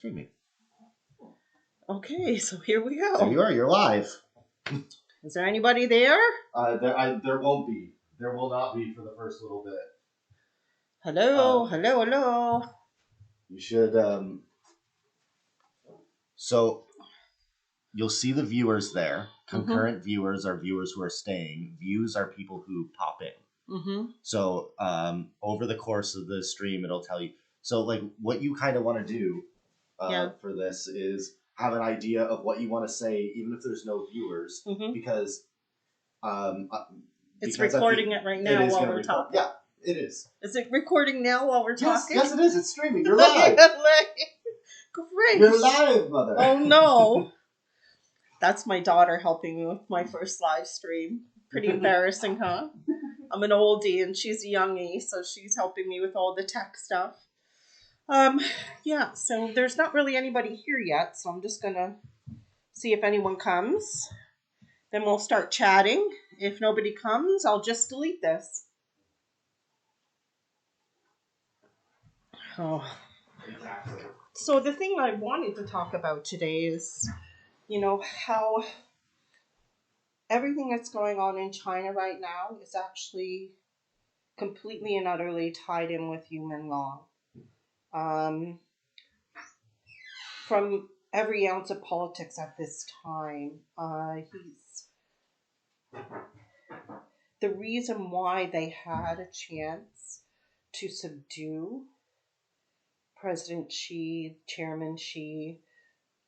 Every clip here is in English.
Streaming. Okay, so here we go. There you are. You're live. Is there anybody there? There won't be. There will not be for the first little bit. Hello, hello. You should. So you'll see the viewers there. Concurrent viewers are viewers who are staying. Views are people who pop in. Mm-hmm. So over the course of the stream, it'll tell you. So like what you kind of want to do for this is have an idea of what you want to say, even if there's no viewers, because it's recording it right now while we're talking. Yeah, it is. Is it recording now while we're talking? Yes, it is. It's streaming. You're live. Great. You're live, mother. Oh no. That's my daughter helping me with my first live stream. Pretty embarrassing, huh? I'm an oldie and she's a youngie, so she's helping me with all the tech stuff. Yeah, so there's not really anybody here yet, so I'm just gonna see if anyone comes. Then we'll start chatting. If nobody comes, I'll just delete this. Oh. Exactly. So the thing I wanted to talk about today is, how everything that's going on in China right now is actually completely and utterly tied in with Menglong. From every ounce of politics at this time, he's the reason why they had a chance to subdue President Xi, Chairman Xi,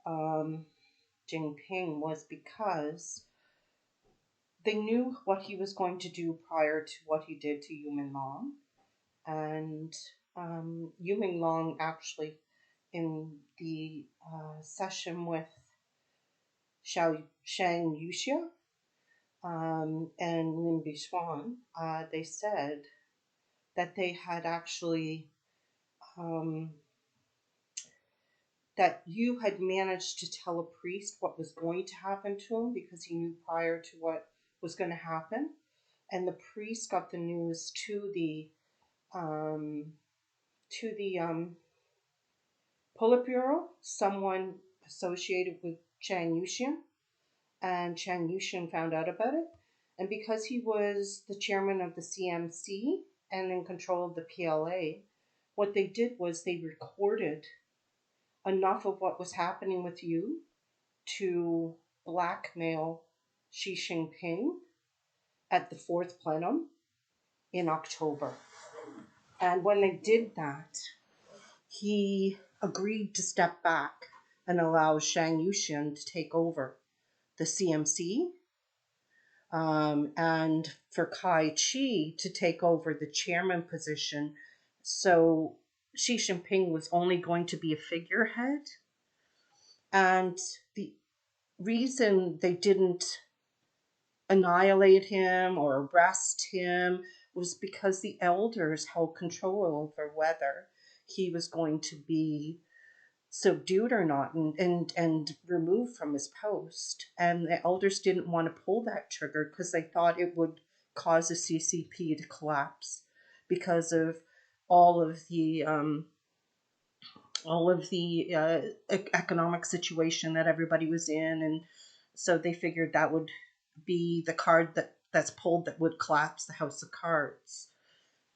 Jinping was because they knew what he was going to do prior to what he did to Menglong. And Menglong actually, in the session with Shang Yuxia and Lin Bishuan, they said that they had actually that you had managed to tell a priest what was going to happen to him because he knew prior to what was going to happen, and the priest got the news to the Politburo, someone associated with Chang Yuxian, and Chang Yuxian found out about it, and because he was the chairman of the CMC and in control of the PLA, what they did was they recorded enough of what was happening with you to blackmail Xi Jinping at the fourth plenum in October. And when they did that, he agreed to step back and allow Shang Yuxian to take over the CMC, and for Kai Chi to take over the chairman position. So Xi Jinping was only going to be a figurehead. And the reason they didn't annihilate him or arrest him was because the elders held control over whether he was going to be subdued or not and removed from his post. And the elders didn't want to pull that trigger because they thought it would cause the CCP to collapse because of all of the economic situation that everybody was in, and so they figured that would be the card that's pulled that would collapse the house of cards.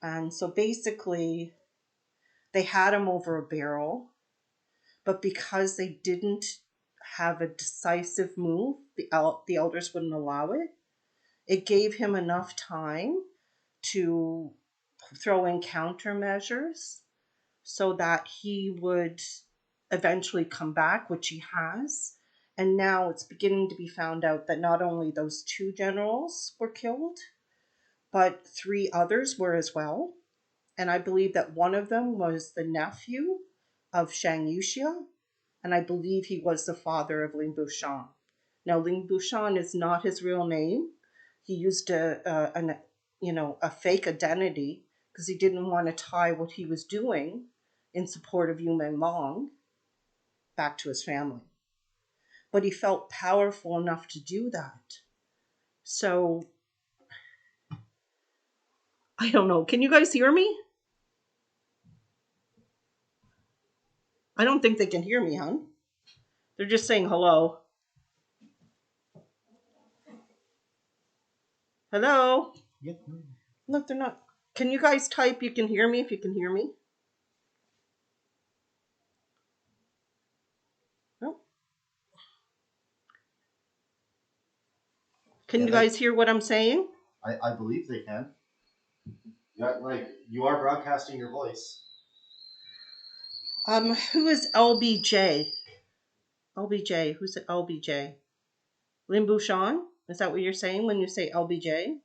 And so basically they had him over a barrel, but because they didn't have a decisive move, the elders wouldn't allow it. It gave him enough time to throw in countermeasures so that he would eventually come back, which he has. And now it's beginning to be found out that not only those two generals were killed, but 3 others were as well. And I believe that one of them was the nephew of Shang Yuxia, and I believe he was the father of Ling Bushan. Now, Ling Bushan is not his real name. He used a fake identity because he didn't want to tie what he was doing in support of Menglong back to his family. But he felt powerful enough to do that. So, I don't know. Can you guys hear me? I don't think they can hear me, hon. They're just saying hello. Hello? Yep. No, they're not. Can you guys type you can hear me if you can hear me? No. Can you guys hear what I'm saying? I believe they can. Yeah, like you are broadcasting your voice. Who is LBJ? LBJ. Who's it? LBJ? Lin Bouchon? Is that what you're saying when you say LBJ?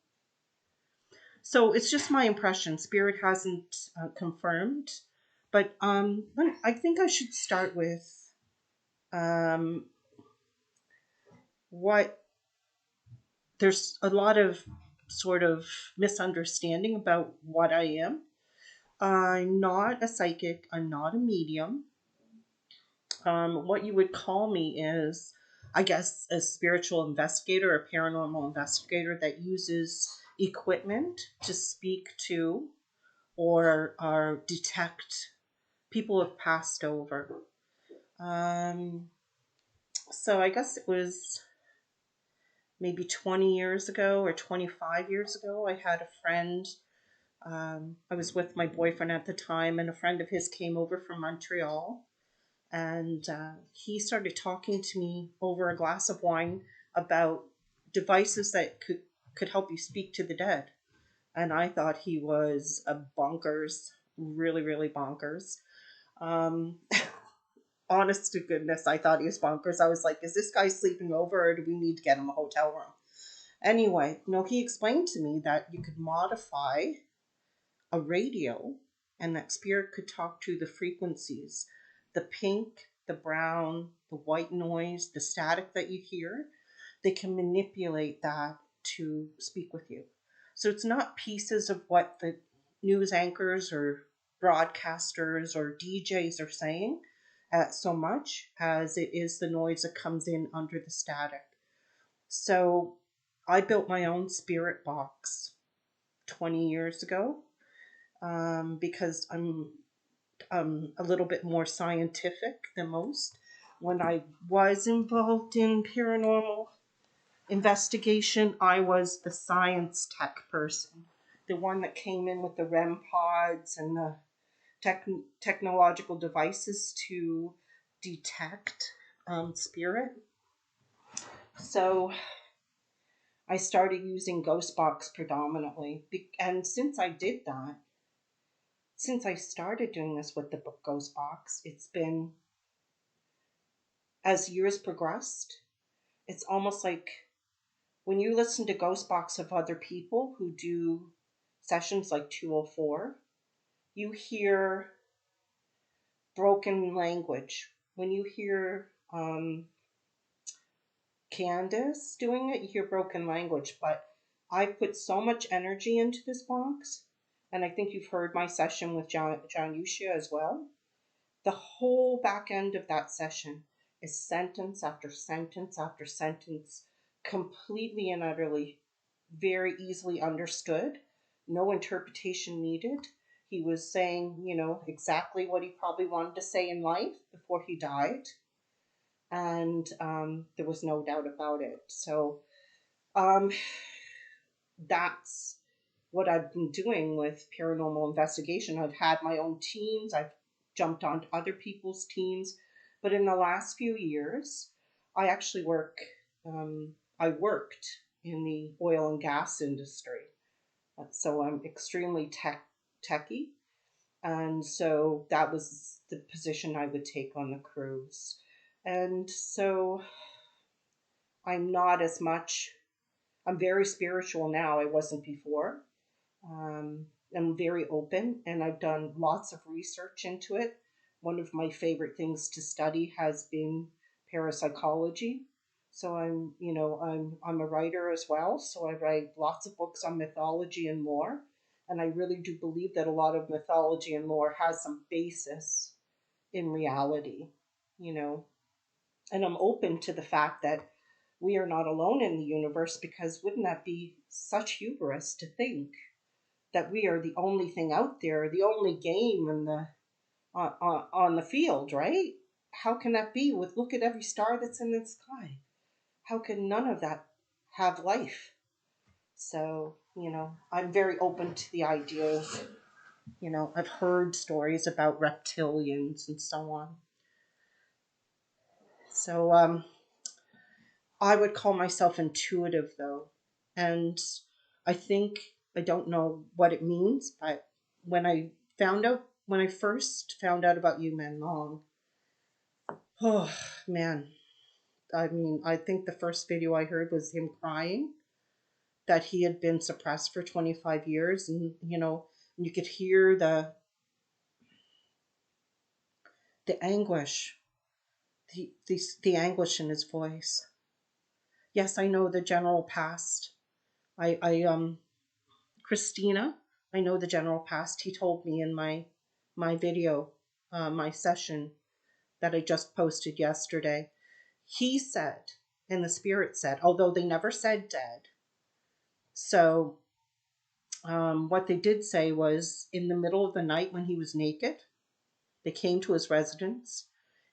So it's just my impression. Spirit hasn't confirmed, but I think I should start with what there's a lot of sort of misunderstanding about what I am. I'm not a psychic. I'm not a medium. What you would call me is, I guess, a spiritual investigator, a paranormal investigator that uses equipment to speak to or detect people who have passed over. So I guess it was maybe 20 years ago or 25 years ago. I had a friend. I was with my boyfriend at the time, and a friend of his came over from Montreal. And he started talking to me over a glass of wine about devices that could help you speak to the dead. And I thought he was a bonkers, really, really bonkers. Um, honest to goodness, I thought he was bonkers. I was like, is this guy sleeping over or do we need to get him a hotel room? Anyway, no, he explained to me that you could modify a radio and that spirit could talk to the frequencies, the pink, the brown, the white noise, the static that you hear. They can manipulate that to speak with you. So it's not pieces of what the news anchors or broadcasters or DJs are saying so much as it is the noise that comes in under the static. So I built my own spirit box 20 years ago because I'm a little bit more scientific than most. When I was involved in paranormal investigation, I was the science tech person, the one that came in with the REM pods and the technological devices to detect spirit. So I started using Ghostbox predominantly. And since I did that, since I started doing this with the book Ghostbox, it's been, as years progressed, it's almost like when you listen to Ghostbox of other people who do sessions like 204, you hear broken language. When you hear Candace doing it, you hear broken language. But I put so much energy into this box, and I think you've heard my session with John Yushia as well. The whole back end of that session is sentence after sentence after sentence, completely and utterly, very easily understood, no interpretation needed. He was saying, exactly what he probably wanted to say in life before he died. And there was no doubt about it. So um, that's what I've been doing with paranormal investigation. I've had my own teams, I've jumped onto other people's teams, but in the last few years, I actually I worked in the oil and gas industry. So I'm extremely techy. And so that was the position I would take on the cruise. And so I'm not as much, I'm very spiritual now. I wasn't before. I'm very open and I've done lots of research into it. One of my favorite things to study has been parapsychology. So I'm a writer as well. So I write lots of books on mythology and lore. And I really do believe that a lot of mythology and lore has some basis in reality, you know. And I'm open to the fact that we are not alone in the universe because wouldn't that be such hubris to think that we are the only thing out there, the only game in the on the field, right? How can that be? With look at every star that's in the sky. How can none of that have life? So, I'm very open to the idea of, I've heard stories about reptilians and so on. So, I would call myself intuitive though. And I think, I don't know what it means, but when I first found out about you, Menglong, oh man, I mean, I think the first video I heard was him crying that he had been suppressed for 25 years. And, you could hear the anguish, the anguish in his voice. Yes, I know the general passed. I Christina, I know the general passed. He told me in my video, my session that I just posted yesterday. He said, and the spirit said, although they never said dead. So what they did say was in the middle of the night when he was naked, they came to his residence.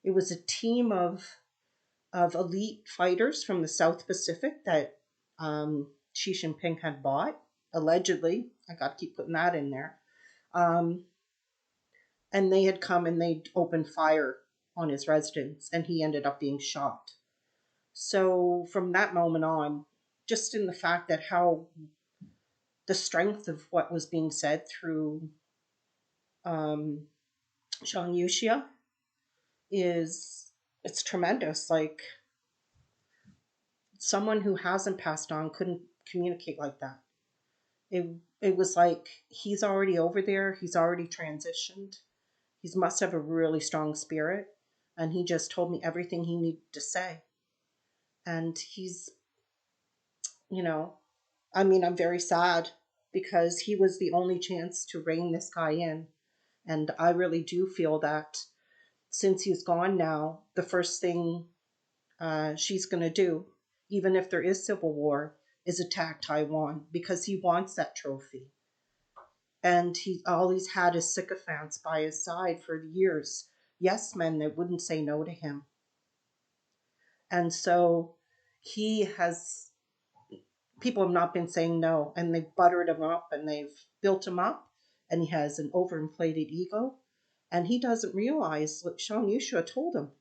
It was a team of elite fighters from the South Pacific that Xi Jinping had bought, allegedly. I got to keep putting that in there. Um, and they had come and they'd opened fire on his residence, and he ended up being shot. So from that moment on, just in the fact that how the strength of what was being said through um, Zhang Yuxia it's tremendous. Like someone who hasn't passed on couldn't communicate like that. It was like he's already over there. He's already transitioned. He must have a really strong spirit, and he just told me everything he needed to say. And he's, you know, I mean, I'm very sad because he was the only chance to rein this guy in. And I really do feel that since he's gone now, the first thing she's going to do, even if there is civil war, is attack Taiwan because he wants that trophy. And all he's had is sycophants by his side for years, yes men that wouldn't say no to him. And so he has, people have not been saying no, and they've buttered him up and they've built him up, and he has an overinflated ego. And he doesn't realize what Sean Yushua told him.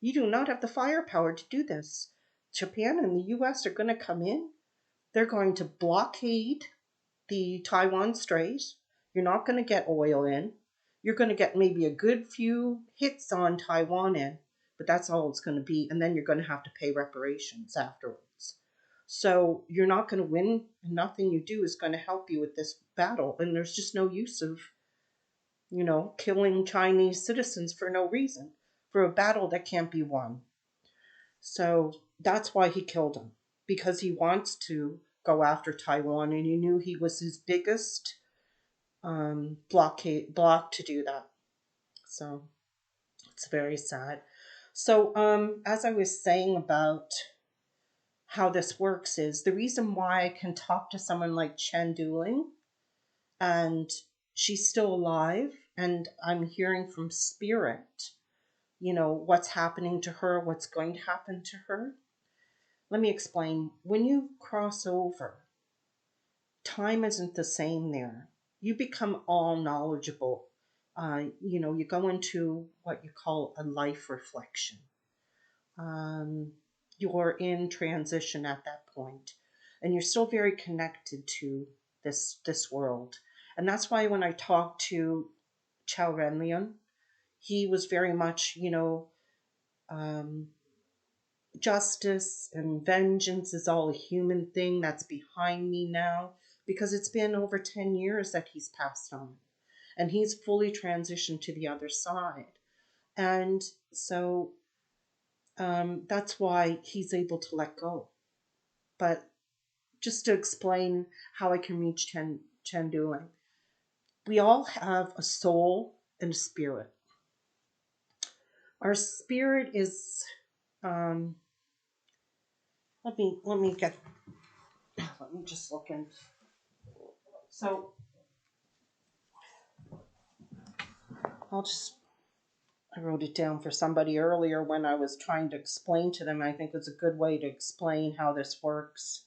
You do not have the firepower to do this. Japan and the US are going to come in. They're going to blockade the Taiwan Strait. You're not going to get oil in. You're going to get maybe a good few hits on Taiwan in, but that's all it's going to be. And then you're going to have to pay reparations afterwards. So you're not going to win, and nothing you do is going to help you with this battle. And there's just no use of, killing Chinese citizens for no reason, for a battle that can't be won. So that's why he killed him, because he wants to go after Taiwan, and he knew he was his biggest block to do that. So it's very sad. So as I was saying about how this works is the reason why I can talk to someone like Chen Duling and she's still alive and I'm hearing from spirit, what's happening to her, what's going to happen to her. Let me explain. When you cross over, time isn't the same there. You become all knowledgeable. You go into what you call a life reflection. You're in transition at that point, and you're still very connected to this world. And that's why when I talked to Chao Renlian, he was very much, um, justice and vengeance is all a human thing that's behind me now, because it's been over 10 years that he's passed on and he's fully transitioned to the other side. And so that's why he's able to let go. But just to explain how I can reach Chen Duling, we all have a soul and a spirit. Our spirit is um, let me just look in. So I wrote it down for somebody earlier when I was trying to explain to them. I think it's a good way to explain how this works.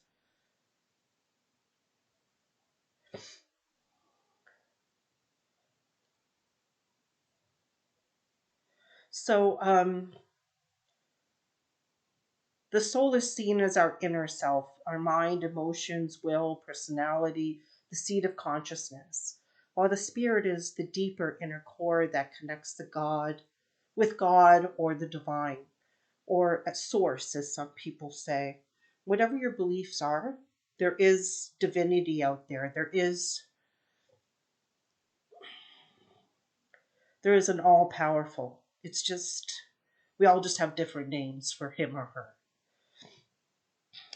So, the soul is seen as our inner self, our mind, emotions, will, personality, the seat of consciousness, while the spirit is the deeper inner core that connects with God or the divine, or a source, as some people say. Whatever your beliefs are, there is divinity out there. There is an all powerful. It's just we all just have different names for him or her.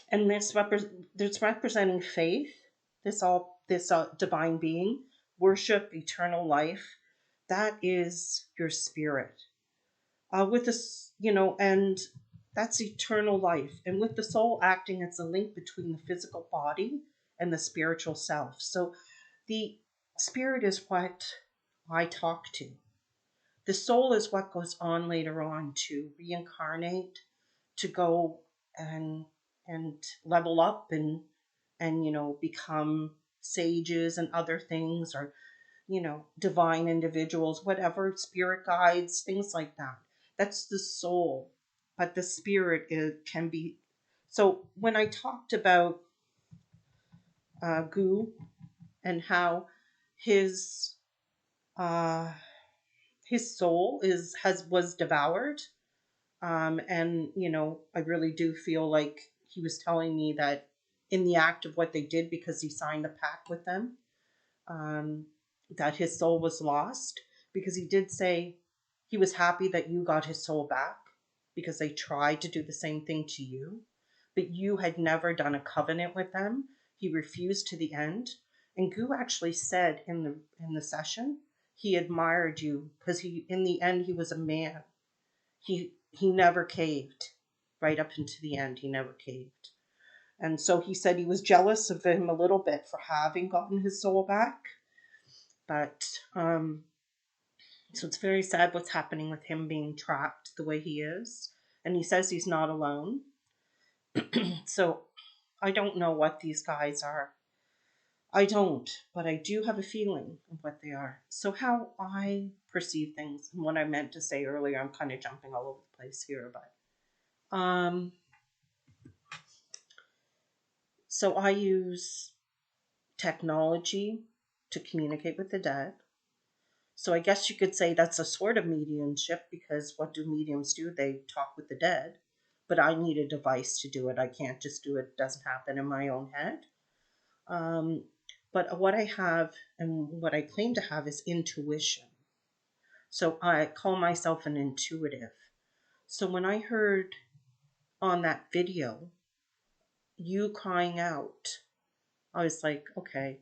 And this representing faith, this divine being, worship, eternal life. That is your spirit. With this, and that's eternal life. And with the soul acting as a link between the physical body and the spiritual self. So the spirit is what I talk to. The soul is what goes on later on to reincarnate, to go and level up and become sages and other things, or divine individuals, whatever, spirit guides, things like that. That's the soul. But the spirit can be. So when I talked about Gu and how his uh, his soul was devoured, and I really do feel like he was telling me that in the act of what they did, because he signed a pact with them, um, that his soul was lost, because he did say he was happy that you got his soul back, because they tried to do the same thing to you, but you had never done a covenant with them. He refused to the end. And Gu actually said in the session he admired you, because he in the end he was a man. He never caved. Right up into the end, he never caved. And so he said he was jealous of him a little bit for having gotten his soul back. But so it's very sad what's happening with him being trapped the way he is. And he says he's not alone. So I don't know what these guys are. I don't, but I do have a feeling of what they are. So how I perceive things and what I meant to say earlier, I'm kind of jumping all over the place here, but so I use technology to communicate with the dead. So I guess you could say that's a sort of mediumship, because what do mediums do? They talk with the dead. But I need a device to do it. I can't just do it. It doesn't happen in my own head. But what I have and what I claim to have is intuition. So I call myself an intuitive. So when I heard on that video you crying out, I was like, okay,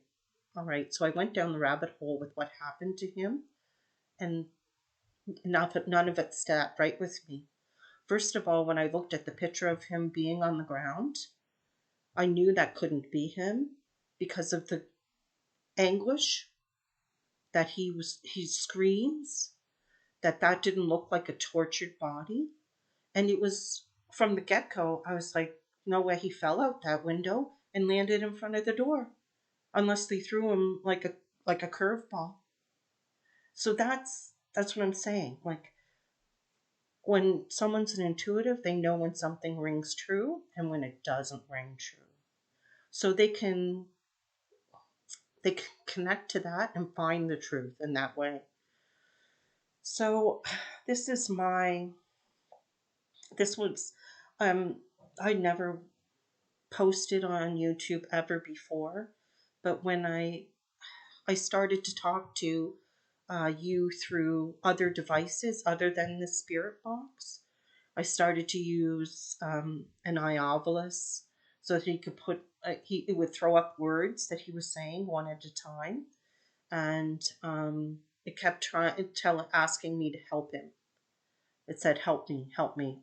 all right. So I went down the rabbit hole with what happened to him, and none of it sat right with me. First of all, when I looked at the picture of him being on the ground, I knew that couldn't be him, because of the anguish that he screams, that didn't look like a tortured body. And it was from the get-go, I was like, no way, he fell out that window and landed in front of the door, unless they threw him like a curveball. So that's what I'm saying. Like, when someone's an intuitive, they know when something rings true and when it doesn't ring true. So they can connect to that and find the truth in that way. So this was I never posted on YouTube ever before, but when I started to talk to you through other devices other than the spirit box, I started to use an iovolus, so that he could it would throw up words that he was saying one at a time, and it kept asking me to help him. It said, help me,"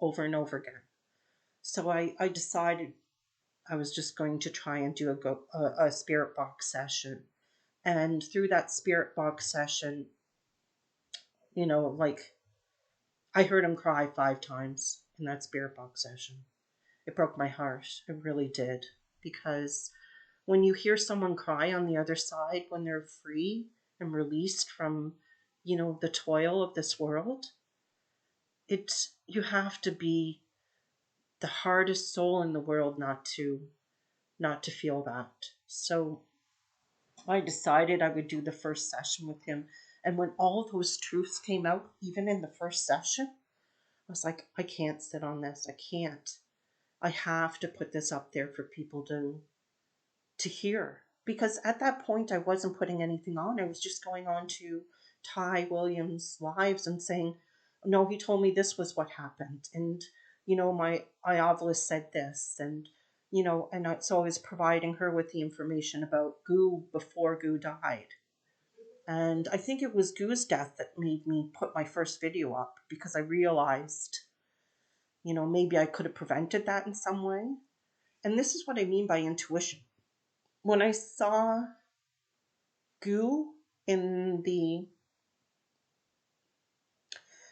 over and over again. So I decided I was just going to try and do a spirit box session. And through that spirit box session, Like I heard him cry 5 times in that spirit box session. It broke my heart. It really did. Because when you hear someone cry on the other side, when they're free and released from, the toil of this world, you have to be the hardest soul in the world not to feel that. So I decided I would do the first session with him. And when all those truths came out, even in the first session, I was like, I can't sit on this. I can't. I have to put this up there for people to hear. Because at that point I wasn't putting anything on. I was just going on to Ty Williams' lives and saying, no, he told me this was what happened. And, my Iovalist said this. And, so I was providing her with the information about Goo before Goo died. And I think it was Goo's death that made me put my first video up, because I realized, maybe I could have prevented that in some way. And this is what I mean by intuition. When I saw Goo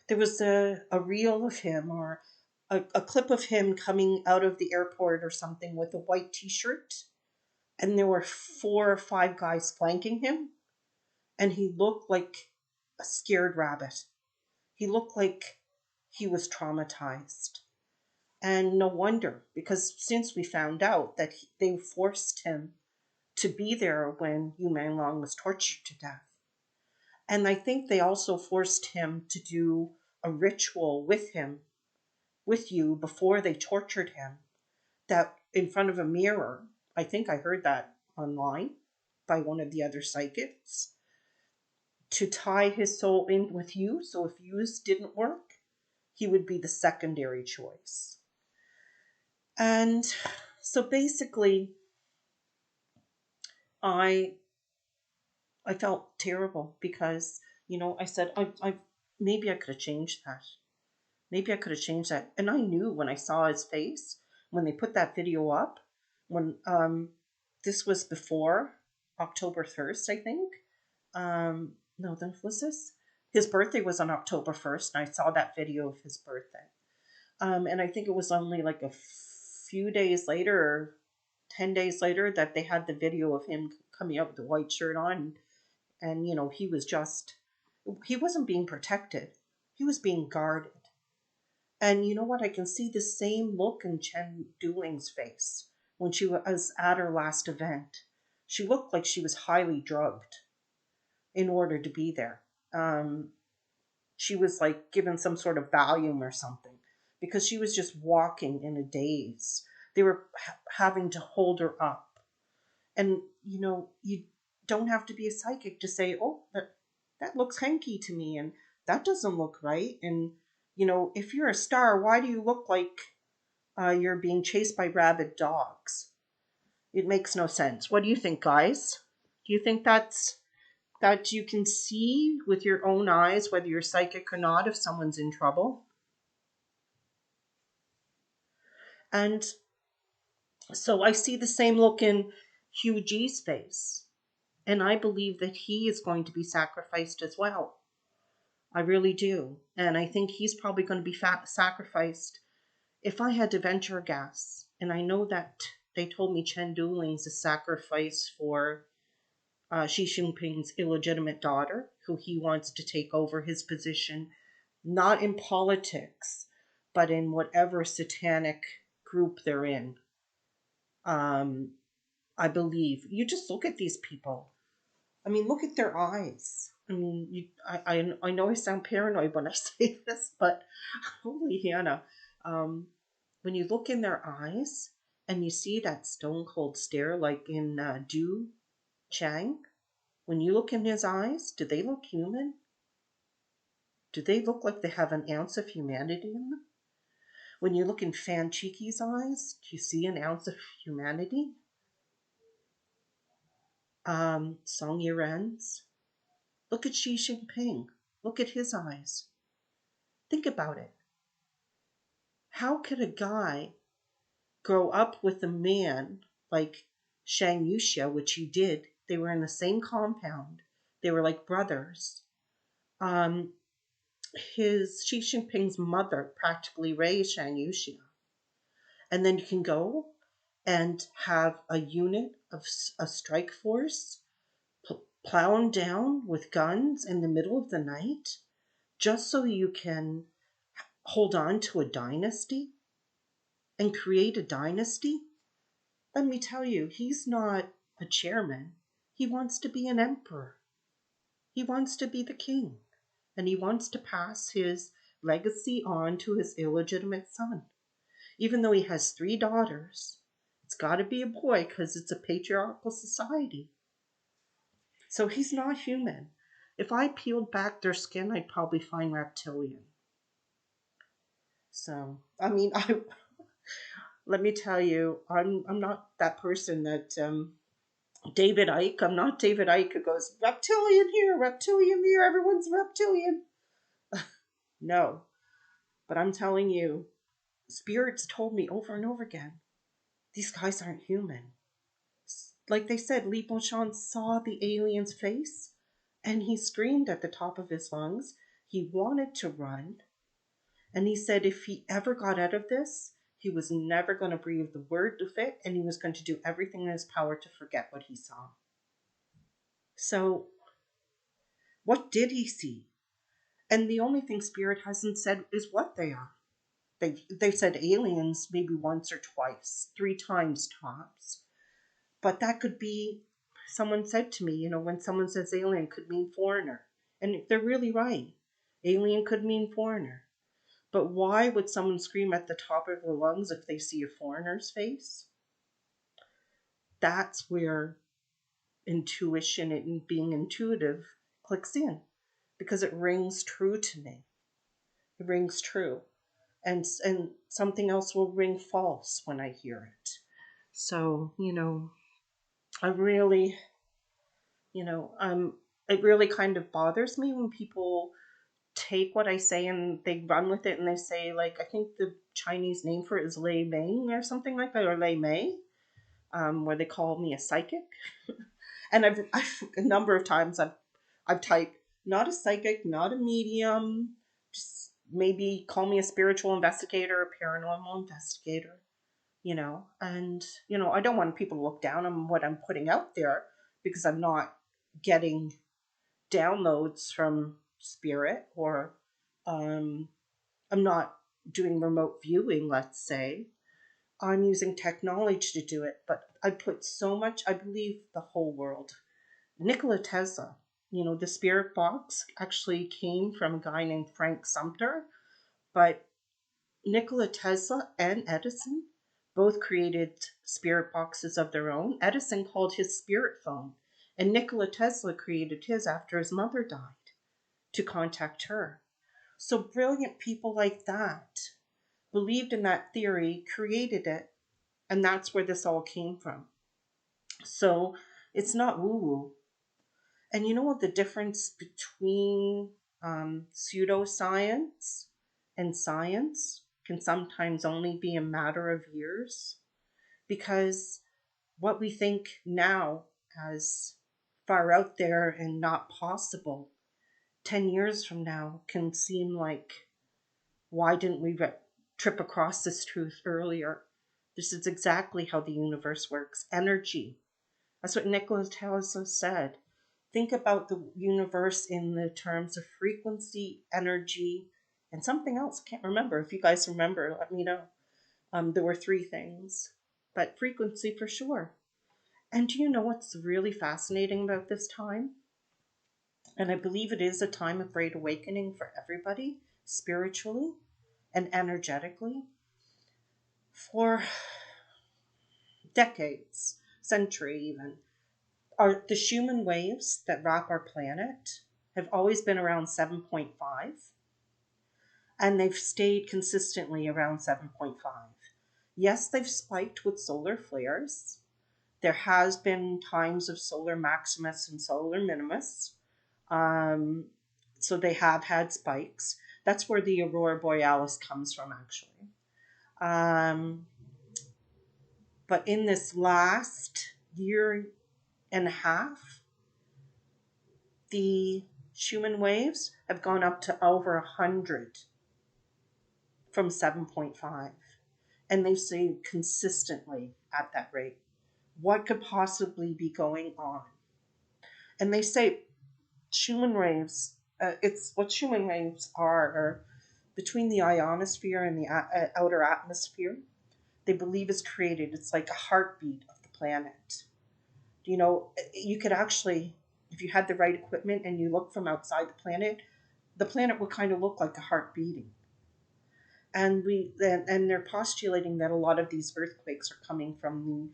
there was a reel of him, or a clip of him coming out of the airport or something with a white t-shirt, and there were 4 or 5 guys flanking him, and he looked like a scared rabbit. He looked like he was traumatized. And no wonder, because since we found out that they forced him to be there when Yu Menglong was tortured to death. And I think they also forced him to do a ritual with you, before they tortured him, that in front of a mirror. I think I heard that online by one of the other psychics, to tie his soul in with you. So if Yu's didn't work, he would be the secondary choice. And so basically, I felt terrible, because I said, I maybe I could have changed that. Maybe I could have changed that. And I knew when I saw his face, when they put that video up, when this was before October 1st, I think. No, then was this? His birthday was on October 1st, and I saw that video of his birthday. And I think it was only like a few days later, or 10 days later, that they had the video of him coming out with the white shirt on. And, he wasn't being protected. He was being guarded. And you know what? I can see the same look in Chen Duling's face when she was at her last event. She looked like she was highly drugged in order to be there. She was like given some sort of Valium or something, because she was just walking in a daze. They were having to hold her up. And, you don't have to be a psychic to say, oh, that looks hanky to me, and that doesn't look right. And, if you're a star, why do you look like you're being chased by rabid dogs? It makes no sense. What do you think, guys? Do you think that you can see with your own eyes, whether you're psychic or not, if someone's in trouble? And so I see the same look in Hugh G's face. And I believe that he is going to be sacrificed as well. I really do. And I think he's probably going to be sacrificed. If I had to venture a guess, and I know that they told me Chen Duling's a sacrifice for Xi Jinping's illegitimate daughter, who he wants to take over his position, not in politics, but in whatever satanic group they're in. I believe. You just look at these people. I mean, look at their eyes. I mean, I know I sound paranoid when I say this, but holy Hannah, when you look in their eyes and you see that stone cold stare, like in Du Chang, when you look in his eyes, do they look human? Do they look like they have an ounce of humanity in them? When you look in Fan Cheeky's eyes, do you see an ounce of humanity? Song Yiren's. Look at Xi Jinping. Look at his eyes. Think about it. How could a guy grow up with a man like Shang Yuxia, which he did? They were in the same compound. They were like brothers. his Xi Jinping's mother practically raised Shang Yuxia. And then you can go and have a unit of a strike force plowing down with guns in the middle of the night just so you can hold on to a dynasty and create a dynasty. Let me tell you, he's not a chairman. He wants to be an emperor. He wants to be the king. And he wants to pass his legacy on to his illegitimate son. Even though he has 3 daughters, it's got to be a boy because it's a patriarchal society. So he's not human. If I peeled back their skin, I'd probably find reptilian. So, I mean, let me tell you, I'm not that person that David Icke. I'm not David Icke who goes reptilian here, everyone's reptilian. No, but I'm telling you, spirits told me over and over again, these guys aren't human. Like they said, Li Bonchan saw the alien's face and he screamed at the top of his lungs. He wanted to run. And he said if he ever got out of this, he was never going to breathe the word of it, and he was going to do everything in his power to forget what he saw. So, what did he see? And the only thing Spirit hasn't said is what they are. They've said aliens maybe once or twice, 3 times tops. But that could be, someone said to me, when someone says alien, could mean foreigner. And they're really right. Alien could mean foreigner. But why would someone scream at the top of their lungs if they see a foreigner's face? That's where intuition and being intuitive clicks in, because it rings true to me. It rings true. And something else will ring false when I hear it. So, I really, it really kind of bothers me when people take what I say and they run with it and they say, like, I think the Chinese name for it is Lei Ming or something like that, or Lei Mei, where they call me a psychic. And I've a number of times I've typed, not a psychic, not a medium, just maybe call me a spiritual investigator, a paranormal investigator, and, I don't want people to look down on what I'm putting out there because I'm not getting downloads from spirit, or I'm not doing remote viewing, let's say. I'm using technology to do it, but I put so much, I believe the whole world. Nikola Tesla, the spirit box actually came from a guy named Frank Sumter, but Nikola Tesla and Edison both created spirit boxes of their own. Edison called his spirit phone, and Nikola Tesla created his after his mother died to contact her. So brilliant people like that believed in that theory, created it, and that's where this all came from. So it's not woo-woo. And you know what the difference between pseudoscience and science can sometimes only be a matter of years? Because what we think now as far out there and not possible, 10 years from now can seem like, why didn't we trip across this truth earlier? This is exactly how the universe works. Energy. That's what Nikola Tesla said. Think about the universe in the terms of frequency, energy, and something else. I can't remember. If you guys remember, let me know. There were 3 things, but frequency for sure. And do you know what's really fascinating about this time? And I believe it is a time of great awakening for everybody, spiritually and energetically. For decades, century even, the Schumann waves that wrap our planet have always been around 7.5, and they've stayed consistently around 7.5. Yes, they've spiked with solar flares. There has been times of solar maximus and solar minimus. So they have had spikes. That's where the aurora borealis comes from, actually. But in this last year and a half, the Schumann waves have gone up to over 100 from 7.5. And they stay consistently at that rate. What could possibly be going on? And they say Schumann waves, it's what Schumann waves are between the ionosphere and the outer atmosphere. They believe is created. It's like a heartbeat of the planet. You know, you could actually, if you had the right equipment and you look from outside the planet would kind of look like a heart beating. And they're postulating that a lot of these earthquakes are coming from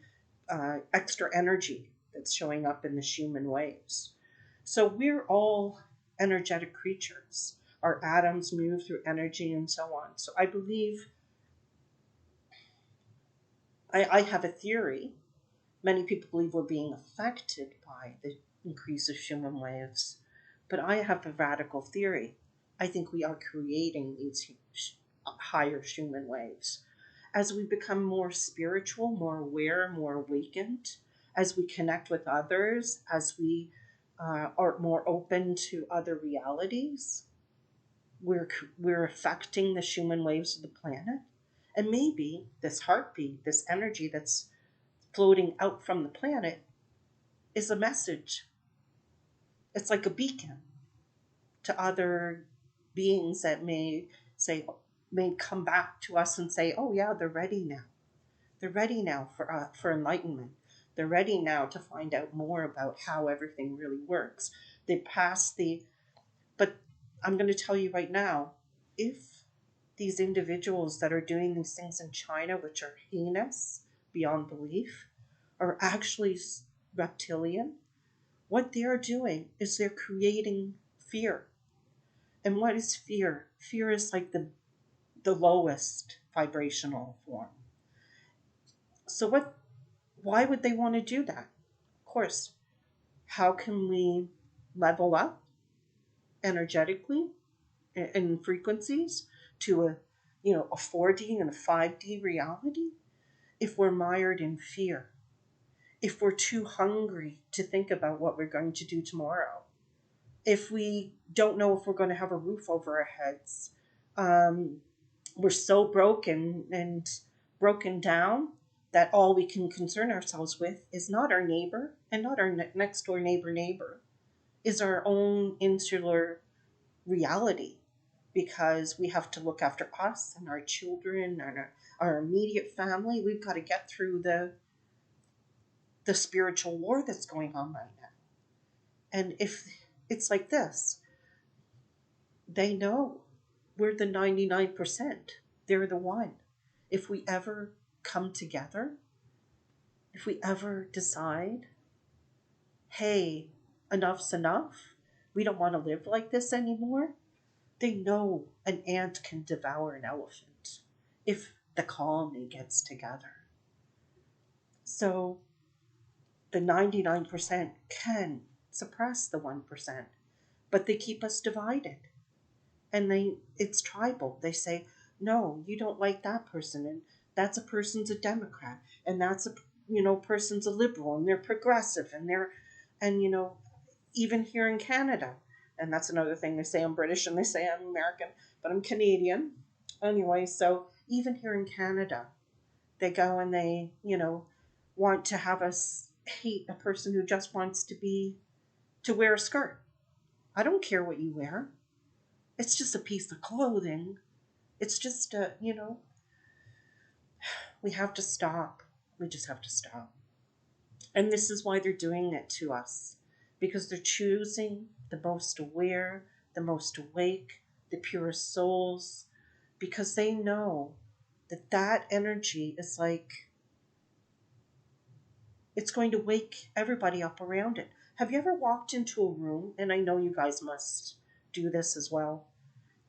the extra energy that's showing up in the Schumann waves. So we're all energetic creatures. Our atoms move through energy and so on. So I believe I have a theory. Many people believe we're being affected by the increase of Schumann waves, but I have a radical theory. I think we are creating these higher Schumann waves. As we become more spiritual, more aware, more awakened, as we connect with others, as we are more open to other realities, we're affecting the Schumann waves of the planet. And maybe this heartbeat, this energy that's floating out from the planet, is a message. It's like a beacon to other beings that may come back to us and say, "Oh yeah, they're ready now. They're ready now for enlightenment. They're ready now to find out more about how everything really works." They passed the, but I'm going to tell you right now, if these individuals that are doing these things in China, which are heinous beyond belief, are actually reptilian, what they're doing is they're creating fear. And what is fear? Fear is like the lowest vibrational form. So why would they want to do that? Of course, how can we level up energetically in frequencies to a 4D and a 5D reality if we're mired in fear, if we're too hungry to think about what we're going to do tomorrow, if we don't know if we're going to have a roof over our heads, we're so broken down that all we can concern ourselves with is not our neighbor and not our next door neighbor, is our own insular reality, because we have to look after us and our children and our immediate family. We've got to get through the spiritual war that's going on right now. And if it's like this, they know we're the 99%. They're the one. If we ever come together, if we ever decide, hey, enough's enough, we don't want to live like this anymore, they know an ant can devour an elephant if the colony gets together. So the 99% can suppress the 1%, but they keep us divided. And it's tribal. They say, no, you don't like that person, and that's a person's a Democrat, and that's a person's a liberal, and they're progressive, and even here in Canada, and that's another thing, they say I'm British and they say I'm American, but I'm Canadian anyway. So even here in Canada, they go and they want to have us hate a person who just wants to wear a skirt. I don't care what you wear. It's just a piece of clothing. It's just we have to stop. We just have to stop. And this is why they're doing it to us, because they're choosing the most aware, the most awake, the purest souls, because they know that energy is like, it's going to wake everybody up around it. Have you ever walked into a room, and I know you guys must do this as well,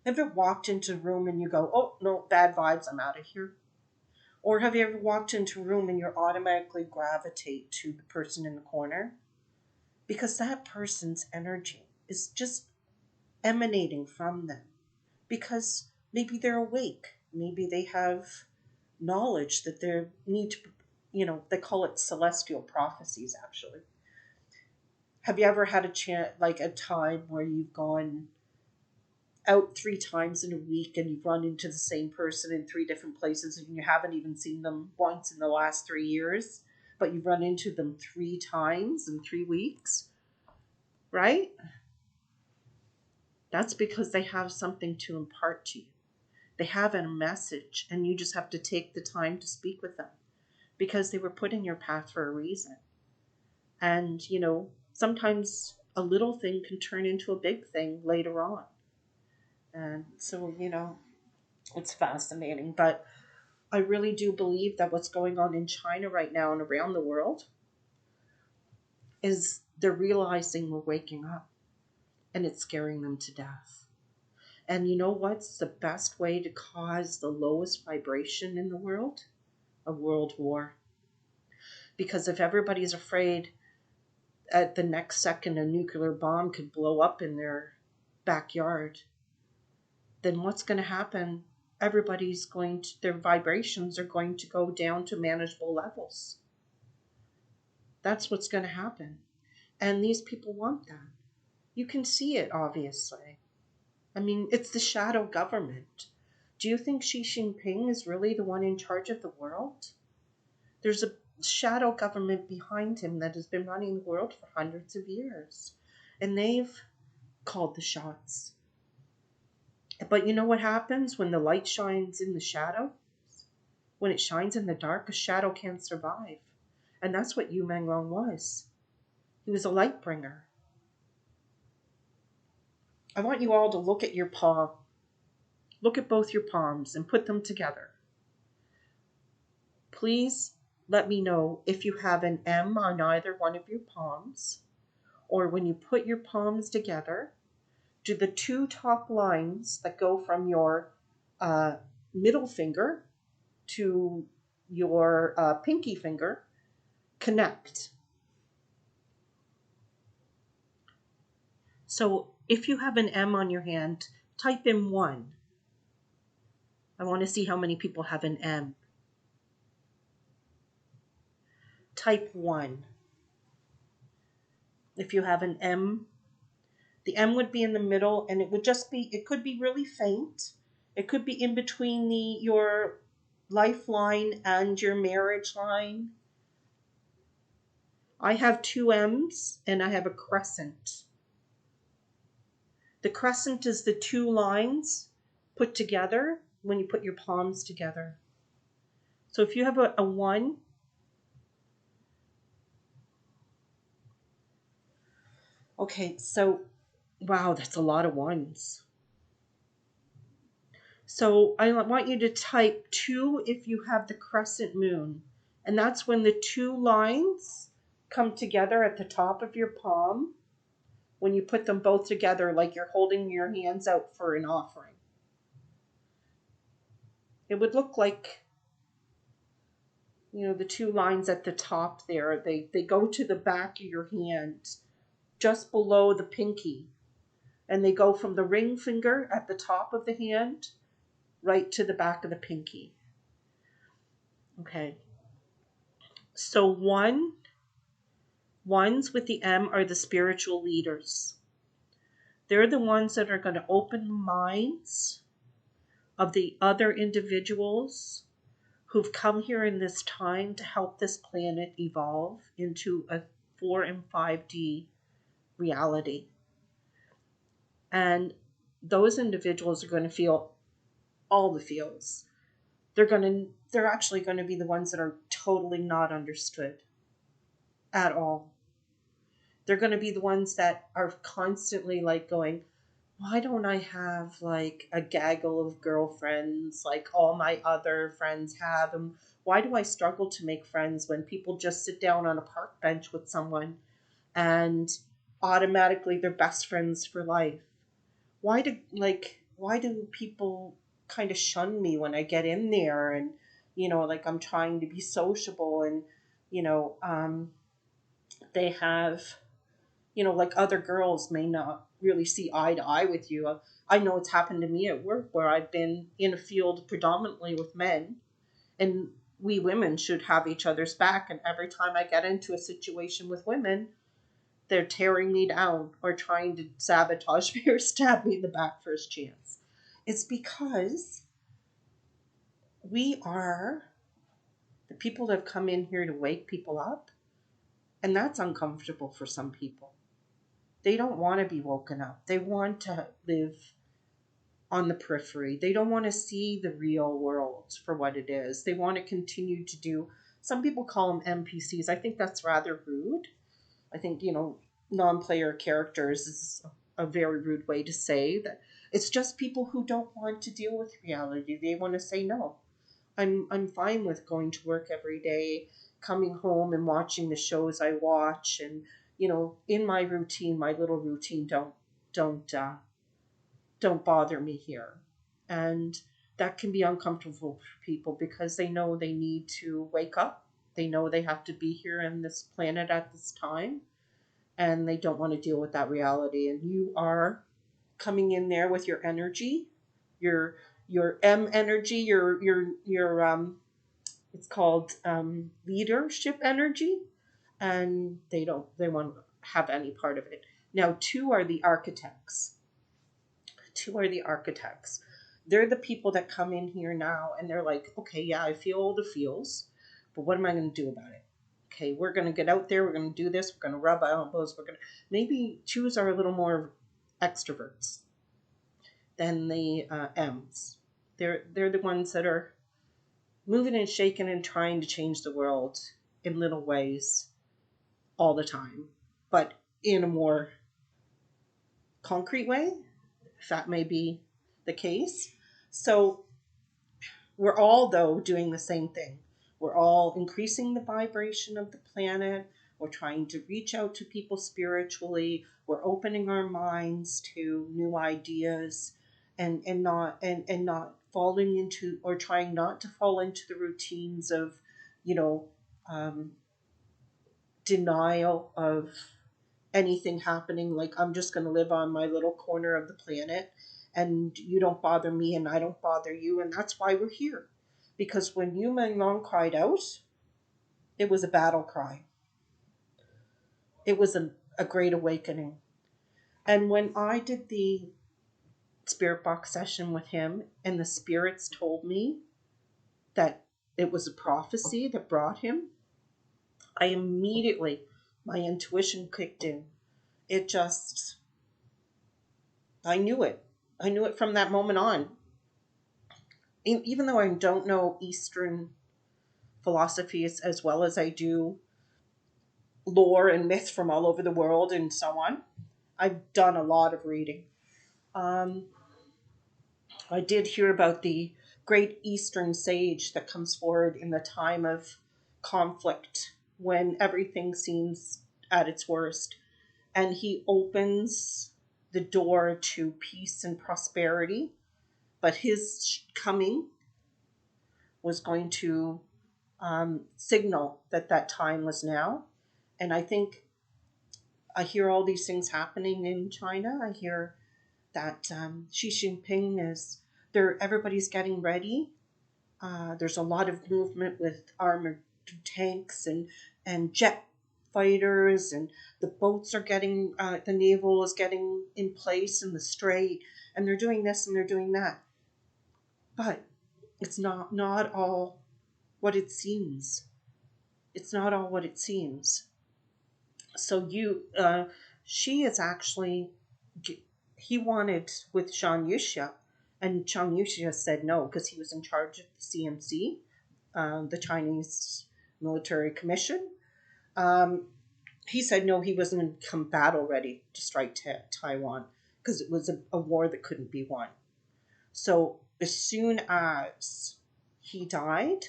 have you ever walked into a room and you go, oh no, bad vibes, I'm out of here? Or have you ever walked into a room and you automatically gravitate to the person in the corner? Because that person's energy is just emanating from them. Because maybe they're awake. Maybe they have knowledge that they need to, they call it celestial prophecies actually. Have you ever had a chance, like a time where you've gone out 3 times in a week and you've run into the same person in 3 different places and you haven't even seen them once in the last 3 years, but you've run into them 3 times in 3 weeks, right? That's because they have something to impart to you. They have a message, and you just have to take the time to speak with them because they were put in your path for a reason. And, sometimes a little thing can turn into a big thing later on. And so, it's fascinating. But I really do believe that what's going on in China right now and around the world is they're realizing we're waking up, and it's scaring them to death. And you know what's the best way to cause the lowest vibration in the world? A world war. Because if everybody's afraid at the next second a nuclear bomb could blow up in their backyard, then what's going to happen? Their vibrations are going to go down to manageable levels. That's what's going to happen. And these people want that. You can see it, obviously. I mean, it's the shadow government. Do you think Xi Jinping is really the one in charge of the world? There's a shadow government behind him that has been running the world for hundreds of years. And they've called the shots. But you know what happens when the light shines in the shadow? When it shines in the dark, a shadow can't survive. And that's what Menglong was. He was a light bringer. I want you all to look at your palm. Look at both your palms and put them together. Please let me know if you have an M on either one of your palms, or when you put your palms together, do the 2 top lines that go from your middle finger to your pinky finger connect? So if you have an M on your hand, type in 1. I want to see how many people have an M. Type 1. If you have an M, the M would be in the middle, and it could be really faint. It could be in between your lifeline and your marriage line. I have 2 M's, and I have a crescent. The crescent is the 2 lines put together when you put your palms together. So if you have a 1, okay, so wow, that's a lot of 1s. So I want you to type 2 if you have the crescent moon. And that's when the 2 lines come together at the top of your palm when you put them both together like you're holding your hands out for an offering. It would look like, the 2 lines at the top there, they go to the back of your hand, just below the pinky. And they go from the ring finger at the top of the hand right to the back of the pinky. Okay. So 1s with the M are the spiritual leaders. They're the ones that are going to open the minds of the other individuals who've come here in this time to help this planet evolve into a 4 and 5D reality. And those individuals are going to feel all the feels. They're actually going to be the ones that are totally not understood at all. They're going to be the ones that are constantly like going, why don't I have like a gaggle of girlfriends like all my other friends have? And why do I struggle to make friends when people just sit down on a park bench with someone and automatically they're best friends for life? Why do people kind of shun me when I get in there and, like I'm trying to be sociable and, they have, like other girls may not really see eye to eye with you. I know it's happened to me at work where I've been in a field predominantly with men, and we women should have each other's back. And every time I get into a situation with women, they're tearing me down or trying to sabotage me or stab me in the back first chance. It's because we are the people that have come in here to wake people up, and that's uncomfortable for some people. They don't want to be woken up. They want to live on the periphery. They don't want to see the real world for what it is. They want to continue to do, some people call them NPCs. I think that's rather rude. I think, non-player characters is a very rude way to say that. It's just people who don't want to deal with reality. They want to say no. I'm fine with going to work every day, coming home and watching the shows I watch, and in my routine, my little routine, don't bother me here. And that can be uncomfortable for people because they know they need to wake up. They know they have to be here on this planet at this time, and they don't want to deal with that reality. And you are coming in there with your energy, your M energy, your it's called leadership energy, and they won't have any part of it. Now, two are the architects. They're the people that come in here now and they're like, okay, yeah, I feel all the feels, but what am I going to do about it? Okay, we're going to get out there, we're going to do this, we're going to rub elbows, we're going to maybe twos are a little more extroverts than the M's. They're the ones that are moving and shaking and trying to change the world in little ways all the time, but in a more concrete way, if that may be the case. So we're all, though, doing the same thing. We're all increasing the vibration of the planet. We're trying to reach out to people spiritually. We're opening our minds to new ideas and not falling into, or trying not to fall into the routines of, um, denial of anything happening. Like, I'm just going to live on my little corner of the planet and you don't bother me and I don't bother you. And that's why we're here. Because when you Menglong cried out, it was a battle cry. It was a great awakening. And when I did the spirit box session with him and the spirits told me that it was a prophecy that brought him, I immediately, my intuition kicked in. It just, I knew it. I knew it from that moment on. Even though I don't know Eastern philosophies as well as I do lore and myth from all over the world and so on, I've done a lot of reading. I did hear about the great Eastern sage that comes forward in the time of conflict when everything seems at its worst. And he opens the door to peace and prosperity. But his coming was going to signal that time was now. And I think I hear all these things happening in China. I hear that Xi Jinping is there. Everybody's getting ready. There's a lot of movement with armored tanks and jet fighters, and the boats are getting, the naval is getting in place in the strait, and they're doing this and they're doing that. But it's not all what it seems. It's not all what it seems. So she is actually, he wanted with Zhang Yuxia, and Zhang Yuxia said no because he was in charge of the CMC, the Chinese Military Commission. He said no, he wasn't going to become battle ready to strike Taiwan because it was a war that couldn't be won. So as soon as he died,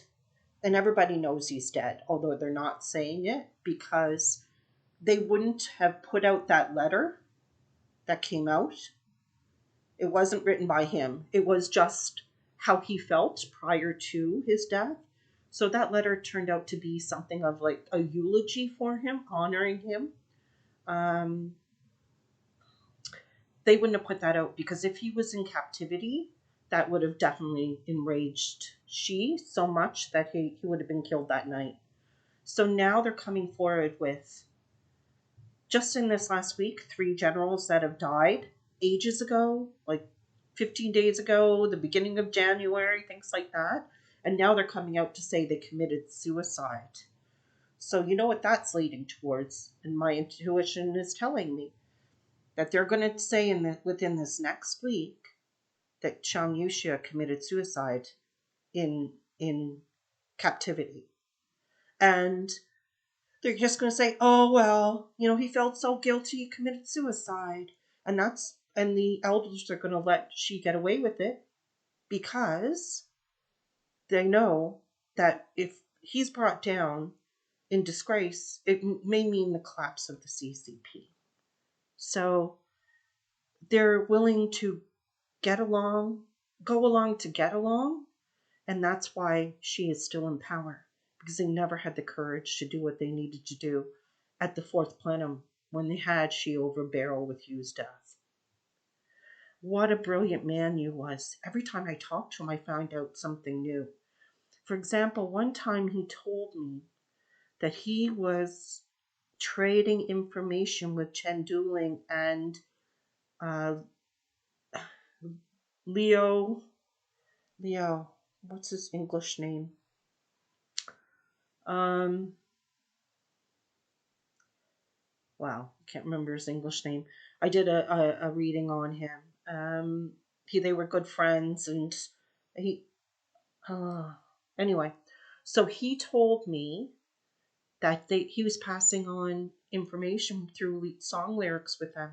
and everybody knows he's dead, although they're not saying it because they wouldn't have put out that letter that came out. It wasn't written by him. It was just how he felt prior to his death. So that letter turned out to be something of like a eulogy for him, honoring him. They wouldn't have put that out because if he was in captivity, that would have definitely enraged Xi so much that he would have been killed that night. So now they're coming forward with Just in this last week, 3 generals that have died ages ago, like 15 days ago, the beginning of January, things like that. And now they're coming out to say they committed suicide. So you know what that's leading towards. And my intuition is telling me that they're going to say within this next week that Chiang Yuxia committed suicide in captivity. And they're just going to say, "Oh well, he felt so guilty, he committed suicide," and the elders are going to let she get away with it because they know that if he's brought down in disgrace, it may mean the collapse of the CCP. So they're willing to go along to get along, and that's why she is still in power, because they never had the courage to do what they needed to do at the fourth plenum when they had she over barrel with Hugh's death. What a brilliant man Hugh was. Every time I talked to him, I found out something new. For example, one time he told me that he was trading information with Chen Duling and uh, Leo, what's his English name? Wow, I can't remember his English name. I did a reading on him. They were good friends, and he. Anyway, so he told me that he was passing on information through song lyrics with them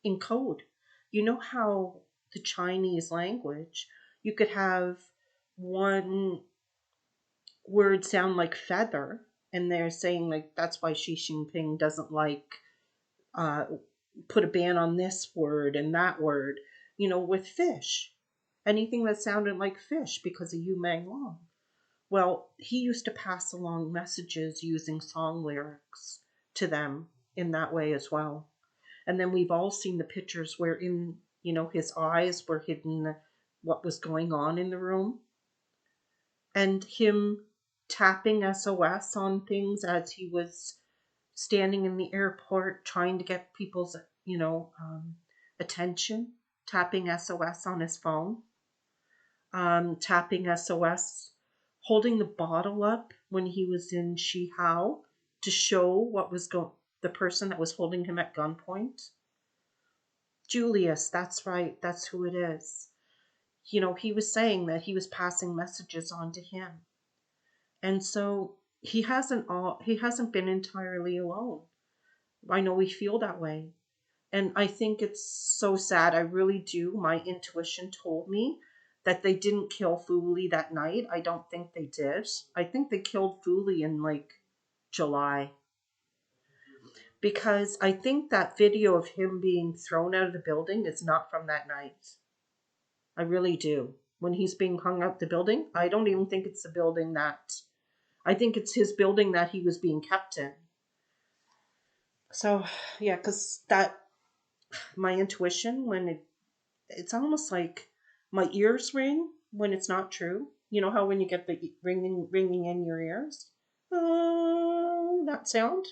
in code. You know how the Chinese language, you could have one word sound like feather, and they're saying like that's why Xi Jinping doesn't like uh, put a ban on this word and that word, with fish. Anything that sounded like fish because of Yu Menglong. Well, he used to pass along messages using song lyrics to them in that way as well. And then we've all seen the pictures wherein, his eyes were hidden what was going on in the room. And him tapping SOS on things as he was standing in the airport trying to get people's, attention, tapping SOS on his phone, tapping SOS, holding the bottle up when he was in Shihao to show what was the person that was holding him at gunpoint. Julius, that's right, that's who it is. He was saying that he was passing messages on to him. And so he hasn't been entirely alone. I know we feel that way. And I think it's so sad. I really do. My intuition told me that they didn't kill Fuli that night. I don't think they did. I think they killed Fuli in like July. Because I think that video of him being thrown out of the building is not from that night. I really do. When he's being hung out the building, I don't even think it's the building I think it's his building that he was being kept in. So, yeah, because my intuition, when it's almost like my ears ring when it's not true. You know how when you get the ringing in your ears? Oh, that sound.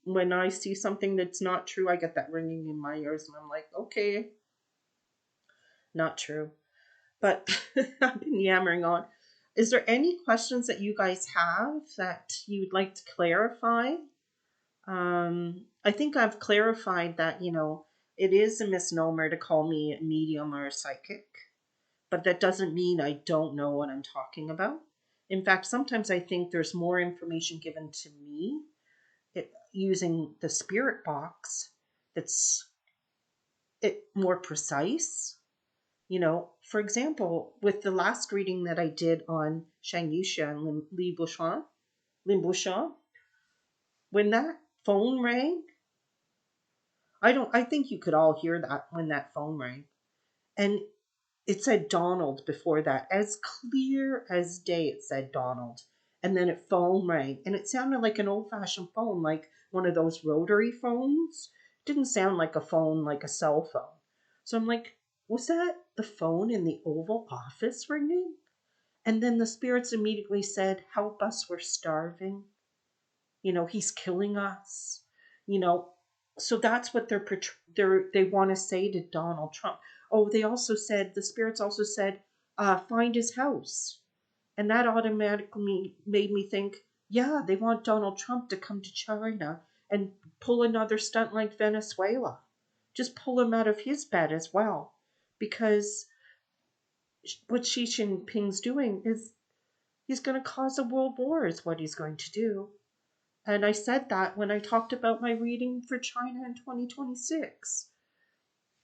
When I see something that's not true, I get that ringing in my ears, and I'm like, okay, not true. But I've been yammering on. Is there any questions that you guys have that you'd like to clarify? I think I've clarified that, it is a misnomer to call me a medium or a psychic, but that doesn't mean I don't know what I'm talking about. In fact, sometimes I think there's more information given to me using the spirit box that's more precise. For example, with the last reading that I did on Shang Yusha and Li Bouchon, when that phone rang, I think you could all hear that when that phone rang. And it said Donald before that, as clear as day. It said Donald, and then it phone rang, and it sounded like an old-fashioned phone, like one of those rotary phones. It didn't sound like a phone, like a cell phone. So I'm like, was that the phone in the Oval Office ringing? And then the spirits immediately said, help us, we're starving. He's killing us. You know, so that's what they want to say to Donald Trump. Oh, they also said, the spirits also said, find his house. And that automatically made me think, yeah, they want Donald Trump to come to China and pull another stunt like Venezuela. Just pull him out of his bed as well. Because what Xi Jinping's doing is he's going to cause a world war, is what he's going to do. And I said that when I talked about my reading for China in 2026.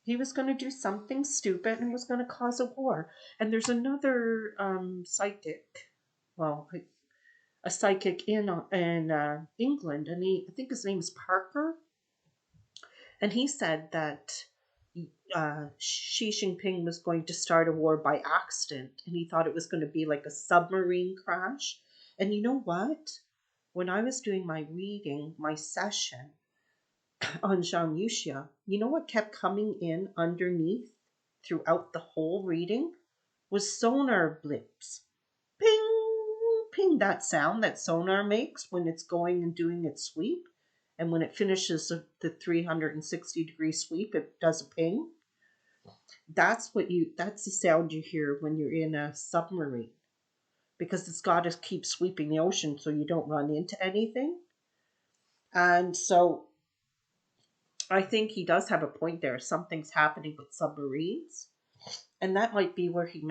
He was going to do something stupid and was going to cause a war. And there's another psychic, well, a psychic in England, and I think his name is Parker, and he said that Xi Jinping was going to start a war by accident, and he thought it was going to be like a submarine crash. And you know what? When I was doing my reading, my session on Zhang Yuxia, you know what kept coming in underneath throughout the whole reading was sonar blips. Ping, ping, that sound that sonar makes when it's going and doing its sweep. And when it finishes the 360-degree sweep, it does a ping. That's the sound you hear when you're in a submarine, because it's got to keep sweeping the ocean so you don't run into anything. And so I think he does have a point there. Something's happening with submarines. And that might be where Xi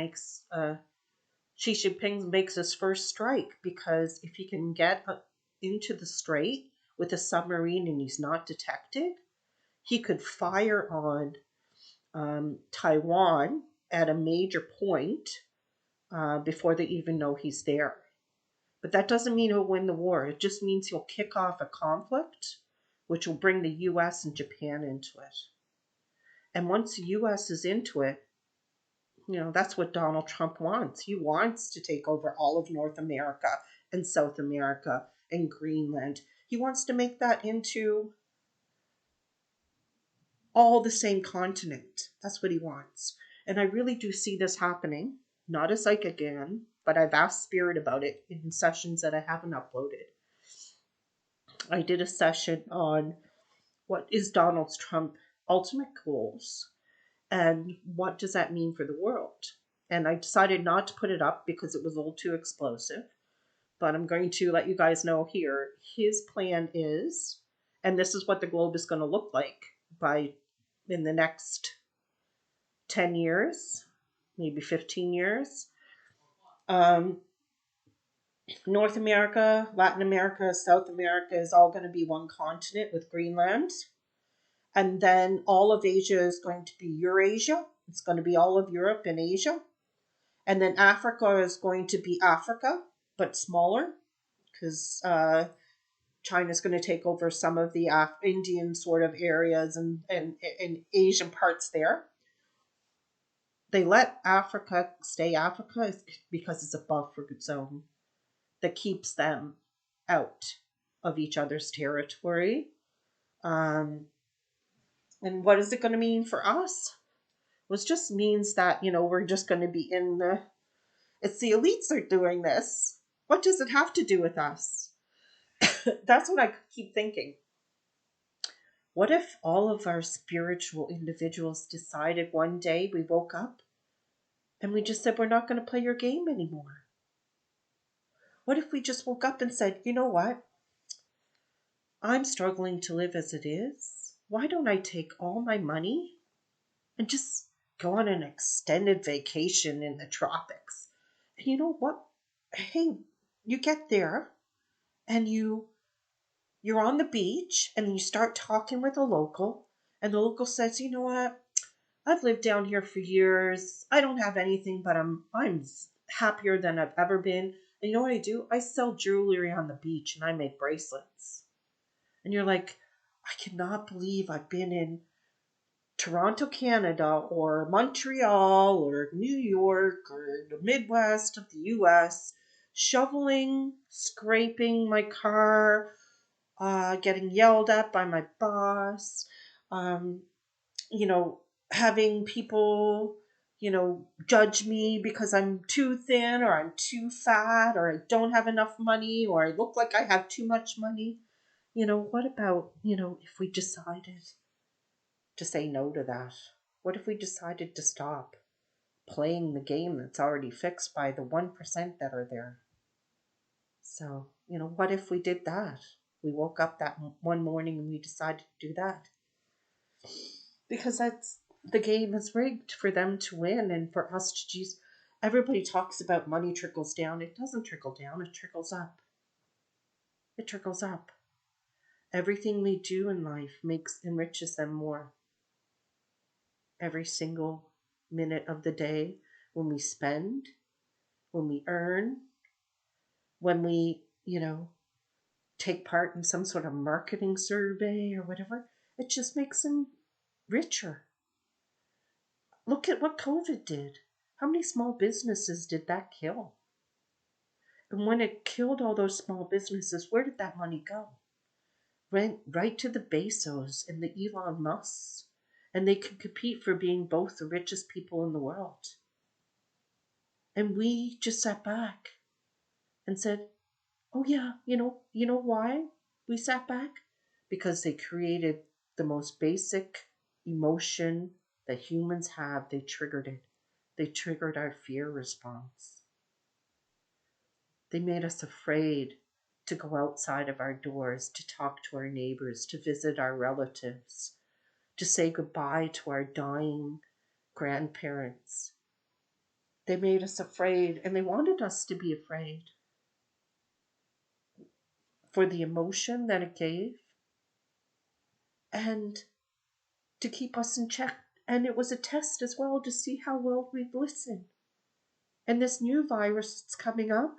Jinping makes his first strike, because if he can get into the strait with a submarine and he's not detected, he could fire on Taiwan at a major point before they even know he's there. But that doesn't mean he'll win the war. It just means he'll kick off a conflict, which will bring the US and Japan into it. And once the US is into it, that's what Donald Trump wants. He wants to take over all of North America and South America and Greenland. He wants to make that into all the same continent. That's what he wants. And I really do see this happening. Not a psychic again, but I've asked Spirit about it in sessions that I haven't uploaded. I did a session on what is Donald Trump's ultimate goals and what does that mean for the world. And I decided not to put it up because it was a little too explosive. But I'm going to let you guys know here. His plan is, and this is what the globe is going to look like in the next 10 years, maybe 15 years. North America, Latin America, South America is all going to be one continent with Greenland. And then all of Asia is going to be Eurasia. It's going to be all of Europe and Asia. And then Africa is going to be Africa, but smaller, because China's going to take over some of the Indian sort of areas and Asian parts there. They let Africa stay Africa because it's a buffer zone that keeps them out of each other's territory. And what is it going to mean for us? Well, it just means that, we're just going to be it's the elites are doing this. What does it have to do with us? That's what I keep thinking. What if all of our spiritual individuals decided one day we woke up and we just said, we're not going to play your game anymore? What if we just woke up and said, you know what? I'm struggling to live as it is. Why don't I take all my money and just go on an extended vacation in the tropics? And you know what? Hey, you get there and you're on the beach and you start talking with a local, and the local says, you know what? I've lived down here for years. I don't have anything, but I'm happier than I've ever been. And you know what I do? I sell jewelry on the beach and I make bracelets. And you're like, I cannot believe I've been in Toronto, Canada, or Montreal, or New York, or the Midwest of the US, shoveling, scraping my car, getting yelled at by my boss, having people judge me because I'm too thin or I'm too fat or I don't have enough money or I look like I have too much money. What about, if we decided to say no to that? What if we decided to stop playing the game that's already fixed by the 1% that are there? So, what if we did that? We woke up that one morning and we decided to do that. Because the game is rigged for them to win and for us to choose. Everybody talks about money trickles down. It doesn't trickle down, it trickles up. It trickles up. Everything we do in life enriches them more. Every single minute of the day, when we spend, when we earn, when we, take part in some sort of marketing survey or whatever, it just makes them richer. Look at what COVID did. How many small businesses did that kill? And when it killed all those small businesses, where did that money go? Went right to the Bezos and the Elon Musks. And they could compete for being both the richest people in the world. And we just sat back and said, oh yeah, you know why we sat back? Because they created the most basic emotion that humans have. They triggered it. They triggered our fear response. They made us afraid to go outside of our doors, to talk to our neighbors, to visit our relatives, to say goodbye to our dying grandparents. They made us afraid, and they wanted us to be afraid for the emotion that it gave and to keep us in check. And it was a test as well to see how well we'd listen. And this new virus that's coming up,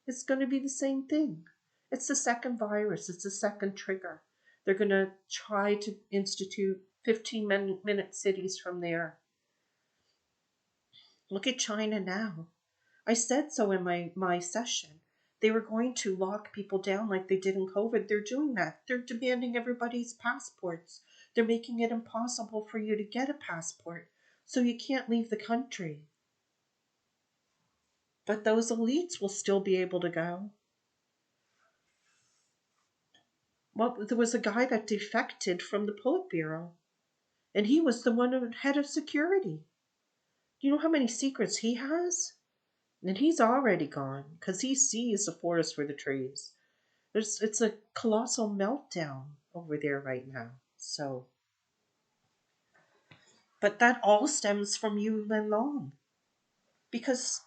it's going to be the same thing. It's the second virus. It's the second trigger. They're going to try to institute 15-minute cities from there. Look at China now. I said so in my session. They were going to lock people down like they did in COVID. They're doing that. They're demanding everybody's passports. They're making it impossible for you to get a passport, so you can't leave the country. But those elites will still be able to go. Well, there was a guy that defected from the Politburo, and he was the head of security. Do you know how many secrets he has? And he's already gone because he sees the forest for the trees. It's a colossal meltdown over there right now. So, but that all stems from you, Menglong, because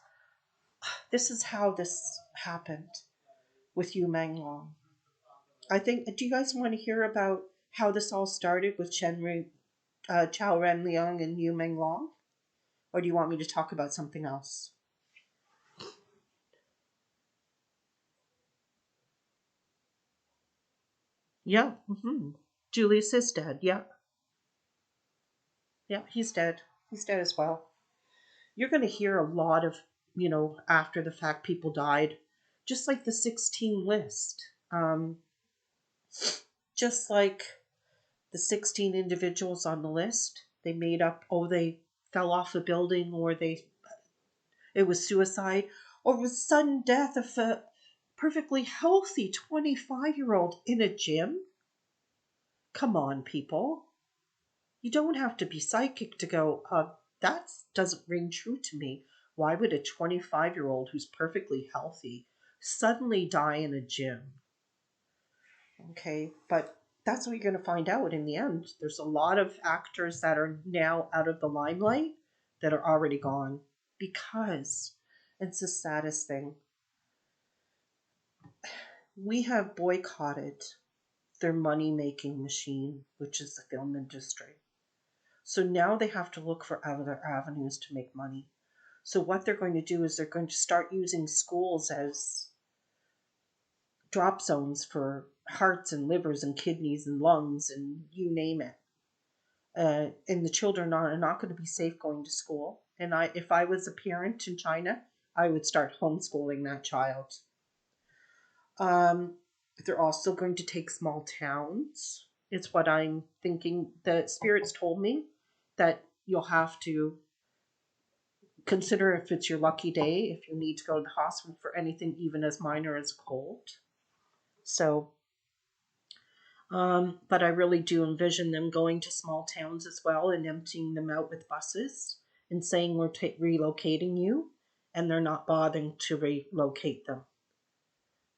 this is how this happened with you, Menglong. I think. Do you guys want to hear about how this all started with Chow Ren Liang and Yu Menglong, or do you want me to talk about something else? Yeah. Julius is dead. Yeah. Yeah. He's dead. He's dead as well. You're going to hear a lot of, after the fact people died, just like the 16 list. Just like the 16 individuals on the list, they made up, they fell off a building or it was suicide or it was sudden death of a perfectly healthy 25-year-old in a gym. Come on, people. You don't have to be psychic to go, that doesn't ring true to me. Why would a 25-year-old who's perfectly healthy suddenly die in a gym? Okay, but that's what you're going to find out in the end. There's a lot of actors that are now out of the limelight that are already gone because it's the saddest thing. We have boycotted their money-making machine, which is the film industry. So now they have to look for other avenues to make money. So what they're going to do is they're going to start using schools as drop zones for hearts and livers and kidneys and lungs and you name it. And the children are not going to be safe going to school. And if I was a parent in China, I would start homeschooling that child. They're also going to take small towns. It's what I'm thinking. The spirits told me that you'll have to consider if it's your lucky day, if you need to go to the hospital for anything even as minor as a cold. So, but I really do envision them going to small towns as well and emptying them out with buses and saying we're relocating you, and they're not bothering to relocate them.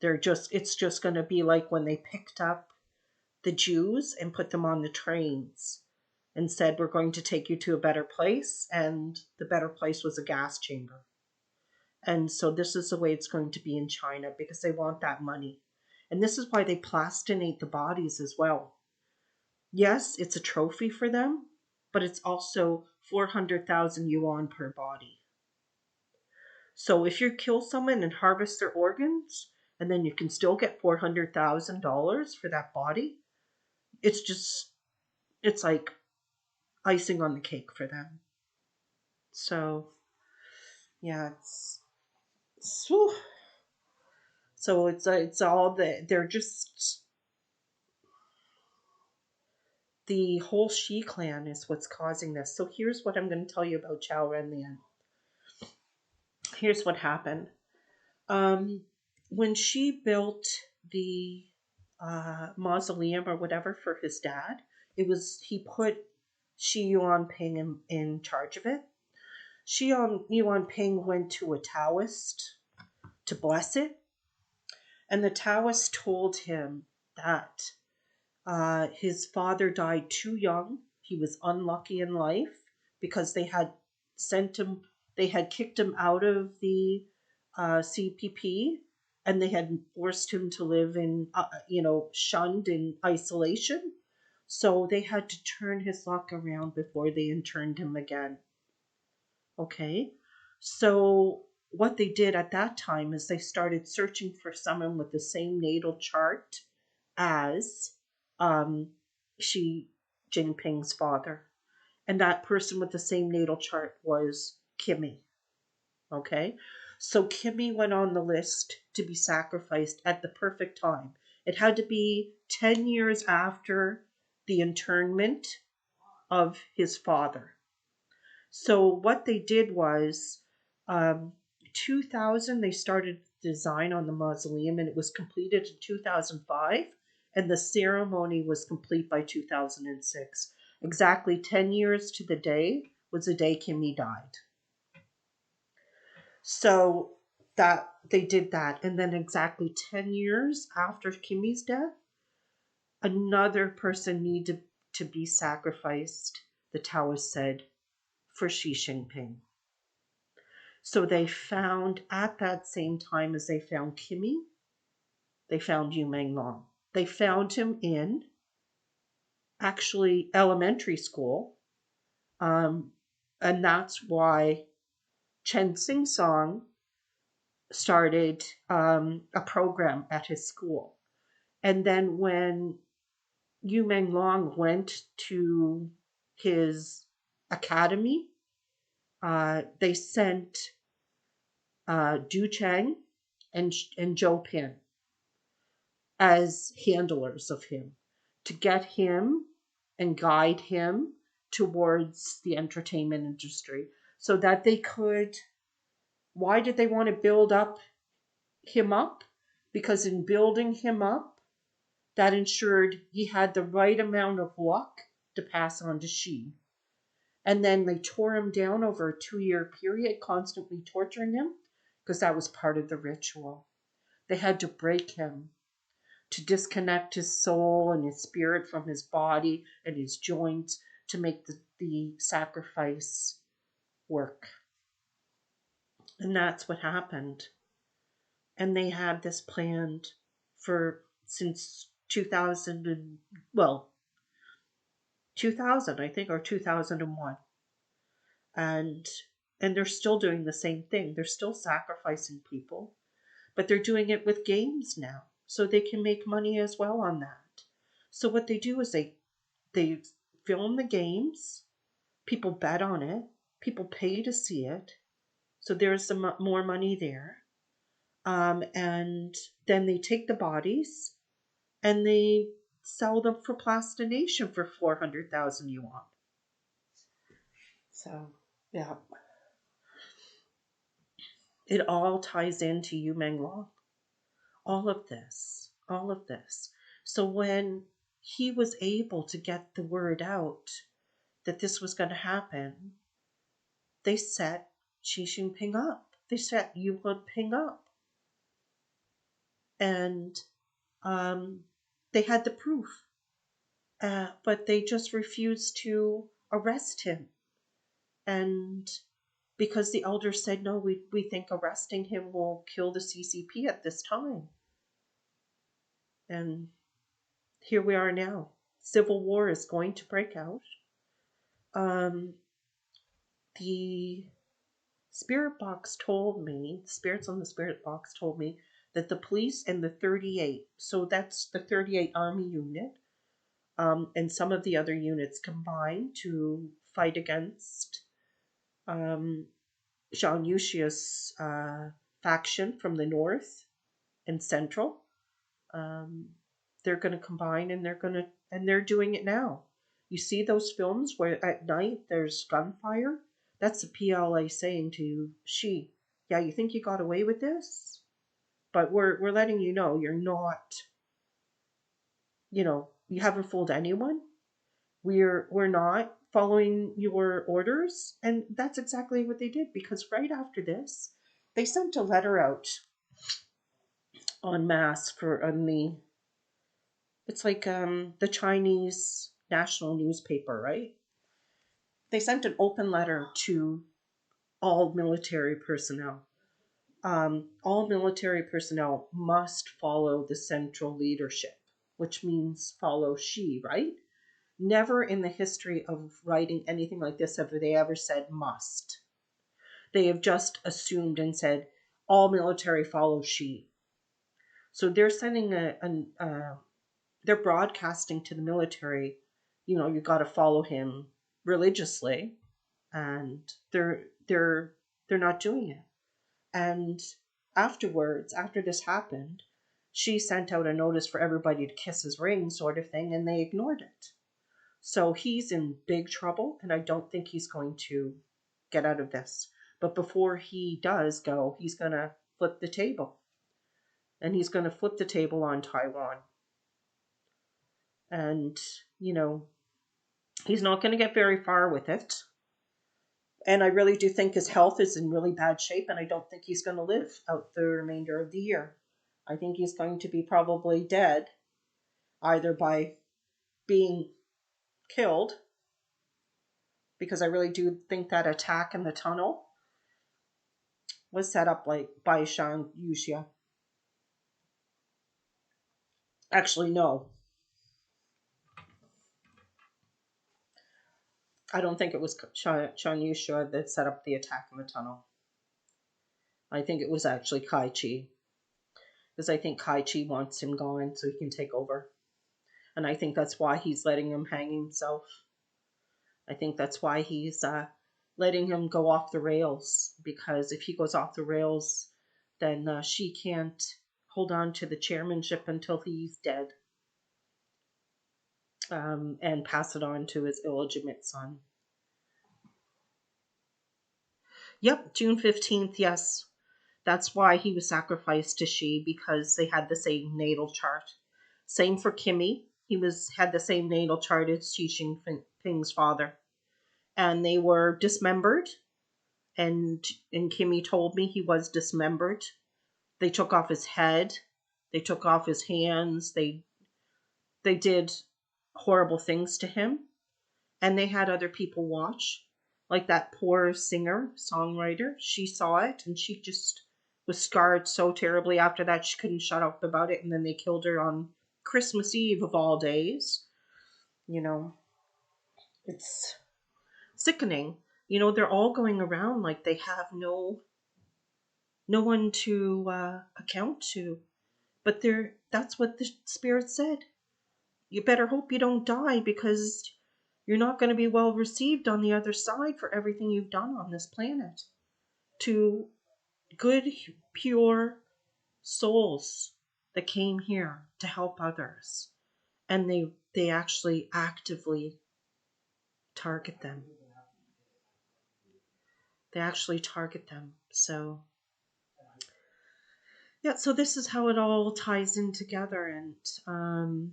It's just going to be like when they picked up the Jews and put them on the trains and said, we're going to take you to a better place. And the better place was a gas chamber. And so this is the way it's going to be in China because they want that money. And this is why they plastinate the bodies as well. Yes, it's a trophy for them, but it's also 400,000 yuan per body. So if you kill someone and harvest their organs, and then you can still get $400,000 for that body, it's like icing on the cake for them. So, yeah, it's all they're just the whole Shi clan is what's causing this. So here's what I'm going to tell you about Chao Renlian. Here's what happened. When she built the mausoleum or whatever for his dad, he put Shi Yuanping in charge of it. Shi Yuanping went to a Taoist to bless it, and the Taoist told him that his father died too young. He was unlucky in life because they had kicked him out of the CPP, and they had forced him to live in, shunned in isolation. So they had to turn his luck around before they interned him again. Okay, so what they did at that time is they started searching for someone with the same natal chart as Xi Jinping's father. And that person with the same natal chart was Kimmy. Okay, so Kimmy went on the list to be sacrificed at the perfect time. It had to be 10 years after the internment of his father. So what they did was, 2000, they started design on the mausoleum, and it was completed in 2005, and the ceremony was complete by 2006. Exactly 10 years to the day was the day Kimmy died. So that they did that, and then exactly 10 years after Kimmy's death, another person needed to be sacrificed, the Taoist said, for Xi Jinping. So they found, at that same time as they found Kimmy, they found Menglong. They found him in actually elementary school. And that's why Chen Sing Song started a program at his school. And then when Menglong went to his academy, they sent Du Cheng and Zhou Pin as handlers of him to get him and guide him towards the entertainment industry so that they could. Why did they want to build him up? Because in building him up, that ensured he had the right amount of luck to pass on to Xi. And then they tore him down over a 2-year period, constantly torturing him, because that was part of the ritual. They had to break him to disconnect his soul and his spirit from his body and his joints to make the sacrifice work. And that's what happened. And they had this planned since 2000 I think, or 2001. And they're still doing the same thing. They're still sacrificing people, but they're doing it with games now, so they can make money as well on that. So what they do is they film the games, people bet on it, people pay to see it, so there's some more money there. And then they take the bodies and they sell them for plastination for 400,000 yuan. So, yeah. It all ties into you, Menglong. All of this, all of this. So when he was able to get the word out that this was going to happen, they set Xi Jinping up. They set Yu Ping up. And they had the proof. But they just refused to arrest him. And because the elders said, no, we think arresting him will kill the CCP at this time. And here we are now. Civil war is going to break out. The spirit box told me, spirits on the spirit box told me that the police and the 38, so that's the 38 Army unit, and some of the other units combined to fight against Zhang Yushia's faction from the north and central. They're going to combine, and they're doing it now. You see those films where at night there's gunfire? That's the PLA saying to Xi, yeah, you think you got away with this? But we're letting you know you're not, you haven't fooled anyone. We're not following your orders. And that's exactly what they did, because right after this, they sent a letter out en masse it's like the Chinese national newspaper, right? They sent an open letter to all military personnel. All military personnel must follow the central leadership, which means follow Xi, right? Never in the history of writing anything like this have they ever said must. They have just assumed and said all military follow Xi. So they're sending they're broadcasting to the military, you got to follow him religiously, and they're not doing it. And afterwards, after this happened, she sent out a notice for everybody to kiss his ring, sort of thing, and they ignored it. So he's in big trouble, and I don't think he's going to get out of this. But before he does go, he's going to flip the table. And he's going to flip the table on Taiwan. And, he's not going to get very far with it. And I really do think his health is in really bad shape, and I don't think he's going to live out the remainder of the year. I think he's going to be probably dead, either by being killed, because I really do think that attack in the tunnel was set up by Zhang Yuxia. Actually, no. I don't think it was Zhang Yuxia that set up the attack in the tunnel. I think it was actually Kai Chi. Because I think Kai Chi wants him gone so he can take over. And I think that's why he's letting him hang himself. I think that's why he's letting him go off the rails. Because if he goes off the rails, then she can't hold on to the chairmanship until he's dead. And pass it on to his illegitimate son. Yep, June 15th, yes. That's why he was sacrificed to Xi, because they had the same natal chart. Same for Kimmy. He had the same natal chart as Xi Jinping's father. And they were dismembered. And Kimmy told me he was dismembered. They took off his head. They took off his hands. They did horrible things to him. And they had other people watch. Like that poor singer, songwriter. She saw it, and she just was scarred so terribly after that she couldn't shut up about it. And then they killed her on Christmas Eve of all days. It's sickening. They're all going around like they have no one to account to. But that's what the spirit said. You better hope you don't die, because you're not going to be well received on the other side for everything you've done on this planet to good, pure souls that came here to help others. And they actually actively target them. They actually target them. So Yeah, so this is how it all ties in together, and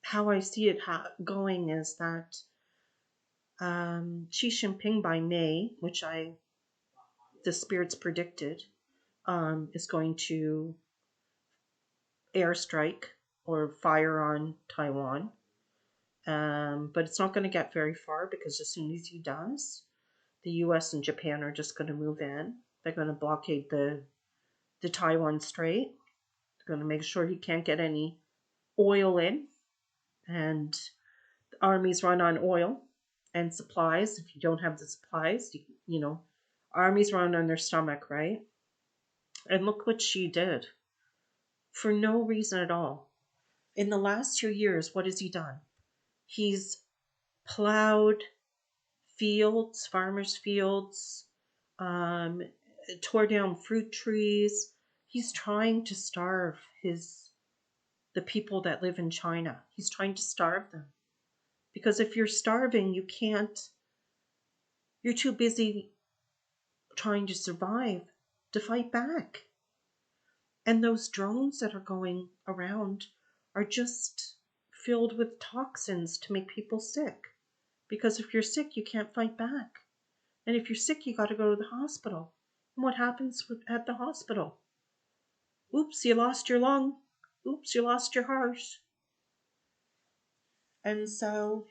how I see it going is that Xi Jinping by May, which the spirits predicted, is going to airstrike or fire on Taiwan. But it's not going to get very far because as soon as he does, the U.S. and Japan are just going to move in. They're going to blockade the Taiwan Strait. They're going to make sure he can't get any oil in, and the armies run on oil and supplies. If you don't have the supplies, you know, armies run on their stomach, right? And look what she did for no reason at all. In the last 2 years, what has he done? He's plowed fields, farmers' fields, um, tore down fruit trees. He's trying to starve the people that live in China. He's trying to starve them. Because if you're starving, you're too busy trying to survive to fight back. And those drones that are going around are just filled with toxins to make people sick. Because if you're sick, you can't fight back. And if you're sick, you got to go to the hospital. And what happens at the hospital? Oops, you lost your lung. Oops, you lost your heart. And so,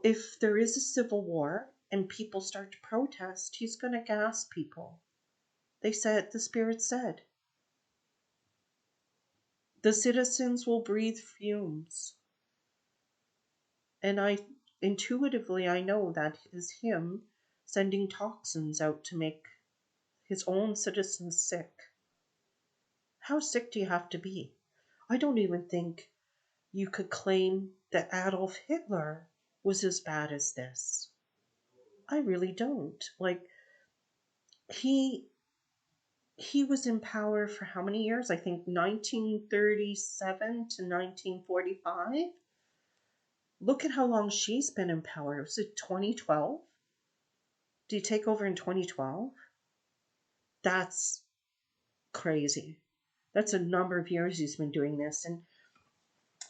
if there is a civil war and people start to protest, he's going to gas people. The spirit said, the citizens will breathe fumes. And intuitively, I know that is him sending toxins out to make his own citizens sick. How sick do you have to be? I don't even think you could claim that Adolf Hitler was as bad as this. I really don't. Like, he was in power for how many years? I think 1937 to 1945. Look at how long she's been in power. Was it 2012? Did he take over in 2012? That's crazy. That's a number of years he's been doing this. And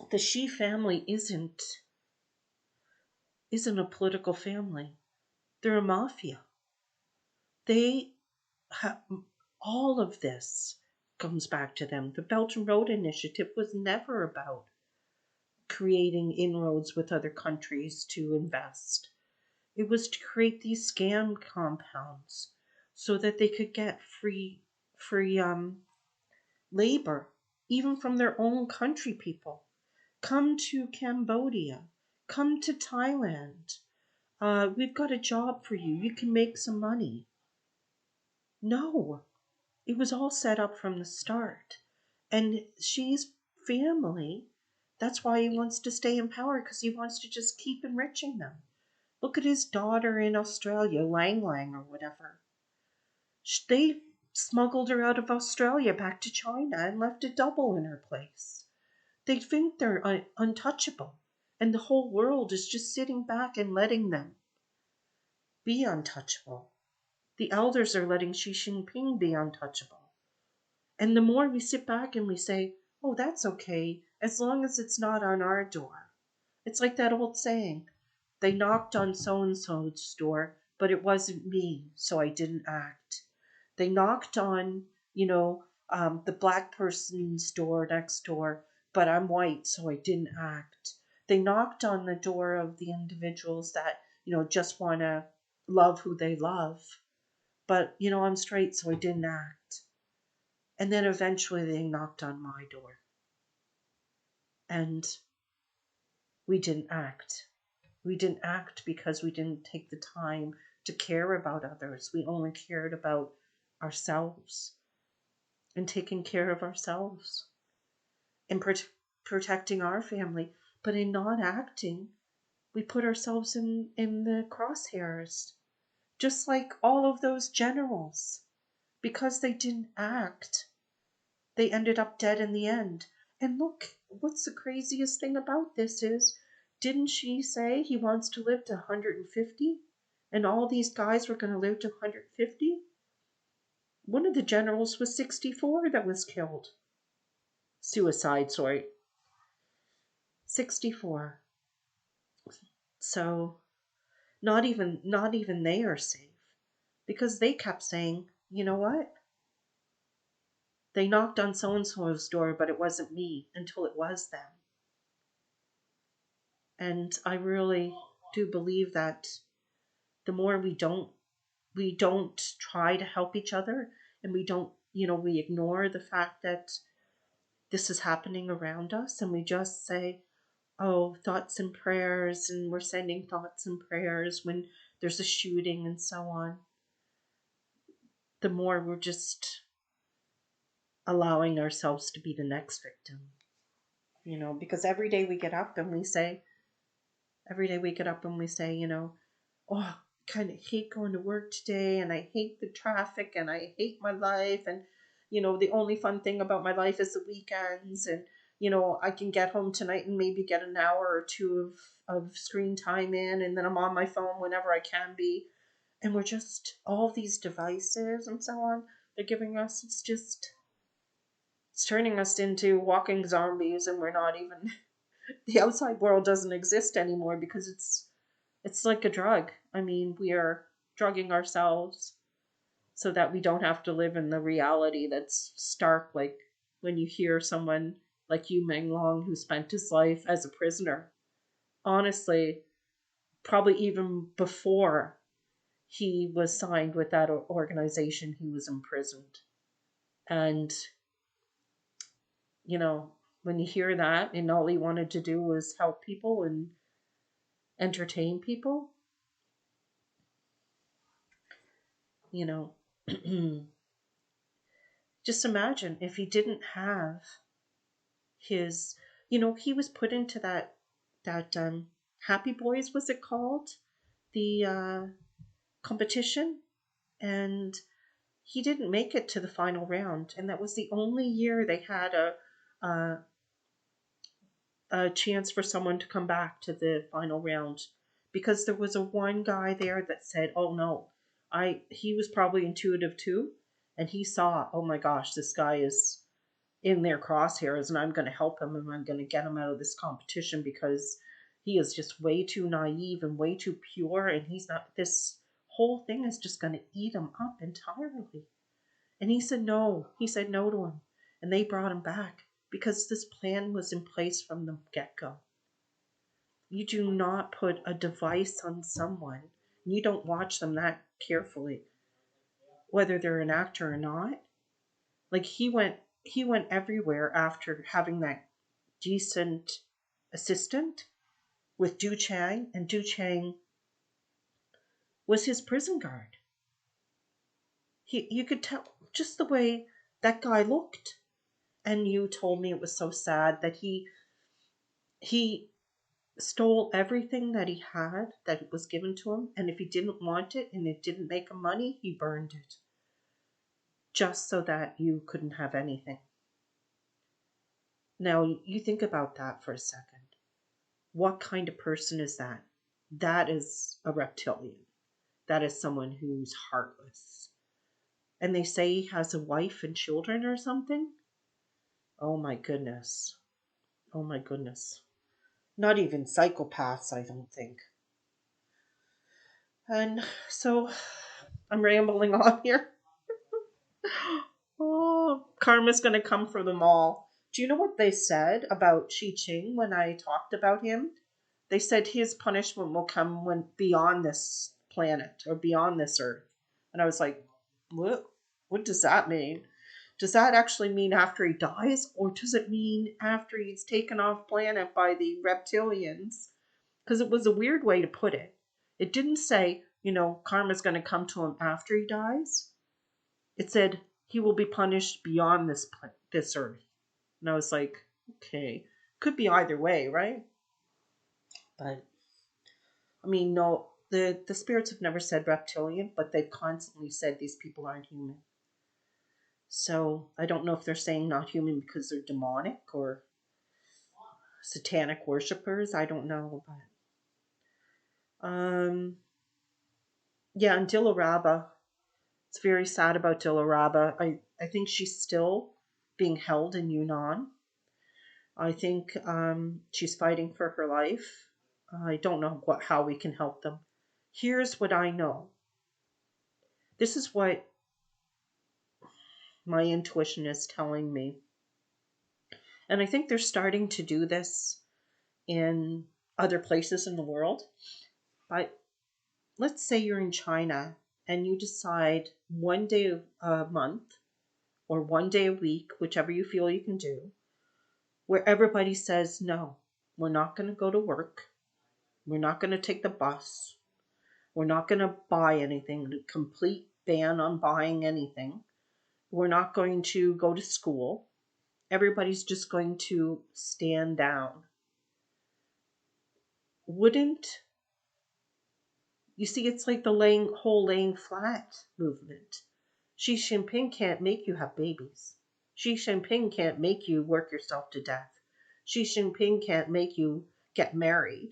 the Xi family isn't a political family. They're a mafia. They have all of this comes back to them. The Belt and Road Initiative was never about creating inroads with other countries to invest. It was to create these scam compounds so that they could get free labor, even from their own country people. Come to Cambodia. Come to Thailand. We've got a job for you. You can make some money. No, it was all set up from the start. And she's family. That's why he wants to stay in power, because he wants to just keep enriching them. Look at his daughter in Australia, Lang Lang or whatever. They smuggled her out of Australia back to China and left a double in her place. They think they're untouchable, and the whole world is just sitting back and letting them be untouchable. The elders are letting Xi Jinping be untouchable. And the more we sit back and we say, oh, that's okay, as long as it's not on our door. It's like that old saying, they knocked on so-and-so's door, but it wasn't me, so I didn't act. They knocked on, the black person's door next door, but I'm white, so I didn't act. They knocked on the door of the individuals that, just want to love who they love, but, I'm straight, so I didn't act. And then eventually they knocked on my door. And we didn't act. We didn't act because we didn't take the time to care about others. We only cared about ourselves and taking care of ourselves and protecting our family. But in not acting, we put ourselves in the crosshairs. Just like all of those generals. Because they didn't act, they ended up dead in the end. And look, what's the craziest thing about this is, didn't she say he wants to live to 150? And all these guys were going to live to 150? One of the generals was 64 that was killed. Suicide, sorry. 64. So not even they are safe because they kept saying, you know what? They knocked on so and so's door, but it wasn't me until it was them. And I really do believe that the more we don't try to help each other, and we don't, we ignore the fact that this is happening around us, and we just say, oh, thoughts and prayers, and we're sending thoughts and prayers when there's a shooting and so on, the more we're just allowing ourselves to be the next victim. Because every day we get up and we say, oh, I kind of hate going to work today, and I hate the traffic, and I hate my life, and the only fun thing about my life is the weekends, and I can get home tonight and maybe get an hour or two of screen time in, and then I'm on my phone whenever I can be. And we're just all these devices and so on they're giving us. It's turning us into walking zombies, and we're not even the outside world doesn't exist anymore because it's like a drug. I mean, we are drugging ourselves so that we don't have to live in the reality that's stark, like when you hear someone like you, Menglong, who spent his life as a prisoner. Honestly, probably even before he was signed with that organization, he was imprisoned. And, you know, when you hear that and all he wanted to do was help people and entertain people, you know, just imagine if he didn't have his, he was put into that Happy Boys, was it called? The competition. And he didn't make it to the final round. And that was the only year they had a, a chance for someone to come back to the final round, because there was a one guy there that said, "Oh no, he was probably intuitive too, and he saw, oh my gosh, this guy is in their crosshairs, and I'm going to help him, and I'm going to get him out of this competition because he is just way too naive and way too pure, and he's not. This whole thing is just going to eat him up entirely." And he said no. He said no to him. And they brought him back because this plan was in place from the get go. You do not put a device on someone. You don't watch them that carefully, whether they're an actor or not. Like he went everywhere after having that decent assistant with Du Chang, and Du Chang was his prison guard. You could tell just the way that guy looked. And you told me it was so sad that he stole everything that he had that was given to him, and if he didn't want it and it didn't make him money, he burned it just so that you couldn't have anything. Now you think about that for a second. What kind of person is that? That is a reptilian. That is someone who's heartless. And they say he has a wife and children or something. Oh my goodness. Oh my goodness. Not even psychopaths, I don't think. And so I'm rambling on here. Oh, karma's going to come for them all. Do you know what they said about Chi Ching when I talked about him? They said his punishment will come when beyond this planet or beyond this earth. And I was like, what does that mean? Does that actually mean after he dies, or does it mean after he's taken off planet by the reptilians? Because it was a weird way to put it. It didn't say, karma's going to come to him after he dies. It said he will be punished beyond this earth. And I was like, okay, could be either way, right? But I mean, no, the spirits have never said reptilian, but they've constantly said these people aren't human. So I don't know if they're saying not human because they're demonic or satanic worshippers. I don't know, but yeah, and Dilaraba It's very sad about Dilaraba. I think she's still being held in Yunnan. I think she's fighting for her life. I don't know how we can help them. Here's what I know. This is what my intuition is telling me. And I think they're starting to do this in other places in the world. But let's say you're in China and you decide one day a month or one day a week, whichever you feel you can do, where everybody says, no, we're not going to go to work. We're not going to take the bus. We're not going to buy anything. A complete ban on buying anything. We're not going to go to school. Everybody's just going to stand down. Wouldn't you see? It's like the whole laying flat movement. Xi Jinping can't make you have babies. Xi Jinping can't make you work yourself to death. Xi Jinping can't make you get married.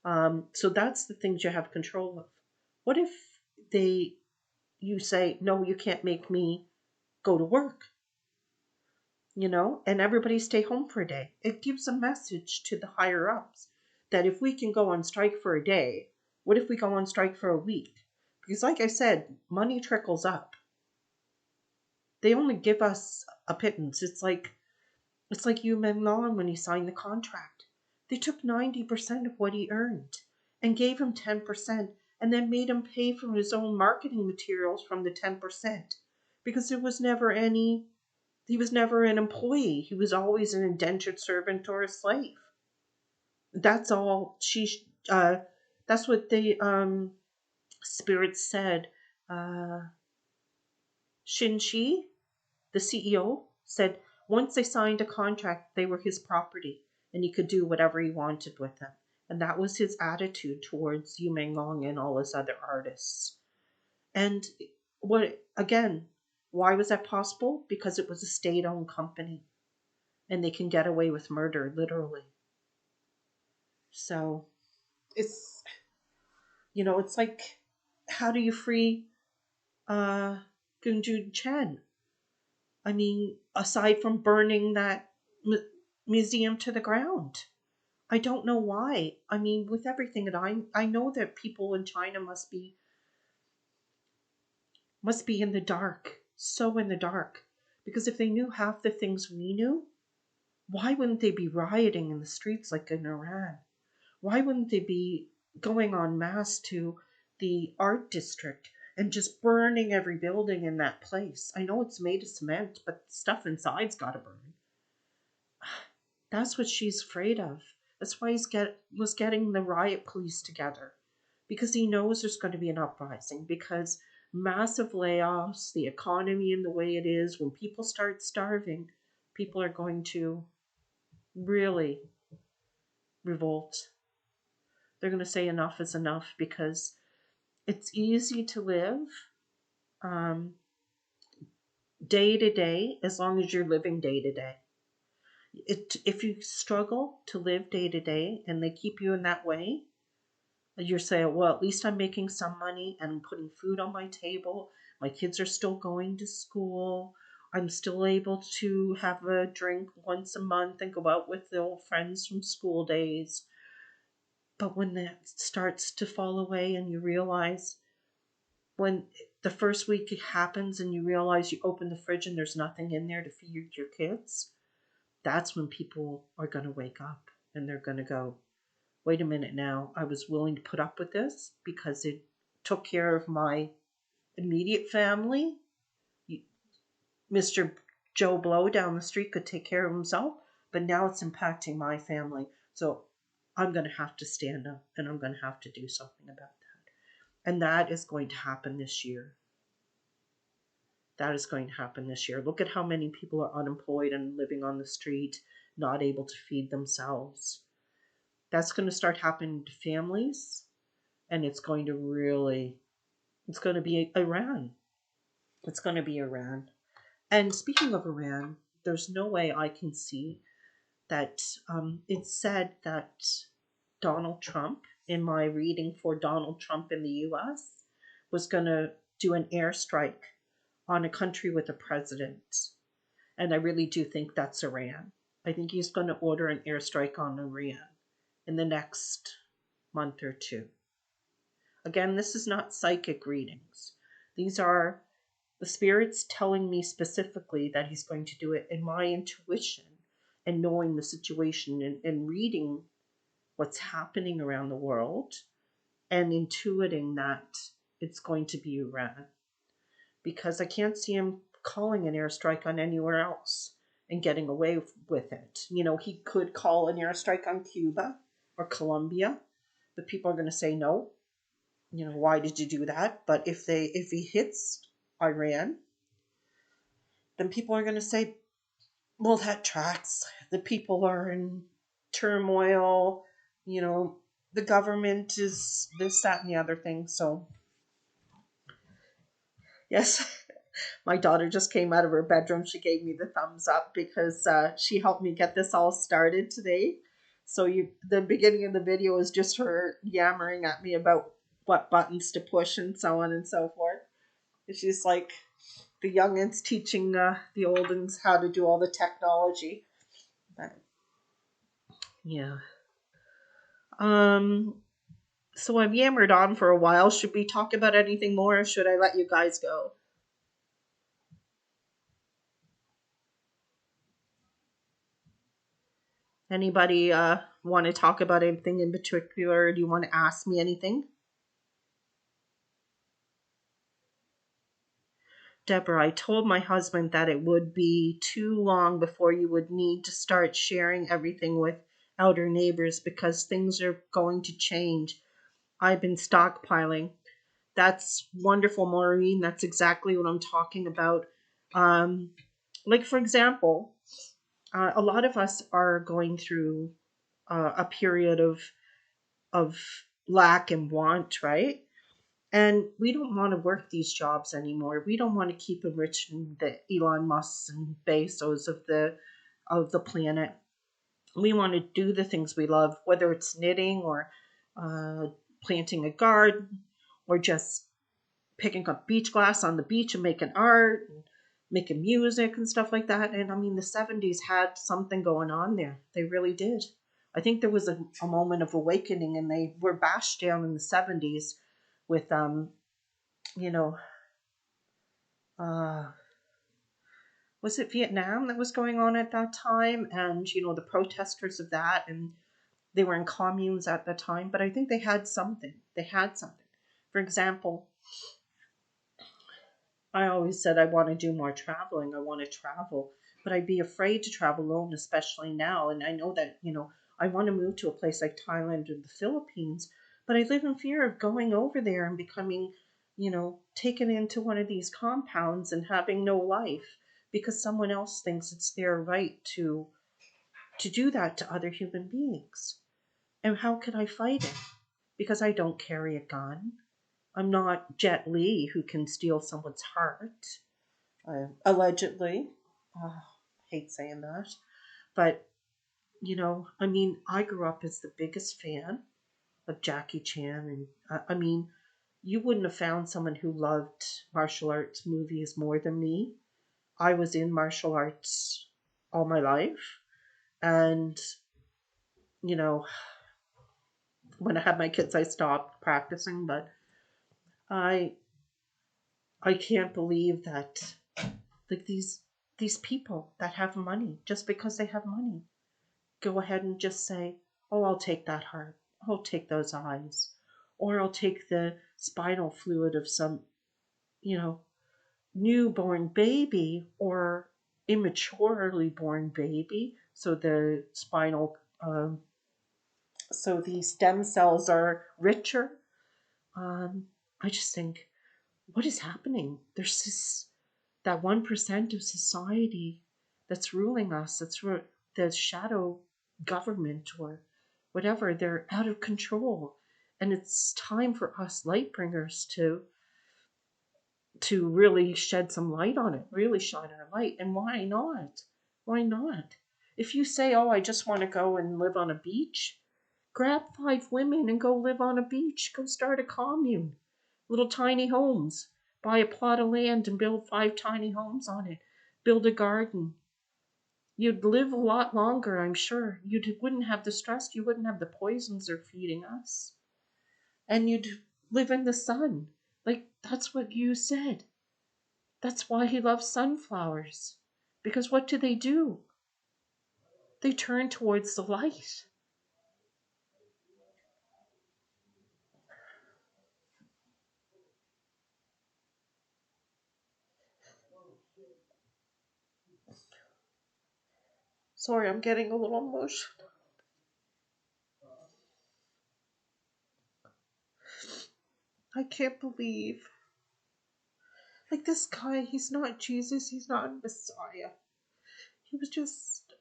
So that's the things you have control of. What if you say, no, you can't make me go to work, and everybody stay home for a day? It gives a message to the higher ups that if we can go on strike for a day, what if we go on strike for a week? Because like I said, money trickles up. They only give us a pittance. It's like Menglong when he signed the contract. They took 90% of what he earned and gave him 10% and then made him pay for his own marketing materials from the 10% because he was never an employee. He was always an indentured servant or a slave. That's all that's what the spirit said. Shin-Chi, the CEO, said once they signed a contract, they were his property and he could do whatever he wanted with them. And that was his attitude towards Yu Menglong and all his other artists. And why was that possible? Because it was a state-owned company and they can get away with murder, literally. So it's, it's like, how do you free Gunju Chen? I mean, aside from burning that museum to the ground, I don't know why. I mean, with everything that I know that people in China must be in the dark, so in the dark, because if they knew half the things we knew, why wouldn't they be rioting in the streets like in Iran? Why wouldn't they be going en masse to the art district and just burning every building in that place? I know it's made of cement, but the stuff inside's got to burn. That's what she's afraid of. That's why was getting the riot police together, because he knows there's going to be an uprising, because massive layoffs, the economy in the way it is, when people start starving, people are going to really revolt. They're going to say enough is enough, because it's easy to live day to day as long as you're living day to day. If you struggle to live day to day and they keep you in that way, you're saying, well, at least I'm making some money and I'm putting food on my table. My kids are still going to school. I'm still able to have a drink once a month and go out with the old friends from school days. But when that starts to fall away and you realize, when the first week it happens and you realize you open the fridge and there's nothing in there to feed your kids, that's when people are going to wake up and they're going to go, wait a minute now, I was willing to put up with this because it took care of my immediate family. Mr. Joe Blow down the street could take care of himself, but now it's impacting my family. So I'm going to have to stand up and I'm going to have to do something about that. And that is going to happen this year. That is going to happen this year. Look at how many people are unemployed and living on the street, not able to feed themselves. That's going to start happening to families, and it's going to be Iran. It's going to be Iran. And speaking of Iran, there's no way I can see that it's said that Donald Trump, in my reading for Donald Trump in the US, was going to do an airstrike on a country with a president. And I really do think that's Iran. I think he's going to order an airstrike on Iran in the next month or two. Again, this is not psychic readings. These are the spirits telling me specifically that he's going to do it, in my intuition and knowing the situation and reading what's happening around the world and intuiting that it's going to be Iran. Because I can't see him calling an airstrike on anywhere else and getting away with it. You know, he could call an airstrike on Cuba or Colombia, but people are going to say no. You know, why did you do that? But if he hits Iran, then people are going to say, well, that tracks. The people are in turmoil. You know, the government is this, that, and the other thing. So, yes, my daughter just came out of her bedroom. She gave me the thumbs up because she helped me get this all started today. So the beginning of the video is just her yammering at me about what buttons to push and so on and so forth. She's like the youngins teaching the oldins how to do all the technology. But, yeah. So I've yammered on for a while. Should we talk about anything more, or should I let you guys go? Anybody want to talk about anything in particular? Do you want to ask me anything? Deborah, I told my husband that it would be too long before you would need to start sharing everything with outer neighbors because things are going to change. I've been stockpiling. That's wonderful, Maureen. That's exactly what I'm talking about. Like, for example, a lot of us are going through a period of lack and want, right? And we don't want to work these jobs anymore. We don't want to keep enriching the Elon Musks and Bezos of the planet. We want to do the things we love, whether it's knitting or planting a garden or just picking up beach glass on the beach and making art and making music and stuff like that. And I mean, the 70s had something going on there. They really did. I think there was a moment of awakening, and they were bashed down in the 70s with you know, was it Vietnam that was going on at that time? And, you know, the protesters of that, and they were in communes at the time, but I think they had something. They had something. For example, I always said I want to do more traveling. I want to travel, but I'd be afraid to travel alone, especially now. And I know that, you know, I want to move to a place like Thailand or the Philippines, but I live in fear of going over there and becoming, you know, taken into one of these compounds and having no life because someone else thinks it's their right to do that to other human beings. And how could I fight it? Because I don't carry a gun. I'm not Jet Li who can steal someone's heart. Allegedly. Hate saying that. But, you know, I mean, I grew up as the biggest fan of Jackie Chan. And I mean, you wouldn't have found someone who loved martial arts movies more than me. I was in martial arts all my life. And, you know, when I had my kids, I stopped practicing. But I can't believe that, like, these people that have money, just because they have money, go ahead and just say, oh, I'll take that heart, I'll take those eyes, or I'll take the spinal fluid of some, you know, newborn baby or immaturely born baby, so the spinal so the stem cells are richer. I just think, what is happening? There's this that 1% of society that's ruling us, the shadow government or whatever. They're out of control. And it's time for us light bringers to really shed some light on it, really shine our light. And why not? Why not? If you say, oh, I just want to go and live on a beach, grab 5 women and go live on a beach. Go start a commune. Little tiny homes. buy a plot of land and build 5 tiny homes on it, build a garden. You'd live a lot longer, I'm sure. You wouldn't have the stress, you wouldn't have the poisons they're feeding us. And you'd live in the sun. Like, that's what you said. That's why he loves sunflowers. Because what do? They turn towards the light. Sorry, I'm getting a little emotional. I can't believe. Like, this guy, he's not Jesus, he's not Messiah. He was just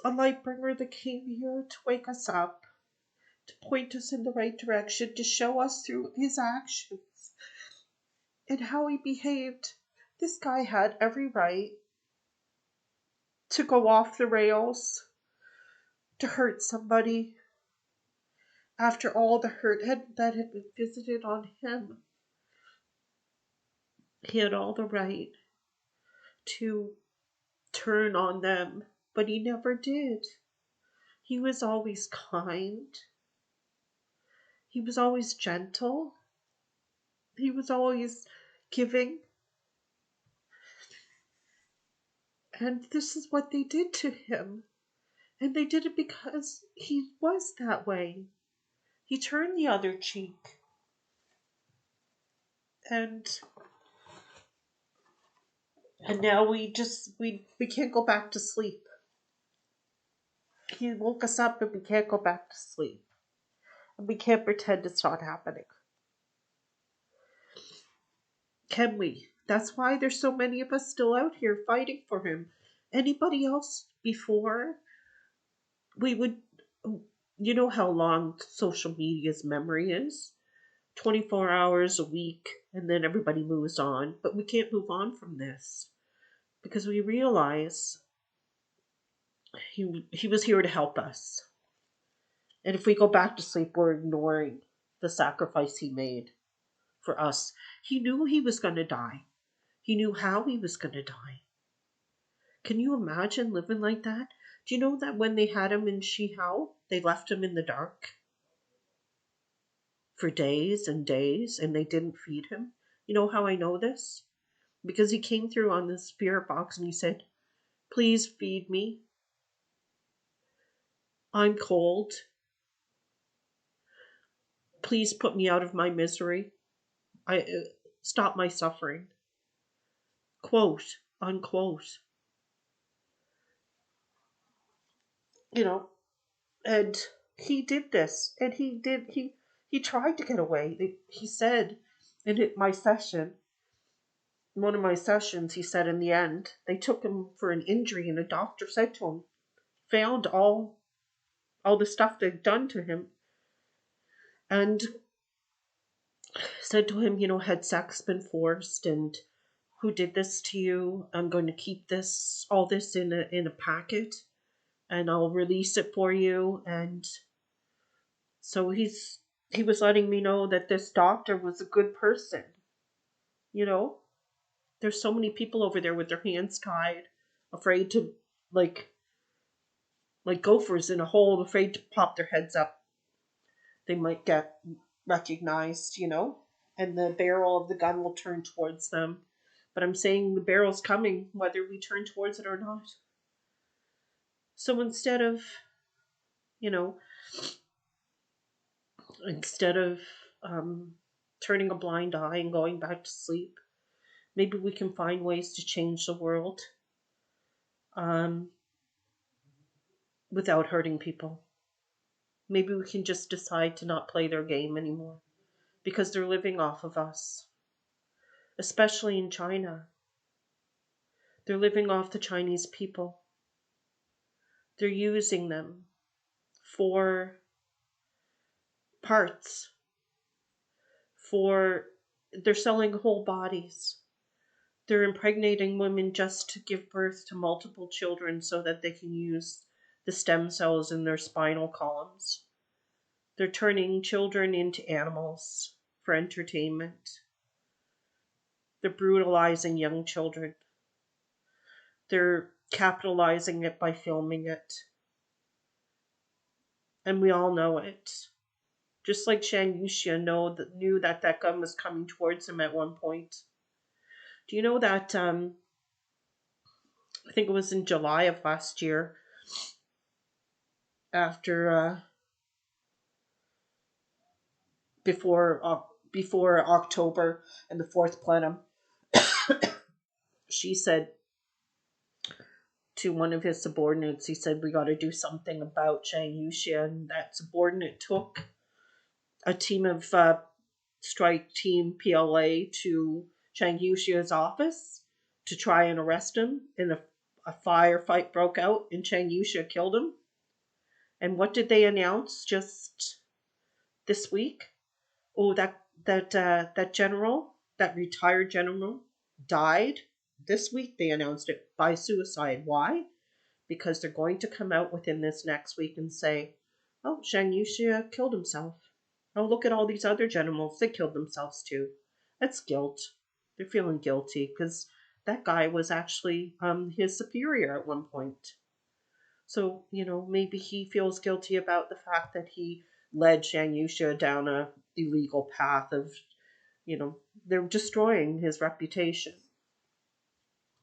a light bringer that came here to wake us up, to point us in the right direction, to show us through his actions and how he behaved. This guy had every right to go off the rails, to hurt somebody after all the hurt that had been visited on him. He had all the right to turn on them, but he never did. He was always kind. He was always gentle. He was always giving. And this is what they did to him. And they did it because he was that way. He turned the other cheek. And now we can't go back to sleep. He woke us up and we can't go back to sleep. And we can't pretend it's not happening. Can we? That's why there's so many of us still out here fighting for him. Anybody else before, we would, you know how long social media's memory is? 24 hours a week, and then everybody moves on. But we can't move on from this because we realize he was here to help us. And if we go back to sleep, we're ignoring the sacrifice he made for us. He knew he was going to die. He knew how he was going to die. Can you imagine living like that? Do you know that when they had him in Shihao, they left him in the dark for days and days and they didn't feed him? You know how I know this? Because he came through on the spirit box and he said, "Please feed me. I'm cold. Please put me out of my misery. Stop my suffering." Quote, unquote. You know, and he did this, and he tried to get away. He said in my session, one of my sessions, he said in the end, they took him for an injury, and a doctor said to him, found all the stuff they'd done to him, and said to him, had sex been forced, and who did this to you? I'm going to keep all this in a packet, and I'll release it for you. And so he was letting me know that this doctor was a good person. There's so many people over there with their hands tied, afraid to, like gophers in a hole, afraid to pop their heads up. They might get recognized, and the barrel of the gun will turn towards them. But I'm saying the barrel's coming, whether we turn towards it or not. So instead of, you know, turning a blind eye and going back to sleep, maybe we can find ways to change the world without hurting people. Maybe we can just decide to not play their game anymore because they're living off of us, especially in China. They're living off the Chinese people. They're using them for parts, they're selling whole bodies. They're impregnating women just to give birth to multiple children so that they can use the stem cells in their spinal columns. They're turning children into animals for entertainment. They're brutalizing young children. They're capitalizing it by filming it. And we all know it. Just like Shang Yuxia knew that that gun was coming towards him at one point. Do you know that I think it was in July of last year, after before October and the fourth plenum, she said to one of his subordinates, he said, "We got to do something about Shang Yuxia," and that subordinate took a team of strike team PLA to Shang Yuxia's office to try and arrest him, and a firefight broke out, and Shang Yuxia killed him. And what did they announce just this week? Oh, that general, that retired general, died this week. They announced it by suicide. Why? Because they're going to come out within this next week and say, "Oh, Shang Yuxia killed himself. Oh, look at all these other generals. They killed themselves too." That's guilt. They're feeling guilty because that guy was actually his superior at one point. So, maybe he feels guilty about the fact that he led Shang Yuxia down a illegal path of, they're destroying his reputation.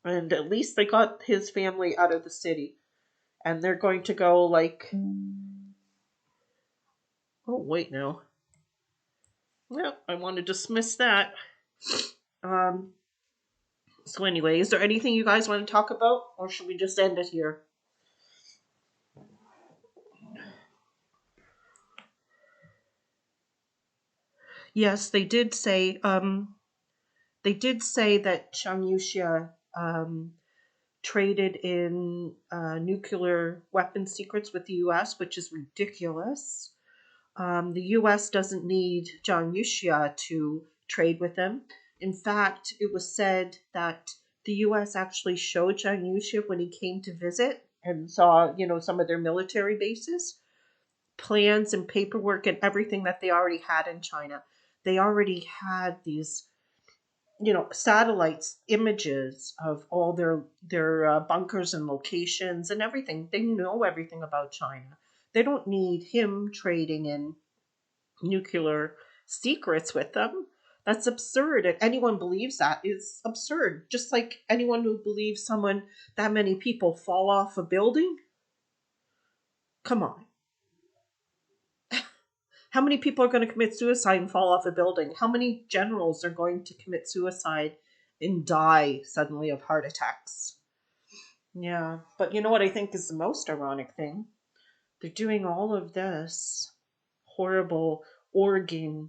And at least they got his family out of the city. And they're going to go like, oh, wait now. Well, I want to dismiss that. So anyway, is there anything you guys want to talk about? Or should we just end it here? Yes, they did say that Shang Yuxia traded in nuclear weapon secrets with the U.S., which is ridiculous. The U.S. doesn't need Zhang Yuxia to trade with them. In fact, it was said that the U.S. actually showed Zhang Yuxia when he came to visit and saw, some of their military bases, plans and paperwork and everything that they already had in China. They already had these, satellites images of all their bunkers and locations and everything. They know everything about China. They don't need him trading in nuclear secrets with them. That's absurd. And anyone believes that is absurd. Just like anyone who believes that many people fall off a building. Come on. How many people are going to commit suicide and fall off a building? How many generals are going to commit suicide and die suddenly of heart attacks? Yeah, but you know what I think is the most ironic thing? They're doing all of this horrible organ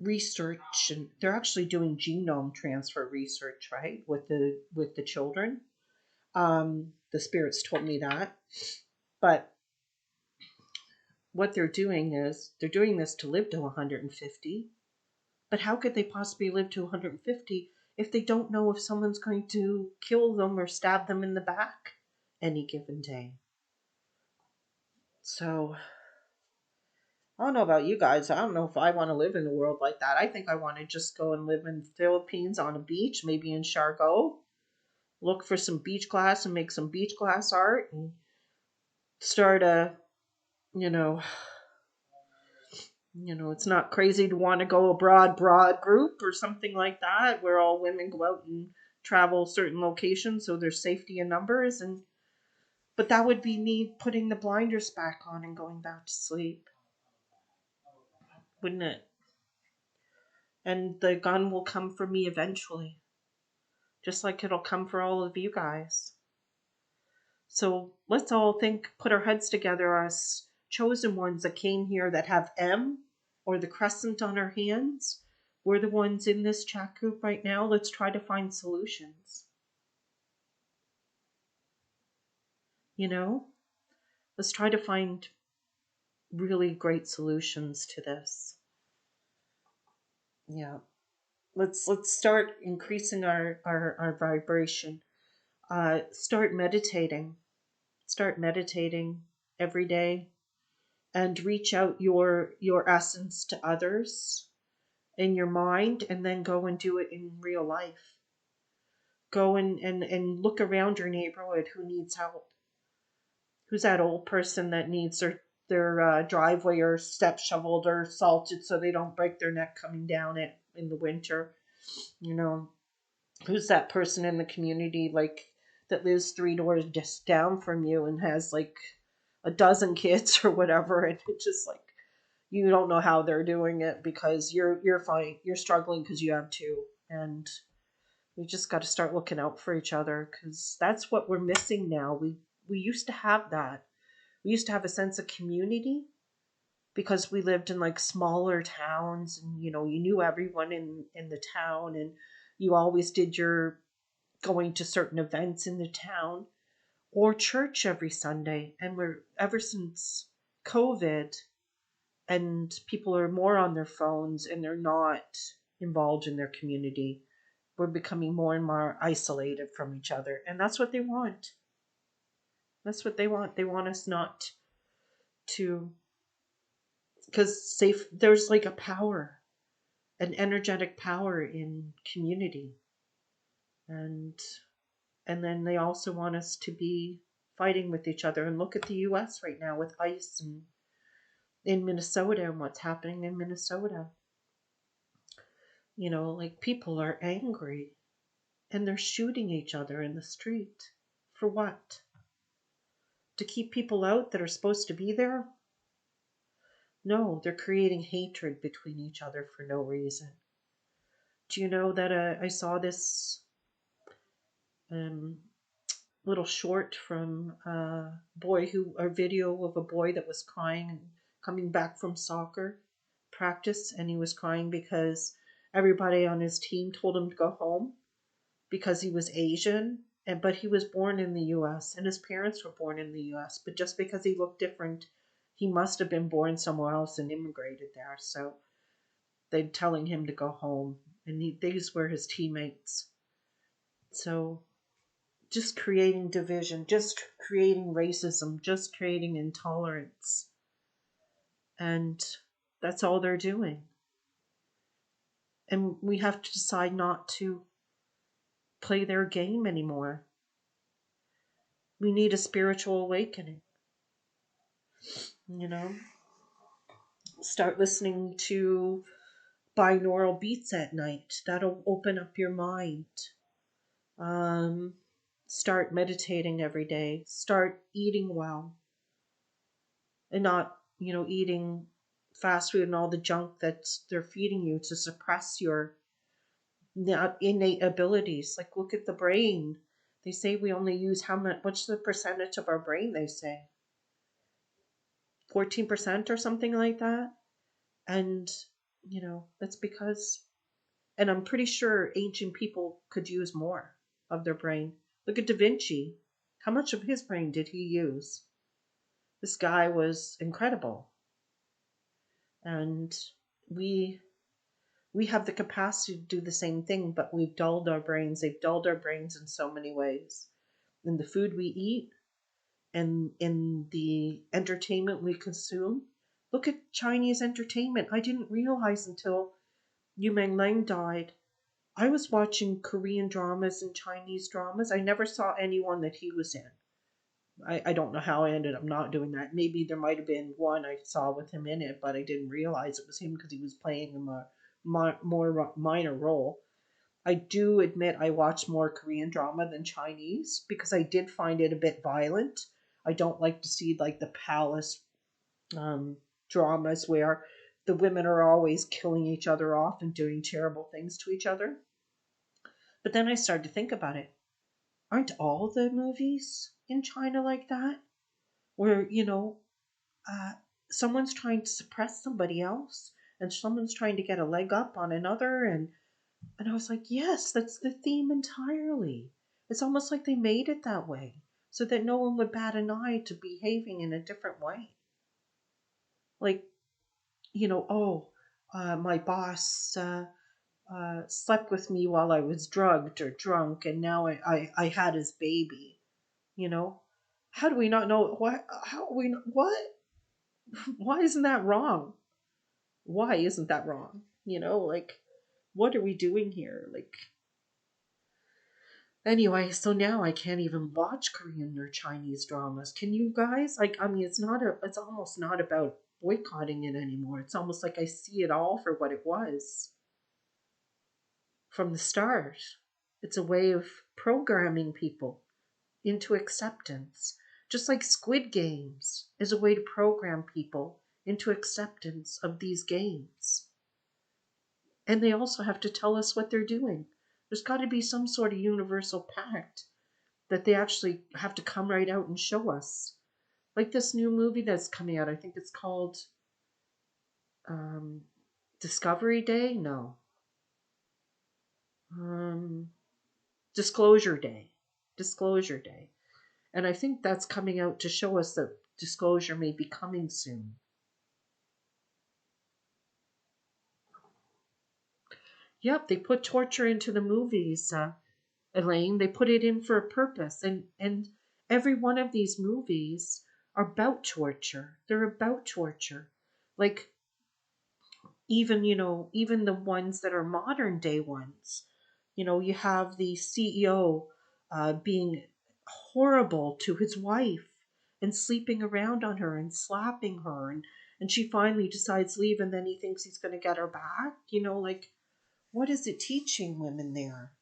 research, and they're actually doing genome transfer research, right, with the children. The spirits told me that, but what they're doing is they're doing this to live to 150. But how could they possibly live to 150 if they don't know if someone's going to kill them or stab them in the back any given day? So I don't know about you guys. I don't know if I want to live in a world like that. I think I want to just go and live in the Philippines on a beach, maybe in Siargao, look for some beach glass and make some beach glass art and start a, you know, it's not crazy to want to go a broad group or something like that where all women go out and travel certain locations so there's safety in numbers. But that would be me putting the blinders back on and going back to sleep, wouldn't it? And the gun will come for me eventually, just like it'll come for all of you guys. So let's all put our heads together as chosen ones that came here that have M or the crescent on our hands. We're the ones in this chat group right now. Let's try to find solutions. Let's try to find really great solutions to this. Yeah. Let's start increasing our vibration. Start meditating. Start meditating every day and reach out your essence to others in your mind, and then go and do it in real life. Go and look around your neighborhood. Who needs help? Who's that old person that needs their driveway or step shoveled or salted so they don't break their neck coming down it in the winter? You know, who's that person in the community like that lives 3 doors just down from you and has like a dozen kids or whatever, and it's just like you don't know how they're doing it because you're fine, you're struggling because you have two, and we just got to start looking out for each other because that's what we're missing now. We used to have that. We used to have a sense of community because we lived in like smaller towns, and you knew everyone in the town, and you always did your going to certain events in the town or church every Sunday. And we're ever since COVID, and people are more on their phones and they're not involved in their community, we're becoming more and more isolated from each other. And that's what they want. That's what they want. They want us not to, because there's like a power, an energetic power in community. And then they also want us to be fighting with each other. And look at the US right now with ICE and in Minnesota and what's happening in Minnesota. Like people are angry and they're shooting each other in the street. For what? To keep people out that are supposed to be there? No, they're creating hatred between each other for no reason. Do you know that I saw this um, little short from a video of a boy that was crying and coming back from soccer practice, and he was crying because everybody on his team told him to go home because he was Asian, but he was born in the US and his parents were born in the US, but just because he looked different, he must have been born somewhere else and immigrated there. So they're telling him to go home, and these were his teammates. So just creating division, just creating racism, just creating intolerance. And that's all they're doing. And we have to decide not to play their game anymore. We need a spiritual awakening. Start listening to binaural beats at night. That'll open up your mind. Um, Start meditating every day. Start eating well. And not, eating fast food and all the junk that they're feeding you to suppress your innate abilities. Like, look at the brain. They say we only use what's the percentage of our brain, they say? 14% or something like that. And, that's because, and I'm pretty sure ancient people could use more of their brain. Look at Da Vinci. How much of his brain did he use? This guy was incredible. And we have the capacity to do the same thing, but we've dulled our brains. They've dulled our brains in so many ways. In the food we eat, and in the entertainment we consume. Look at Chinese entertainment. I didn't realize until Menglong died. I was watching Korean dramas and Chinese dramas. I never saw anyone that he was in. I don't know how I ended up not doing that. Maybe there might have been one I saw with him in it, but I didn't realize it was him because he was playing a more minor role. I do admit I watched more Korean drama than Chinese because I did find it a bit violent. I don't like to see like the palace dramas where the women are always killing each other off and doing terrible things to each other. But then I started to think about it. Aren't all the movies in China like that? Where, uh, someone's trying to suppress somebody else and someone's trying to get a leg up on another. And I was like, yes, that's the theme entirely. It's almost like they made it that way so that no one would bat an eye to behaving in a different way. Like, my boss slept with me while I was drugged or drunk, and now I had his baby. How do we not know what? How we what? Why isn't that wrong? Why isn't that wrong? Like, what are we doing here? Like, anyway, so now I can't even watch Korean or Chinese dramas. Can you guys? Like, I mean, it's almost not about boycotting it anymore. It's almost like I see it all for what it was from the start. It's a way of programming people into acceptance. Just like Squid Games is a way to program people into acceptance of these games. And they also have to tell us what they're doing. There's got to be some sort of universal pact that they actually have to come right out and show us. Like this new movie that's coming out, I think it's called um, Discovery Day? No. Um, Disclosure Day. Disclosure Day. And I think that's coming out to show us that disclosure may be coming soon. Yep, they put torture into the movies, Elaine. They put it in for a purpose. And every one of these movies are about torture. They're about torture. Like, even the ones that are modern day ones. You have the CEO being horrible to his wife and sleeping around on her and slapping her, and she finally decides to leave, and then he thinks he's going to get her back. Like, what is it teaching women there?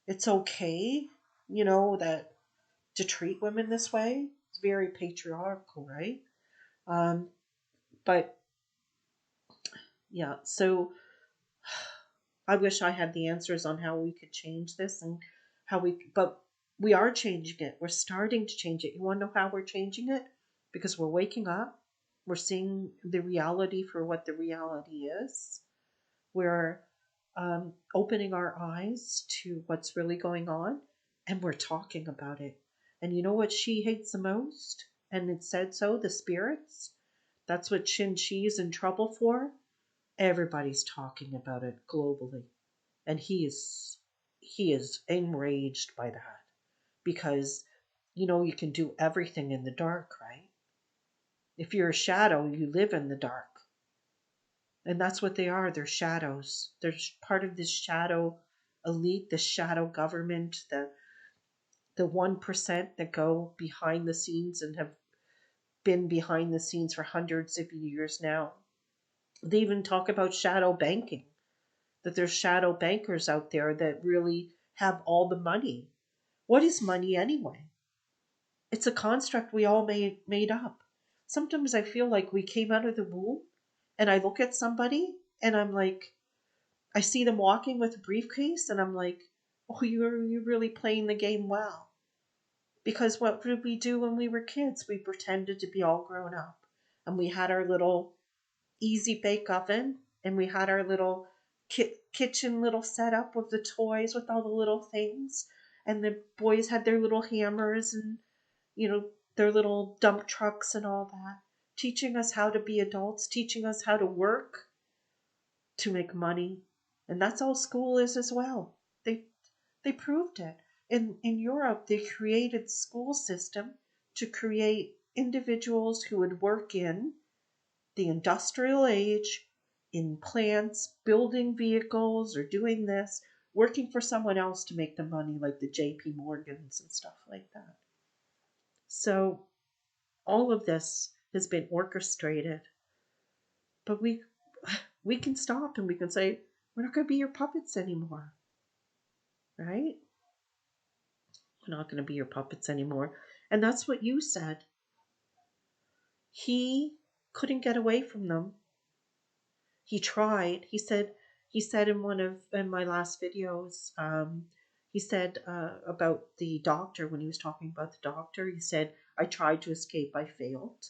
It's okay, that to treat women this way. It's very patriarchal, right? Um, but yeah, so I wish I had the answers on how we could change this and but we are changing it. We're starting to change it. You want to know how we're changing it? Because we're waking up. We're seeing the reality for what the reality is. We're opening our eyes to what's really going on, and we're talking about it. And you know what she hates the most? And it said so, the spirits. That's what Shin Chi is in trouble for. Everybody's talking about it globally, and he is enraged by that because you can do everything in the dark, right? If you're a shadow, you live in the dark, and that's what they are. They're shadows. They're part of this shadow elite, the shadow government, the 1% that go behind the scenes and have been behind the scenes for hundreds of years now. They even talk about shadow banking, that there's shadow bankers out there that really have all the money. What is money anyway? It's a construct we all made up. Sometimes I feel like we came out of the womb and I look at somebody and I'm like, I see them walking with a briefcase and I'm like, oh, you're really playing the game well. Because what did we do when we were kids? We pretended to be all grown up, and we had our little easy bake oven, and we had our little kitchen little setup with the toys with all the little things, and the boys had their little hammers and you know their little dump trucks and all that, teaching us how to be adults, teaching us how to work to make money. And that's all school is as well. They proved it. In Europe, they created school system to create individuals who would work in the industrial age, in plants, building vehicles or doing this, working for someone else to make the money, like the JP Morgans and stuff like that. So all of this has been orchestrated, but we can stop and we can say, we're not going to be your puppets anymore, right? We're not going to be your puppets anymore. And that's what you said. He couldn't get away from them. He tried. He said in my last videos, he said about the doctor, when he was talking about the doctor, he said, I tried to escape, I failed.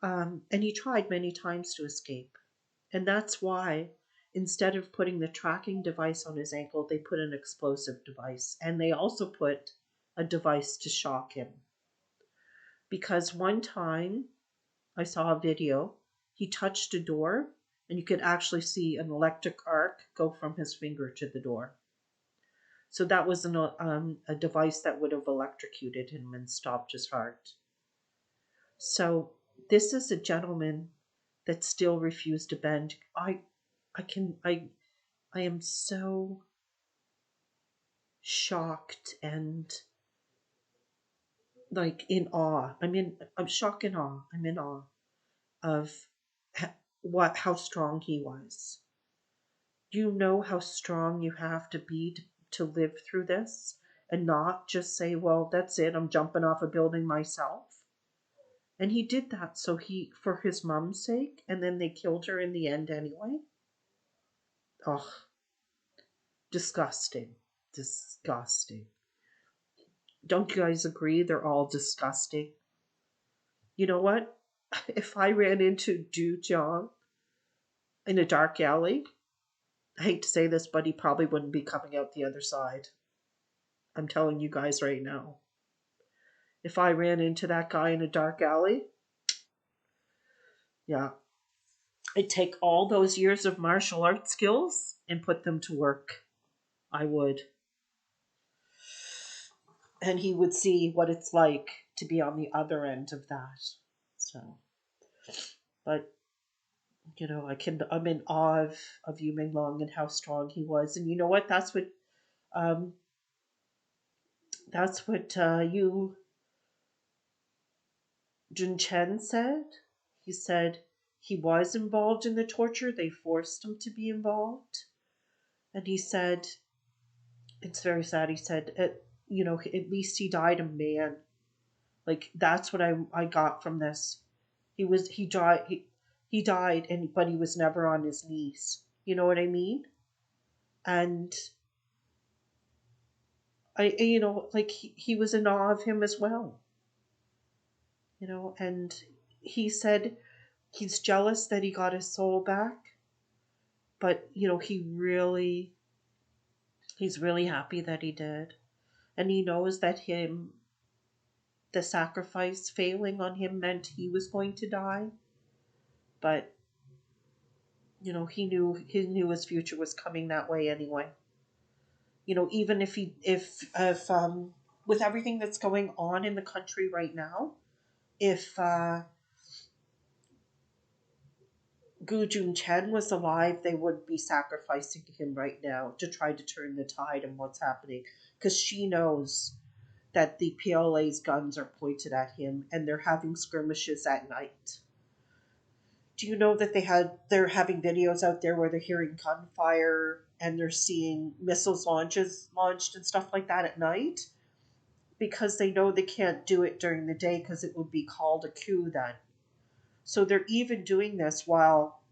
And he tried many times to escape. And that's why instead of putting the tracking device on his ankle, they put an explosive device. And they also put a device to shock him. Because one time I saw a video, he touched a door and you could actually see an electric arc go from his finger to the door. So that was a device that would have electrocuted him and stopped his heart. So this is a gentleman that still refused to bend. I am so shocked and like in awe. I'm shocked and awe. I'm in awe of how strong he was. Do you know how strong you have to be to live through this and not just say, well, that's it, I'm jumping off a building myself? And he did that for his mom's sake, and then they killed her in the end anyway. Oh, disgusting. Disgusting. Don't you guys agree they're all disgusting? You know what? If I ran into Du Jiang in a dark alley, I hate to say this, but he probably wouldn't be coming out the other side. I'm telling you guys right now. If I ran into that guy in a dark alley, yeah, I'd take all those years of martial arts skills and put them to work. I would. And he would see what it's like to be on the other end of that. So, but I'm in awe of Yu Menglong and how strong he was. And you know what? Um, Yu Junchen said. He said he was involved in the torture. They forced him to be involved. And he said, it's very sad. He said, at least he died a man. Like, that's what I got from this. He died, but he was never on his knees. You know what I mean? And like he was in awe of him as well. And he said he's jealous that he got his soul back, but he's really happy that he did. And he knows that the sacrifice failing on him meant he was going to die. But he knew his future was coming that way anyway. Even if with everything that's going on in the country right now, if Gu Junchen was alive, they would be sacrificing him right now to try to turn the tide in what's happening, because she knows that the PLA's guns are pointed at him and they're having skirmishes at night. Do you know that they're having videos out there where they're hearing gunfire and they're seeing missiles launched and stuff like that at night? Because they know they can't do it during the day because it would be called a coup then. So they're even doing this while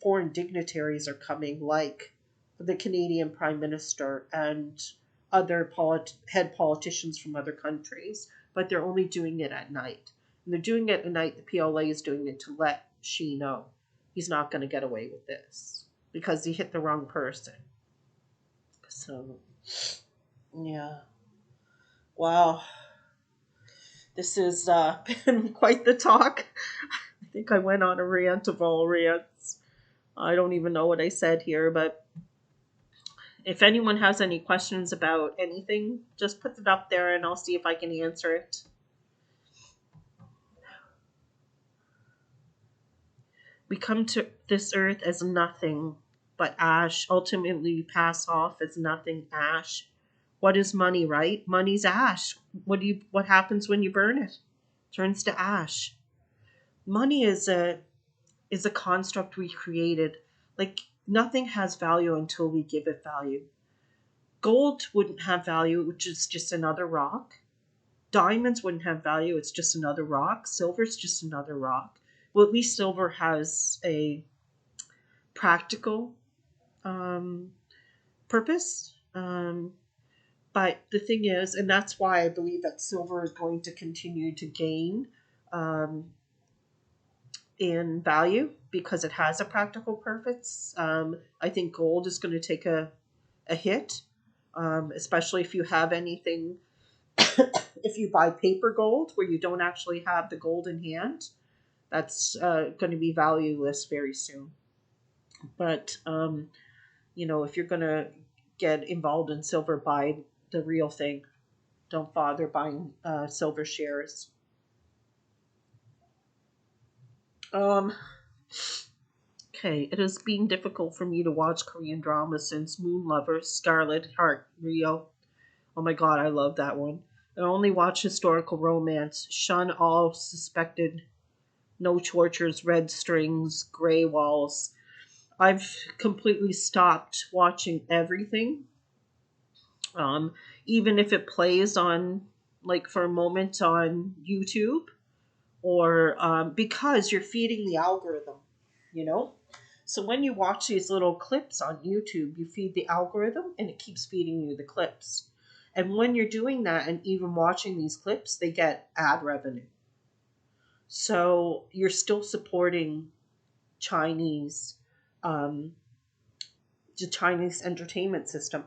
foreign dignitaries are coming, like the Canadian Prime Minister and other head politicians from other countries, but they're only doing it at night. And they're doing it at night. The PLA is doing it to let Xi know he's not going to get away with this because he hit the wrong person. So, yeah. Wow. This has been quite the talk. I think I went on a rant of all rants. I don't even know what I said here, but if anyone has any questions about anything, just put it up there and I'll see if I can answer it. We come to this earth as nothing but ash. Ultimately, we pass off as nothing ash. What is money, right? Money's ash. What happens when you burn it? Turns to ash. Money is a construct we created. Like, nothing has value until we give it value. Gold wouldn't have value, which is just another rock. Diamonds wouldn't have value, it's just another rock. Silver's just another rock. Well, at least silver has a practical purpose. But the thing is, and that's why I believe that silver is going to continue to gain in value, because it has a practical purpose. I think gold is going to take a hit, especially if you have anything. If you buy paper gold where you don't actually have the gold in hand, that's going to be valueless very soon. But if you're going to get involved in silver, buy the real thing. Don't bother buying silver shares. Okay. okay. It has been difficult for me to watch Korean dramas since Moon Lovers, Scarlet Heart, Rio. Oh my god, I love that one. I only watch historical romance, shun all suspected, no tortures, red strings, gray walls. I've completely stopped watching everything, um, even if it plays on, like for a moment on YouTube, or because you're feeding the algorithm, you know? So when you watch these little clips on YouTube, you feed the algorithm and it keeps feeding you the clips. And when you're doing that and even watching these clips, they get ad revenue. So you're still supporting Chinese, um, the Chinese entertainment system.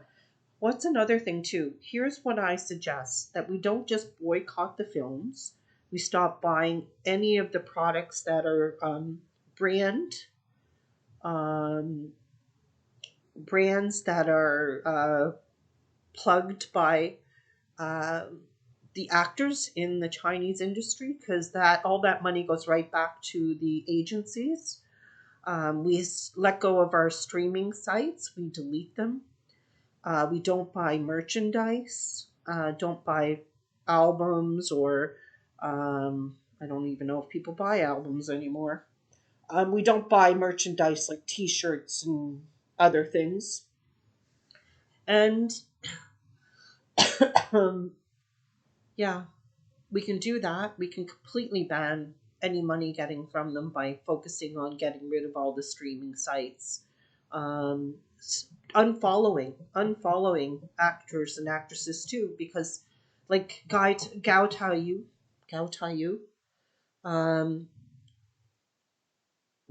What's another thing too? Here's what I suggest: that we don't just boycott the films. We stop buying any of the products that are brand um, brands that are plugged by uh, the actors in the Chinese industry, because that all that money goes right back to the agencies. Let go of our streaming sites. We delete them. We don't buy merchandise. Don't buy albums or I don't even know if people buy albums anymore. We don't buy merchandise like T-shirts and other things. And um, yeah, we can do that. We can completely ban any money getting from them by focusing on getting rid of all the streaming sites, unfollowing actors and actresses too, because like Gao Taiyu, um,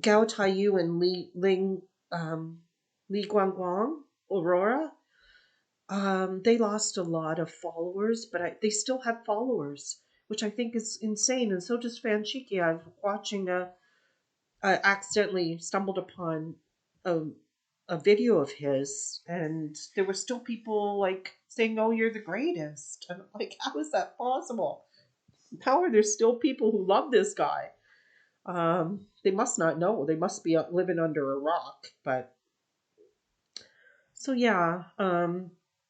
Gao Taiyu and Li Guangguang, Aurora. They lost a lot of followers, but they still have followers, which I think is insane. And so does Fan Chiki. I was watching I accidentally stumbled upon a, a video of his, and there were still people like saying, "Oh, you're the greatest." And I'm like, how is that possible? How are there still people who love this guy? They must not know. They must be living under a rock. But so yeah,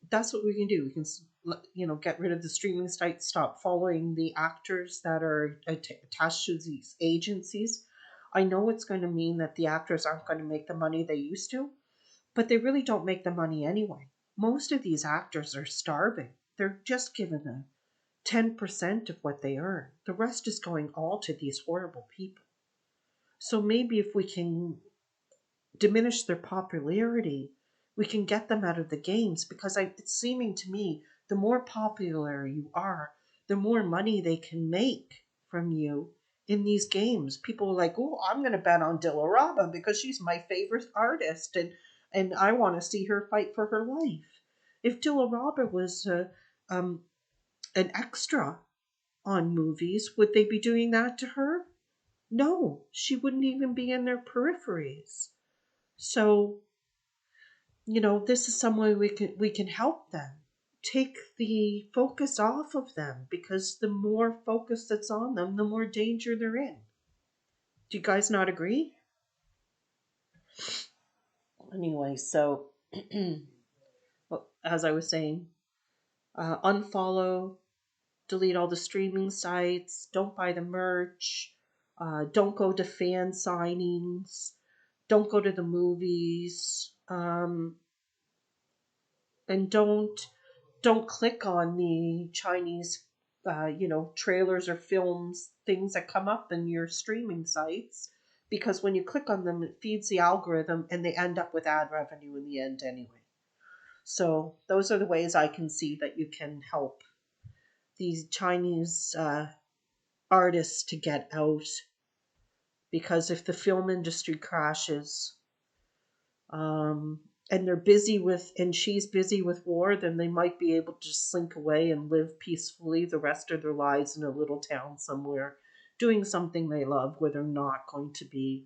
that's what we can do. We can, get rid of the streaming sites, stop following the actors that are attached to these agencies. I know it's going to mean that the actors aren't going to make the money they used to, but they really don't make the money anyway. Most of these actors are starving. They're just given a 10% of what they earn. The rest is going all to these horrible people. So maybe if we can diminish their popularity, we can get them out of the games, because it's seeming to me the more popular you are, the more money they can make from you in these games. People are like, "Oh, I'm going to bet on Dilaraba because she's my favorite artist, and I want to see her fight for her life." If Dilaraba was um, an extra on movies, would they be doing that to her? No, she wouldn't even be in their peripheries. So, this is some way we can help them. Take the focus off of them, because the more focus that's on them, the more danger they're in. Do you guys not agree? Anyway, so well, as I was saying, unfollow, delete all the streaming sites, don't buy the merch, don't go to fan signings, don't go to the movies, and don't click on the Chinese, trailers or films, things that come up in your streaming sites, because when you click on them, it feeds the algorithm and they end up with ad revenue in the end anyway. So those are the ways I can see that you can help these Chinese artists to get out, because if the film industry crashes, um, and she's busy with war, then they might be able to just slink away and live peacefully the rest of their lives in a little town somewhere, doing something they love, where they're not going to be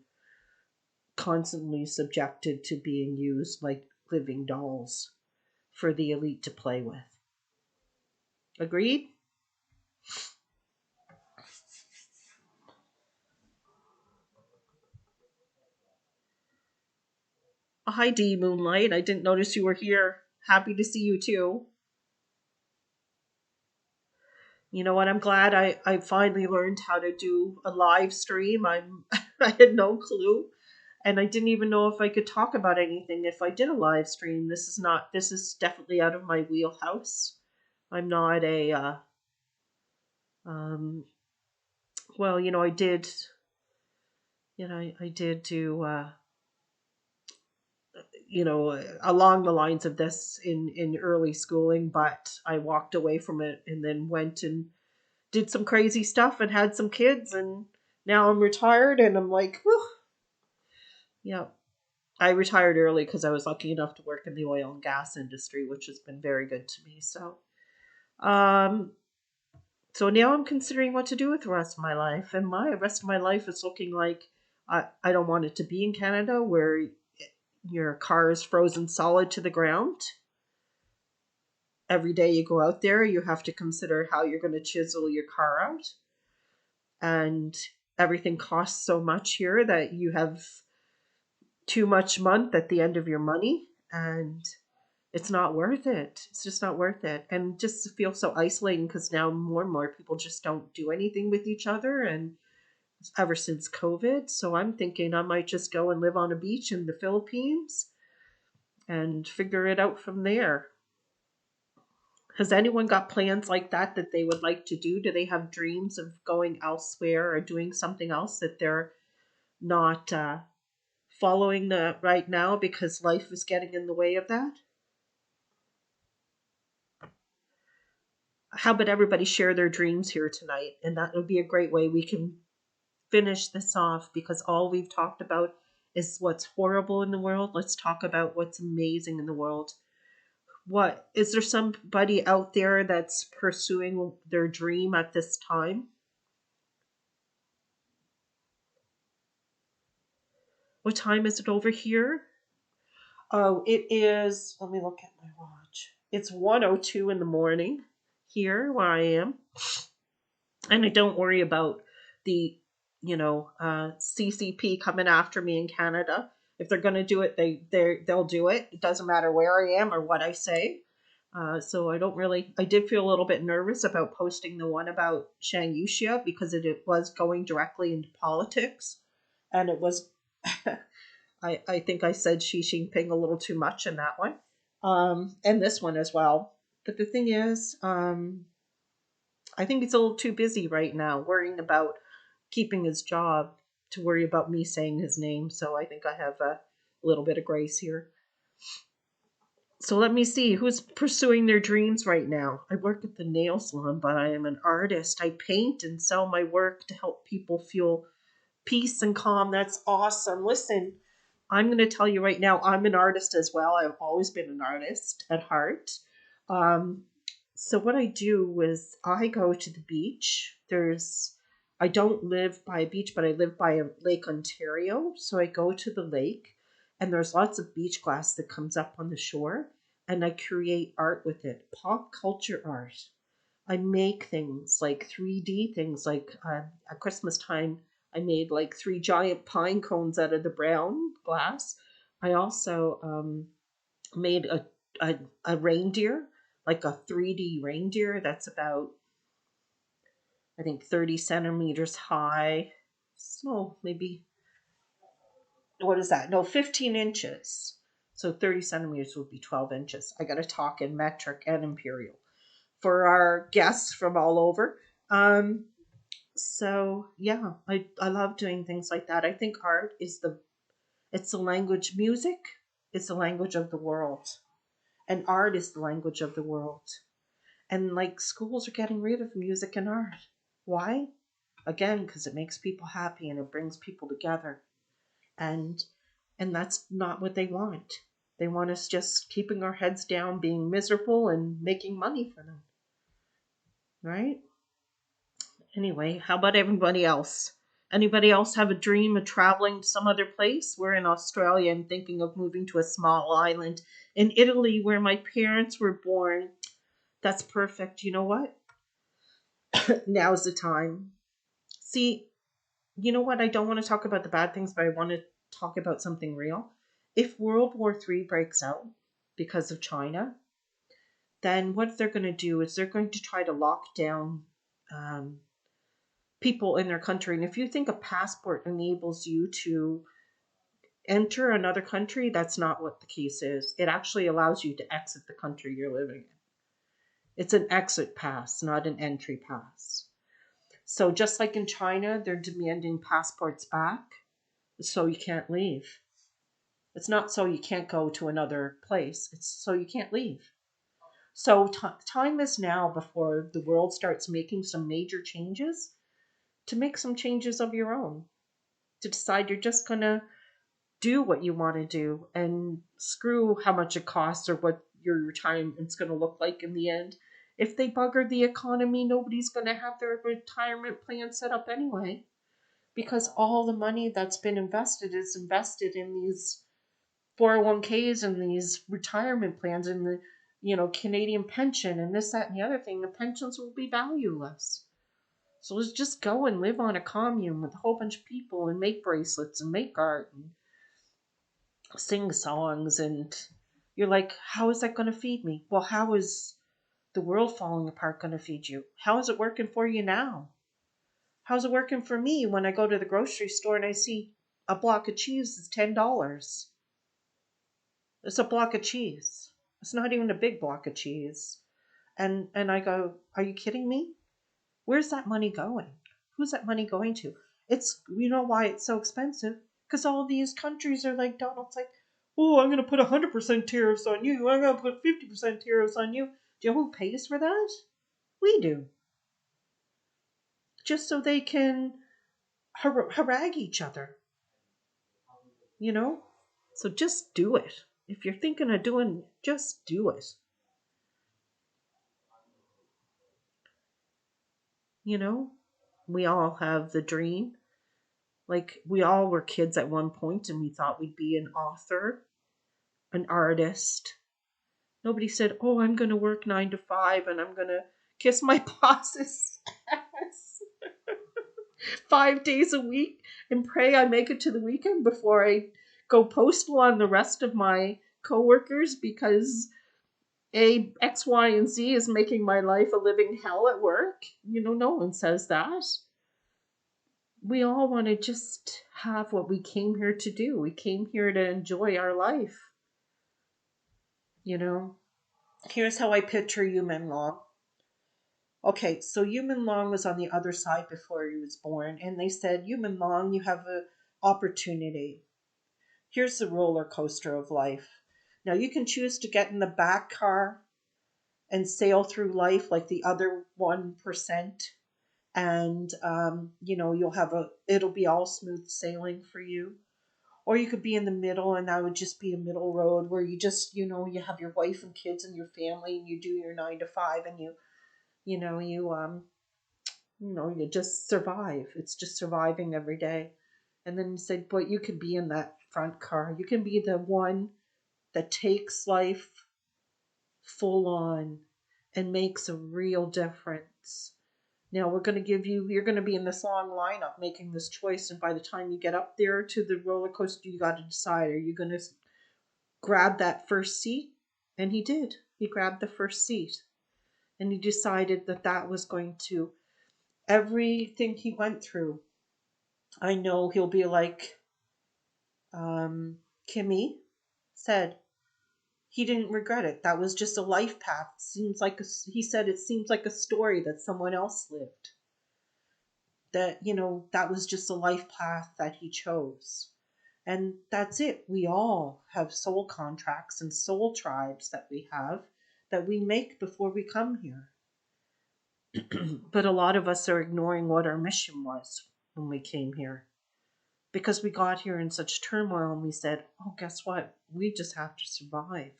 constantly subjected to being used like living dolls for the elite to play with. Agreed? Hi, D Moonlight. I didn't notice you were here. Happy to see you too. You know what? I'm glad I finally learned how to do a live stream. I had no clue. And I didn't even know if I could talk about anything if I did a live stream. This is definitely out of my wheelhouse. I'm not a um well, I did do along the lines of this in early schooling, but I walked away from it and then went and did some crazy stuff and had some kids, and now I'm retired and I'm like, whew, yeah. I retired early because I was lucky enough to work in the oil and gas industry, which has been very good to me. Um, so now I'm considering what to do with the rest of my life, and my rest of my life is looking like I don't want it to be in Canada where your car is frozen solid to the ground. Every day you go out there, you have to consider how you're going to chisel your car out, and everything costs so much here that you have too much month at the end of your money, and it's not worth it. It's just not worth it. And just feel so isolating because now more and more people just don't do anything with each other, and ever since COVID. So I'm thinking I might just go and live on a beach in the Philippines and figure it out from there. Has anyone got plans like that they would like to do? Do they have dreams of going elsewhere or doing something else that they're not following the right now because life is getting in the way of that? How about everybody share their dreams here tonight? And that would be a great way we can finish this off, because all we've talked about is what's horrible in the world. Let's talk about what's amazing in the world. What is there somebody out there that's pursuing their dream at this time? What time is it over here? Oh, it is. Let me look at my watch. It's 1:02 in the morning here where I am. And I don't worry about the CCP coming after me in Canada. If they're going to do it, they'll do it. It doesn't matter where I am or what I say. So I don't really. I did feel a little bit nervous about posting the one about Shang Yuxia because it was going directly into politics, and it was. I think I said Xi Jinping a little too much in that one, and this one as well. But the thing is, I think he's a little too busy right now worrying about keeping his job to worry about me saying his name. So I think I have a little bit of grace here. So let me see who's pursuing their dreams right now. I work at the nail salon, but I am an artist. I paint and sell my work to help people feel peace and calm. That's awesome. Listen, I'm going to tell you right now, I'm an artist as well. I've always been an artist at heart. Um, so what I do is I go to the beach. I don't live by a beach, but I live by a Lake Ontario. So I go to the lake, and there's lots of beach glass that comes up on the shore, and I create art with it, pop culture art. I make things like 3D things, like at Christmas time, I made like three giant pine cones out of the brown glass. I also made a reindeer, like a 3D reindeer that's about, I think, 30 centimeters high. So maybe, what is that? No, 15 inches. So 30 centimeters would be 12 inches. I got to talk in metric and imperial for our guests from all over. So yeah, I love doing things like that. I think art is it's the language. Music is the language of the world, and art is the language of the world. And like schools are getting rid of music and art. Why? Again, because it makes people happy and it brings people together. And that's not what they want. They want us just keeping our heads down, being miserable and making money for them. Right? Anyway, how about everybody else? Anybody else have a dream of traveling to some other place? We're in Australia and thinking of moving to a small island in Italy where my parents were born. That's perfect. You know what? Now's the time. See, you know what? I don't want to talk about the bad things, but I want to talk about something real. if World War III breaks out because of China, then what they're going to do is they're going to try to lock down um, people in their country. And if you think a passport enables you to enter another country, that's not what the case is. It actually allows you to exit the country you're living in. It's an exit pass, not an entry pass. So just like in China, they're demanding passports back so you can't leave. It's not so you can't go to another place, it's so you can't leave. So time is now before the world starts making some major changes to make some changes of your own, to decide you're just going to do what you want to do and screw how much it costs or what your retirement's going to look like in the end. If they bugger the economy, nobody's going to have their retirement plan set up anyway, because all the money that's been invested is invested in these 401ks and these retirement plans and the Canadian pension and this, that, and the other thing. The pensions will be valueless. So let's just go and live on a commune with a whole bunch of people and make bracelets and make art and sing songs. And you're like, how is that going to feed me? Well, how is the world falling apart going to feed you? How is it working for you now? How's it working for me when I go to the grocery store and I see a block of cheese is $10? It's a block of cheese. It's not even a big block of cheese. And I go, are you kidding me? Where's that money going? Who's that money going to? It's, you know why it's so expensive? Because all these countries are like Donald's like, oh, I'm going to put 100% tariffs on you. I'm going to put 50% tariffs on you. Do you know who pays for that? We do. Just so they can harag each other. You know? So just do it. If you're thinking of doing, just do it. You know? We all have the dream. Like, we all were kids at one point and we thought we'd be an author, an artist. Nobody said, oh, I'm going to work 9 to 5 and I'm going to kiss my boss's ass 5 days a week and pray I make it to the weekend before I go postal on the rest of my coworkers because X, Y, and Z is making my life a living hell at work. No one says that. We all want to just have what we came here to do. We came here to enjoy our life. You know, here's how I picture you, Menglong. Okay, so Yu Long was on the other side before he was born, and they said, Yu Long, you have an opportunity. Here's the roller coaster of life. Now you can choose to get in the back car and sail through life like the other 1%, and it'll be all smooth sailing for you. Or you could be in the middle, and that would just be a middle road where you just, you have your wife and kids and your family, and you do your 9 to 5, and you just survive. It's just surviving every day. And then you said, but you could be in that front car. You can be the one that takes life full on and makes a real difference. Now you're going to be in this long lineup making this choice. And by the time you get up there to the roller coaster, you got to decide, are you going to grab that first seat? And he did. He grabbed the first seat. And he decided that was going to, everything he went through, I know he'll be like Kimmy said, he didn't regret it. That was just a life path. He said it seems like a story that someone else lived. That was just a life path that he chose. And that's it. We all have soul contracts and soul tribes that we make before we come here. But a lot of us are ignoring what our mission was when we came here. Because we got here in such turmoil and we said, oh, guess what? We just have to survive.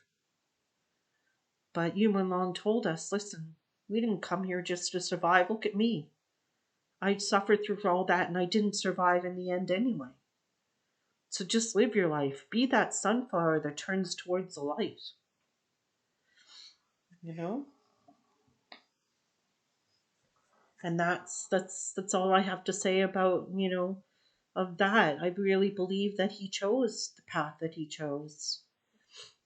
But Yu Long told us, listen, we didn't come here just to survive. Look at me. I suffered through all that and I didn't survive in the end anyway. So just live your life. Be that sunflower that turns towards the light. You know? And that's all I have to say about, of that. I really believe that he chose the path that he chose.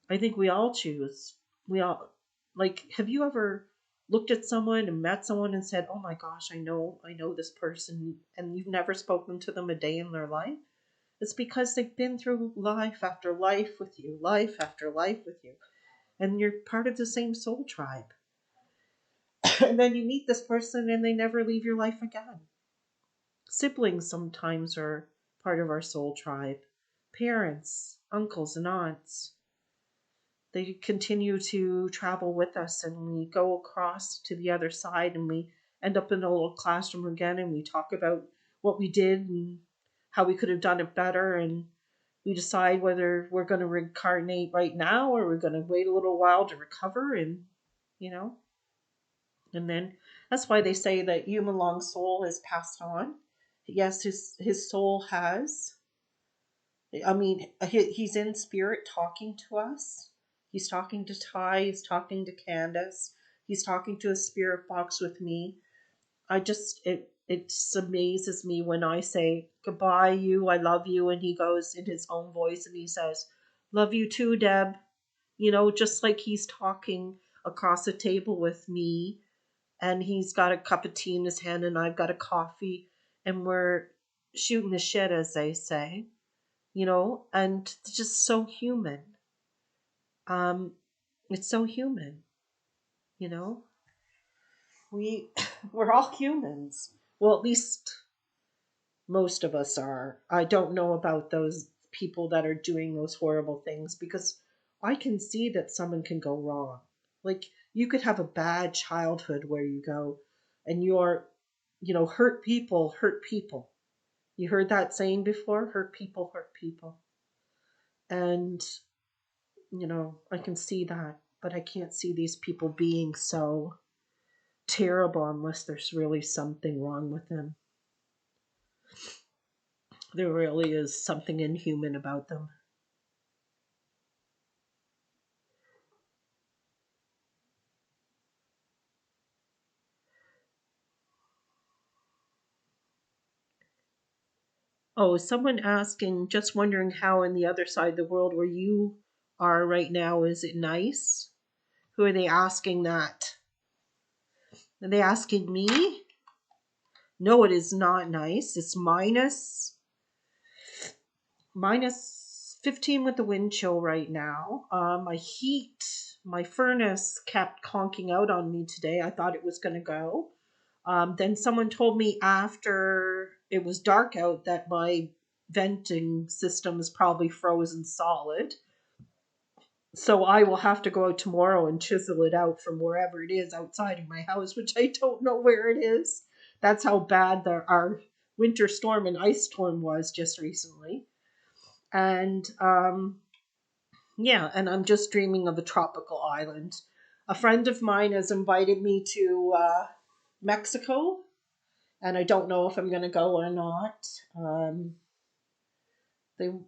I think we all choose. We all, like, have you ever looked at someone and met someone and said, "Oh my gosh, I know this person," and you've never spoken to them a day in their life? It's because they've been through life after life with you, life after life with you, and you're part of the same soul tribe. And then you meet this person and they never leave your life again. Siblings sometimes are part of our soul tribe. Parents, uncles, and aunts. They continue to travel with us, and we go across to the other side and we end up in a little classroom again and we talk about what we did and how we could have done it better, and we decide whether we're going to reincarnate right now or we're going to wait a little while to recover, and you know and then that's why they say that Menglong's soul has passed on. Yes, his soul has. I mean, he's in spirit talking to us. He's talking to Ty. He's talking to Candace. He's talking to a spirit box with me. It just amazes me when I say goodbye, you. I love you, and he goes in his own voice and he says, "Love you too, Deb." Just like he's talking across the table with me, and he's got a cup of tea in his hand, and I've got a coffee, and we're shooting the shit, as they say. And it's just so human. Um, it's so human, you know. We we're all humans. Well, at least most of us are. I don't know about those people that are doing those horrible things, because I can see that someone can go wrong. Like, you could have a bad childhood where you go and hurt people hurt people. You heard that saying before? Hurt people hurt people. And I can see that, but I can't see these people being so terrible unless there's really something wrong with them. There really is something inhuman about them. Oh, someone asking, just wondering how in the other side of the world where you are right now, is it nice? Who are they asking that? Are they asking me? No, it is not nice. It's minus 15 with the wind chill right now. My furnace kept conking out on me today. I thought it was going to go. Then someone told me after it was dark out that my venting system is probably frozen solid. So I will have to go out tomorrow and chisel it out from wherever it is outside of my house, which I don't know where it is. That's how bad our winter storm and ice storm was just recently. And yeah, and I'm just dreaming of a tropical island. A friend of mine has invited me to Mexico, and I don't know if I'm going to go or not.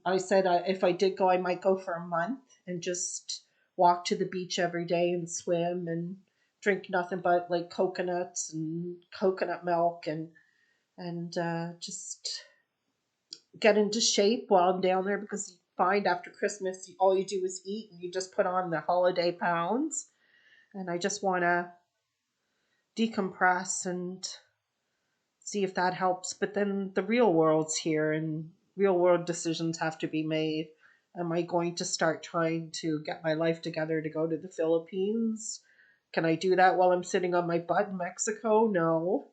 I said if I did go, I might go for a month and just walk to the beach every day and swim and drink nothing but like coconuts and coconut milk, and just get into shape while I'm down there, because you find after Christmas all you do is eat and you just put on the holiday pounds. And I just want to decompress and see if that helps. But then the real world's here and real world decisions have to be made. Am I going to start trying to get my life together to go to the Philippines? Can I do that while I'm sitting on my butt in Mexico? No.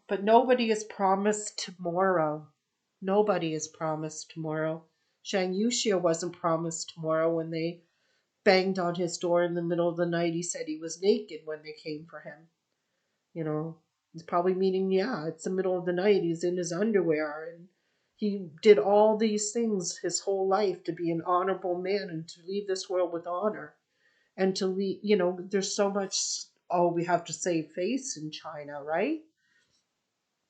But nobody is promised tomorrow. Nobody is promised tomorrow. Shang Yuxia wasn't promised tomorrow. When they banged on his door in the middle of the night, he said he was naked when they came for him. It's probably meaning, yeah, it's the middle of the night, he's in his underwear, and he did all these things his whole life to be an honorable man and to leave this world with honor. And to leave, there's so much, oh, we have to save face in China, right?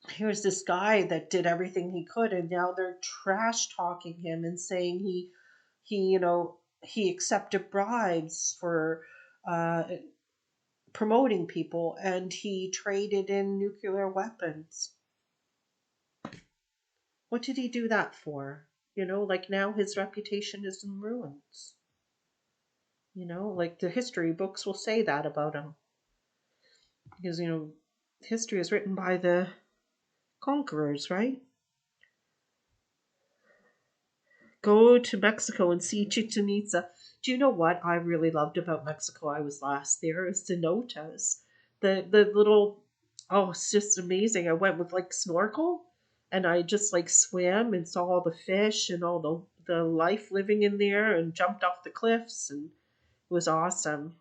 Here's this guy that did everything he could, and now they're trash talking him and saying he accepted bribes for uh, promoting people, and he traded in nuclear weapons. What did he do that for? Like now his reputation is in ruins. Like the history books will say that about him. Because, history is written by the conquerors, right? Go to Mexico and see Chichen Itza. Do you know what I really loved about Mexico? I was last there is cenotes. The little, oh, it's just amazing. I went with like snorkel, and I just like swam and saw all the fish and all the life living in there, and jumped off the cliffs, and it was awesome.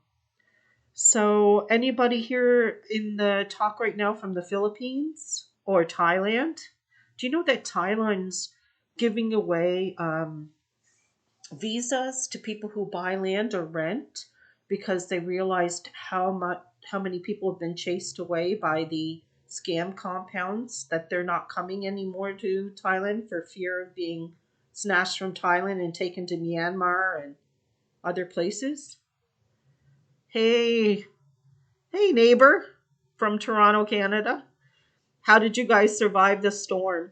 So, anybody here in the talk right now from the Philippines or Thailand? Do you know that Thailand's giving away visas to people who buy land or rent because they realized how many people have been chased away by the scam compounds, that they're not coming anymore to Thailand for fear of being snatched from Thailand and taken to Myanmar and other places? Hey, hey neighbor from Toronto, Canada. How did you guys survive the storm?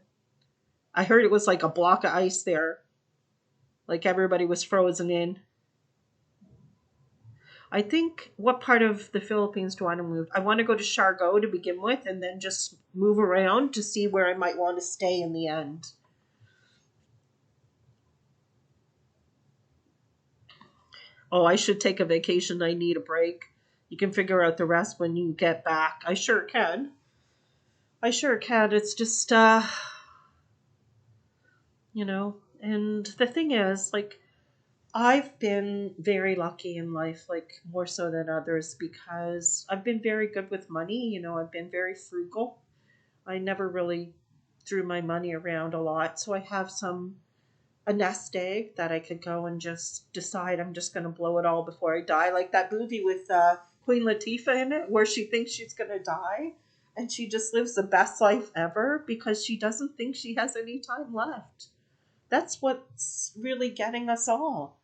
I heard it was like a block of ice there, like everybody was frozen in. I think, what part of the Philippines do I want to move? I want to go to Siargao to begin with, and then just move around to see where I might want to stay in the end. Oh, I should take a vacation. I need a break. You can figure out the rest when you get back. I sure can. I sure can. It's just, and the thing is, like, I've been very lucky in life, like more so than others, because I've been very good with money. I've been very frugal. I never really threw my money around a lot. So I have a nest egg that I could go and just decide I'm just going to blow it all before I die. Like that movie with Queen Latifah in it, where she thinks she's going to die and she just lives the best life ever because she doesn't think she has any time left. That's what's really getting us all.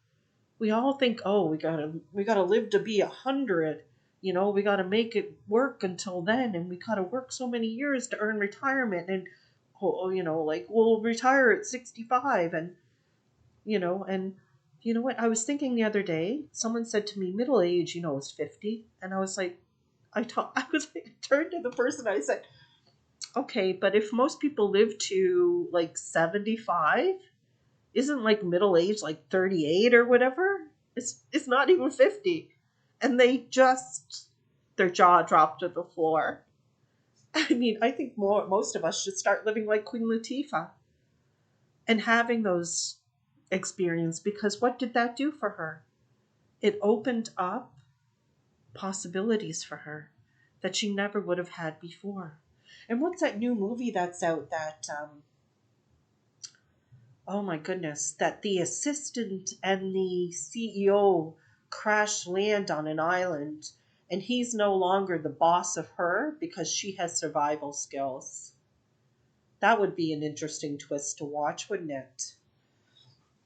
We all think, oh, we gotta live to be 100. We gotta make it work until then, and we gotta work so many years to earn retirement, and like we'll retire at 65, and you know what? I was thinking the other day, someone said to me, middle age, is 50, and I was like, I was like, turned to the person, I said, okay, but if most people live to like 75, isn't like middle age like 38 or whatever? It's not even 50. And their jaw dropped to the floor. I mean, I think most of us should start living like Queen Latifah and having those experiences, because what did that do for her? It opened up possibilities for her that she never would have had before. And what's that new movie that's out that oh my goodness, that the assistant and the CEO crash land on an island, and he's no longer the boss of her because she has survival skills. That would be an interesting twist to watch, wouldn't it?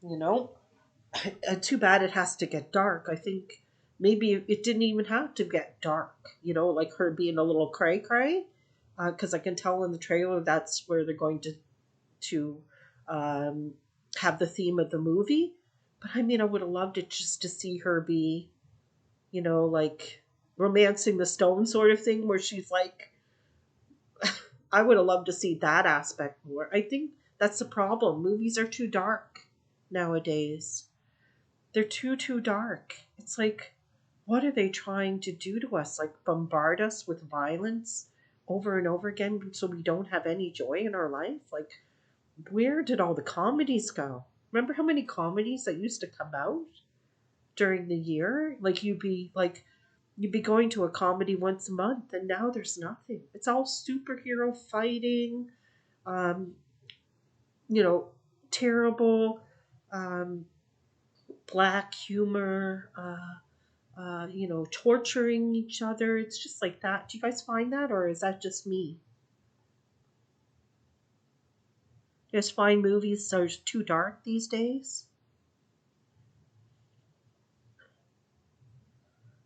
You know? Too bad it has to get dark. I think maybe it didn't even have to get dark, like her being a little cray cray. Because I can tell in the trailer that's where they're going to um, have the theme of the movie. But I mean, I would have loved it just to see her be, like romancing the stone sort of thing, where she's like, I would have loved to see that aspect more. I think that's the problem. Movies are too dark nowadays. They're too dark. It's like, what are they trying to do to us? Like bombard us with violence over and over again so we don't have any joy in our life? Like, where did all the comedies go? Remember how many comedies that used to come out during the year? Like you'd be going to a comedy once a month, and now there's nothing. It's all superhero fighting, um, you know, terrible um, black humor, torturing each other. It's just like that. Do you guys find that, or is that just me? You guys find movies are too dark these days?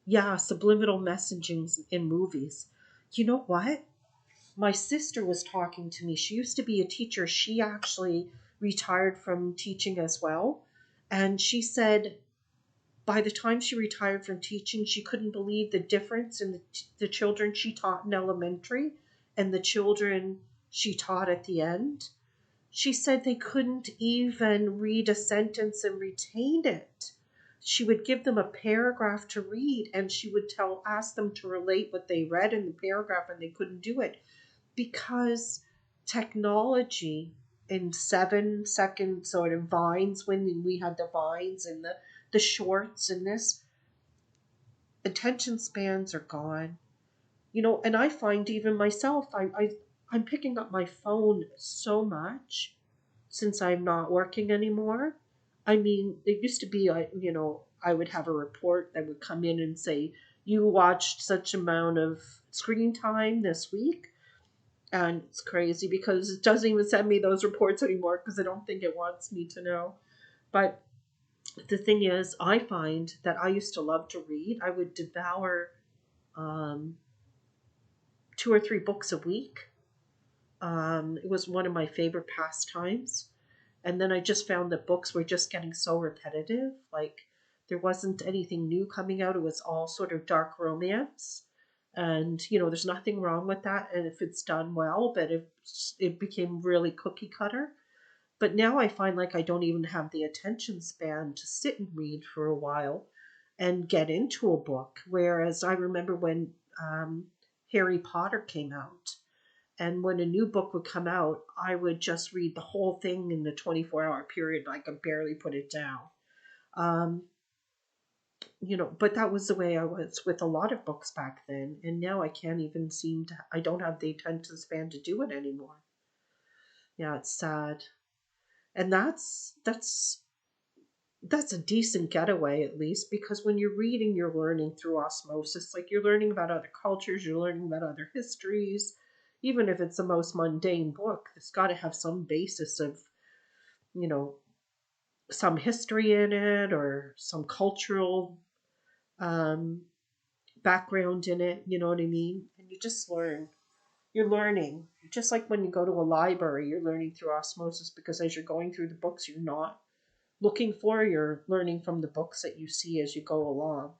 Yeah, subliminal messaging in movies. You know what? my sister was talking to me. She used to be a teacher. She actually retired from teaching as well. And she said by the time she retired from teaching, she couldn't believe the difference in the children she taught in elementary and the children she taught at the end. She said they couldn't even read a sentence and retain it. She would give them a paragraph to read and she would ask them to relate what they read in the paragraph, and they couldn't do it because technology in 7 second sort of vines, when we had the vines and the shorts and this, attention spans are gone. And I find even myself, I'm picking up my phone so much since I'm not working anymore. I mean, it used to be, I would have a report that would come in and say, you watched such amount of screen time this week. And it's crazy because it doesn't even send me those reports anymore because I don't think it wants me to know. But the thing is, I find that I used to love to read. I would devour 2 or 3 books a week. It was one of my favorite pastimes. And then I just found that books were just getting so repetitive. Like there wasn't anything new coming out. It was all sort of dark romance. And, there's nothing wrong with that. And if it's done well, but it became really cookie cutter. But now I find like I don't even have the attention span to sit and read for a while and get into a book. Whereas I remember when Harry Potter came out, and when a new book would come out, I would just read the whole thing in the 24-hour period. I could barely put it down. But that was the way I was with a lot of books back then. And now I can't even I don't have the attention span to do it anymore. Yeah, it's sad. And that's a decent getaway, at least, because when you're reading, you're learning through osmosis. Like you're learning about other cultures, you're learning about other histories. Even if it's the most mundane book, it's got to have some basis of, some history in it or some cultural background in it. You know what I mean? And you just learn. You're learning. Just like when you go to a library, you're learning through osmosis because as you're going through the books, you're not looking for, you're learning from the books that you see as you go along.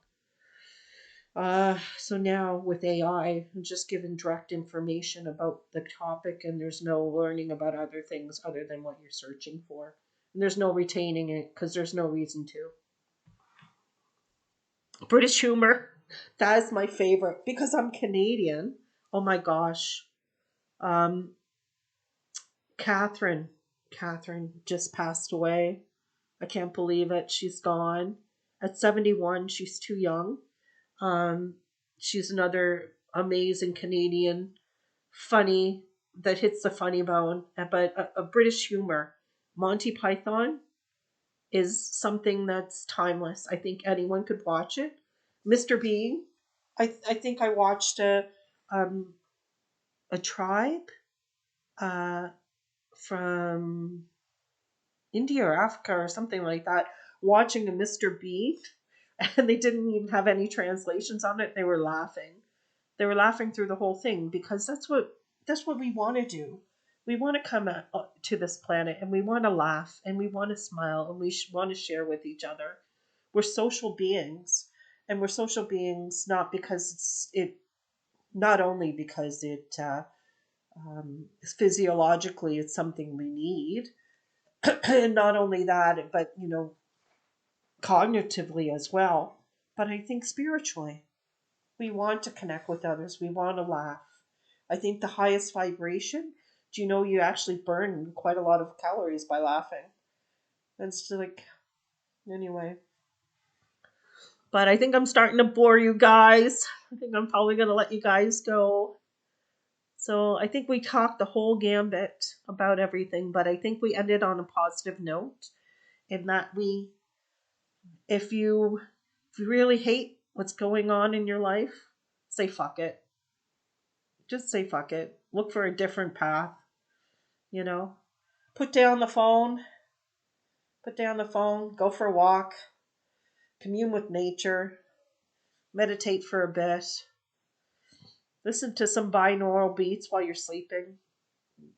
So now with AI, I'm just given direct information about the topic, and there's no learning about other things other than what you're searching for. And there's no retaining it because there's no reason to. British humor, that is my favorite because I'm Canadian. Oh my gosh. Um, Catherine. Catherine just passed away. I can't believe it. She's gone. At 71, she's too young. She's another amazing Canadian, funny, that hits the funny bone, but a British humor. Monty Python is something that's timeless. I think anyone could watch it. Mr. Bean, I think I watched a tribe uh, from India or Africa or something like that, watching a Mr. Bean, and they didn't even have any translations on it. They were laughing. They were laughing through the whole thing because that's what we want to do. We want to come to this planet and we want to laugh and we want to smile and we want to share with each other. We're social beings, and we're social beings not because not only because physiologically it's something we need, and not only that, but cognitively as well. But I think spiritually, we want to connect with others. We want to laugh. I think the highest vibration, do you know you actually burn quite a lot of calories by laughing? And it's like, anyway. But I think I'm starting to bore you guys. I think I'm probably going to let you guys go. So I think we talked the whole gambit about everything, but I think we ended on a positive note in that if you really hate what's going on in your life, say fuck it. Just say fuck it. Look for a different path, you know? Put down the phone. Put down the phone. Go for a walk. Commune with nature. Meditate for a bit. Listen to some binaural beats while you're sleeping.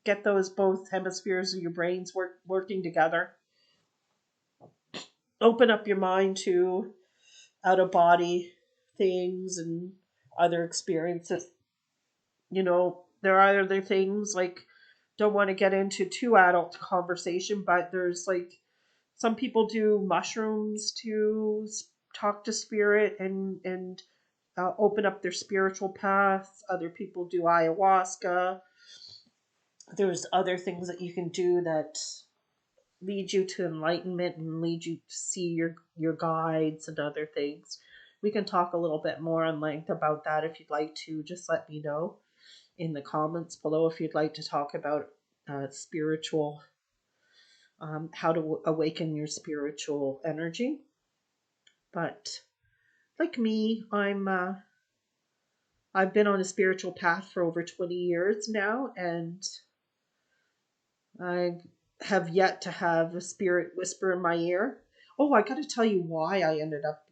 Get those both hemispheres of your brains working together. Open up your mind to out of body things and other experiences. There are other things like, don't want to get into too adult conversation, but there's like some people do mushrooms to talk to spirit and open up their spiritual path. Other people do ayahuasca. There's other things that you can do that lead you to enlightenment and lead you to see your guides and other things. We can talk a little bit more in length about that if you'd like to. Just let me know in the comments below if you'd like to talk about spiritual, how to awaken your spiritual energy. But like me, I've been on a spiritual path for over 20 years now, and I have yet to have a spirit whisper in my ear. Oh, I got to tell you why I ended up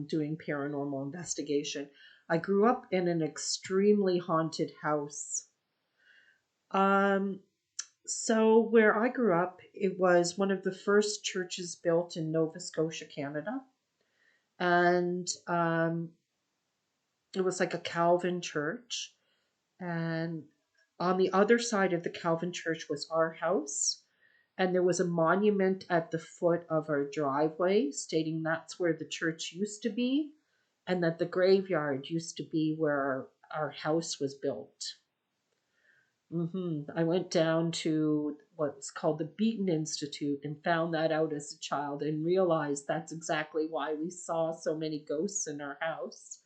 doing paranormal investigation. I grew up in an extremely haunted house. So where I grew up, it was one of the first churches built in Nova Scotia, Canada. And it was like a Calvin church. And on the other side of the Calvin church was our house. And there was a monument at the foot of our driveway stating that's where the church used to be and that the graveyard used to be where our house was built. I went down to what's called the Beaton Institute and found that out as a child and realized that's exactly why we saw so many ghosts in our house.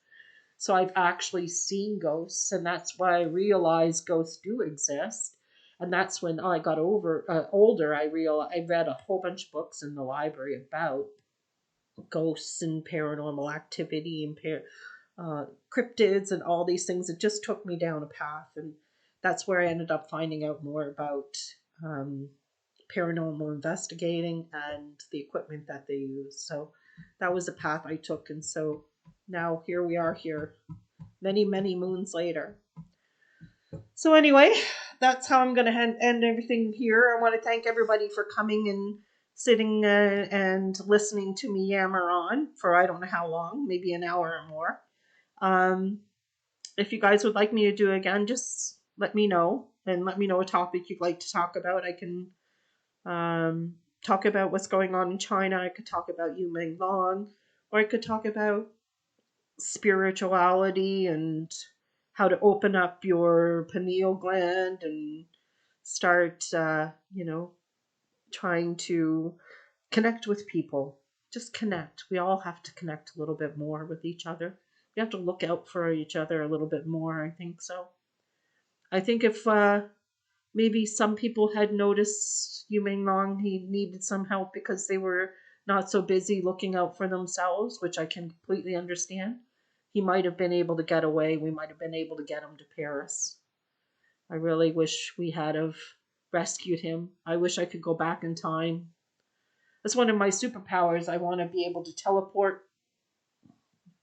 So I've actually seen ghosts, and that's why I realized ghosts do exist. And that's when I got older. I read a whole bunch of books in the library about ghosts and paranormal activity and cryptids and all these things. It just took me down a path, and that's where I ended up finding out more about paranormal investigating and the equipment that they use. So that was the path I took, and so now here we are here, many, many moons later. So anyway, that's how I'm going to end everything here. I want to thank everybody for coming and sitting and listening to me yammer on for I don't know how long, maybe an hour or more. If you guys would like me to do it again, just let me know and let me know a topic you'd like to talk about. I can talk about what's going on in China. I could talk about Menglong, or I could talk about spirituality and how to open up your pineal gland and start, trying to connect with people. Just connect. We all have to connect a little bit more with each other. We have to look out for each other a little bit more, I think so. I think if maybe some people had noticed Yu Menglong, he needed some help because they were not so busy looking out for themselves, which I can completely understand. He might have been able to get away. We might have been able to get him to Paris. I really wish we had have rescued him. I wish I could go back in time. That's one of my superpowers. I want to be able to teleport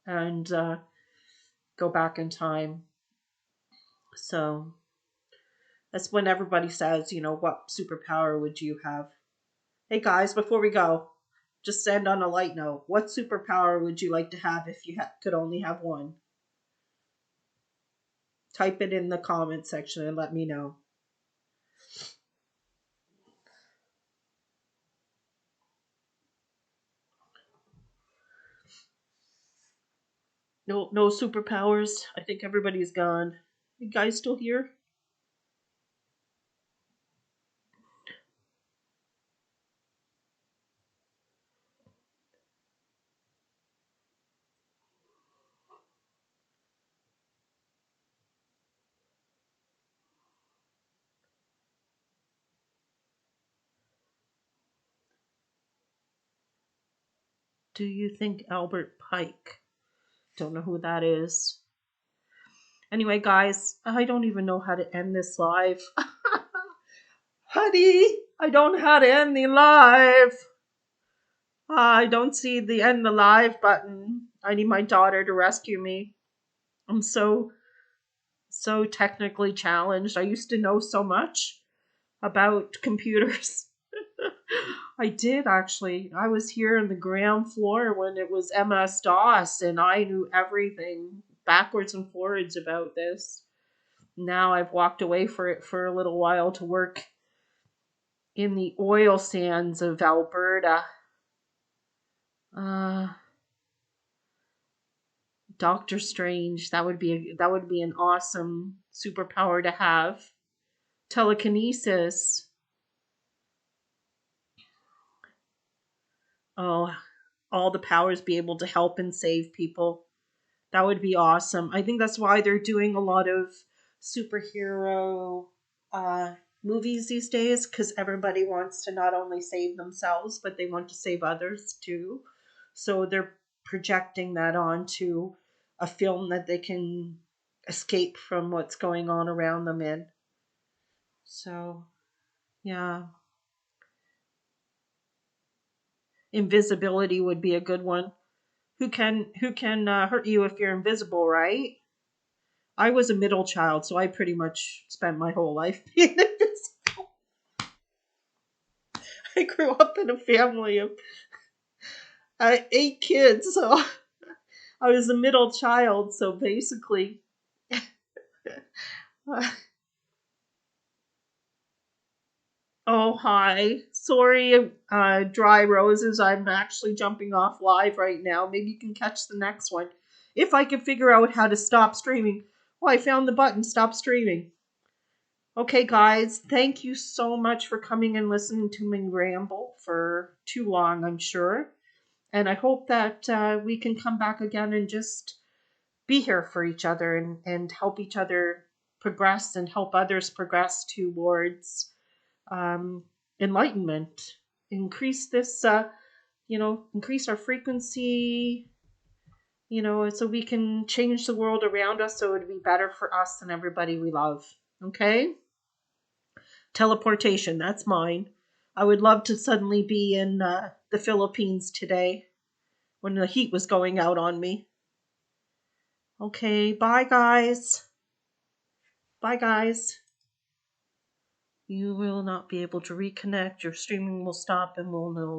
and go back in time. So that's when everybody says, what superpower would you have? Hey guys, before we go, just end on a light note. What superpower would you like to have if you could only have one? Type it in the comment section and let me know. No superpowers. I think everybody's gone. You guys still here? Do you think Albert Pike? Don't know who that is. Anyway, guys, I don't even know how to end this live. Honey, I don't know how to end the live. I don't see the end the live button. I need my daughter to rescue me. I'm so so technically challenged. I used to know so much about computers. I did actually. I was here on the ground floor when it was MS-DOS, and I knew everything backwards and forwards about this. Now I've walked away for a little while to work in the oil sands of Alberta. Doctor Strange. That would be an awesome superpower to have. Telekinesis. Oh, all the powers be able to help and save people. That would be awesome. I think that's why they're doing a lot of superhero uh, movies these days, because everybody wants to not only save themselves, but they want to save others too. So they're projecting that onto a film that they can escape from what's going on around them in. So, yeah. Invisibility would be a good one. Who can hurt you if you're invisible, right? I was a middle child, so I pretty much spent my whole life being invisible. I grew up in a family of 8 kids, so I was a middle child. So basically, oh hi, sorry, dry roses. I'm actually jumping off live right now. Maybe you can catch the next one if I can figure out how to stop streaming. Oh, I found the button. Stop streaming. Okay, guys, thank you so much for coming and listening to me ramble for too long, I'm sure. And I hope that we can come back again and just be here for each other and help each other progress and help others progress towards um, enlightenment. Increase this, increase our frequency, so we can change the world around us so it would be better for us and everybody we love. Okay? Teleportation, that's mine. I would love to suddenly be in the Philippines today when the heat was going out on me. Okay, bye guys. Bye guys. You will not be able to reconnect. Your streaming will stop and we'll know.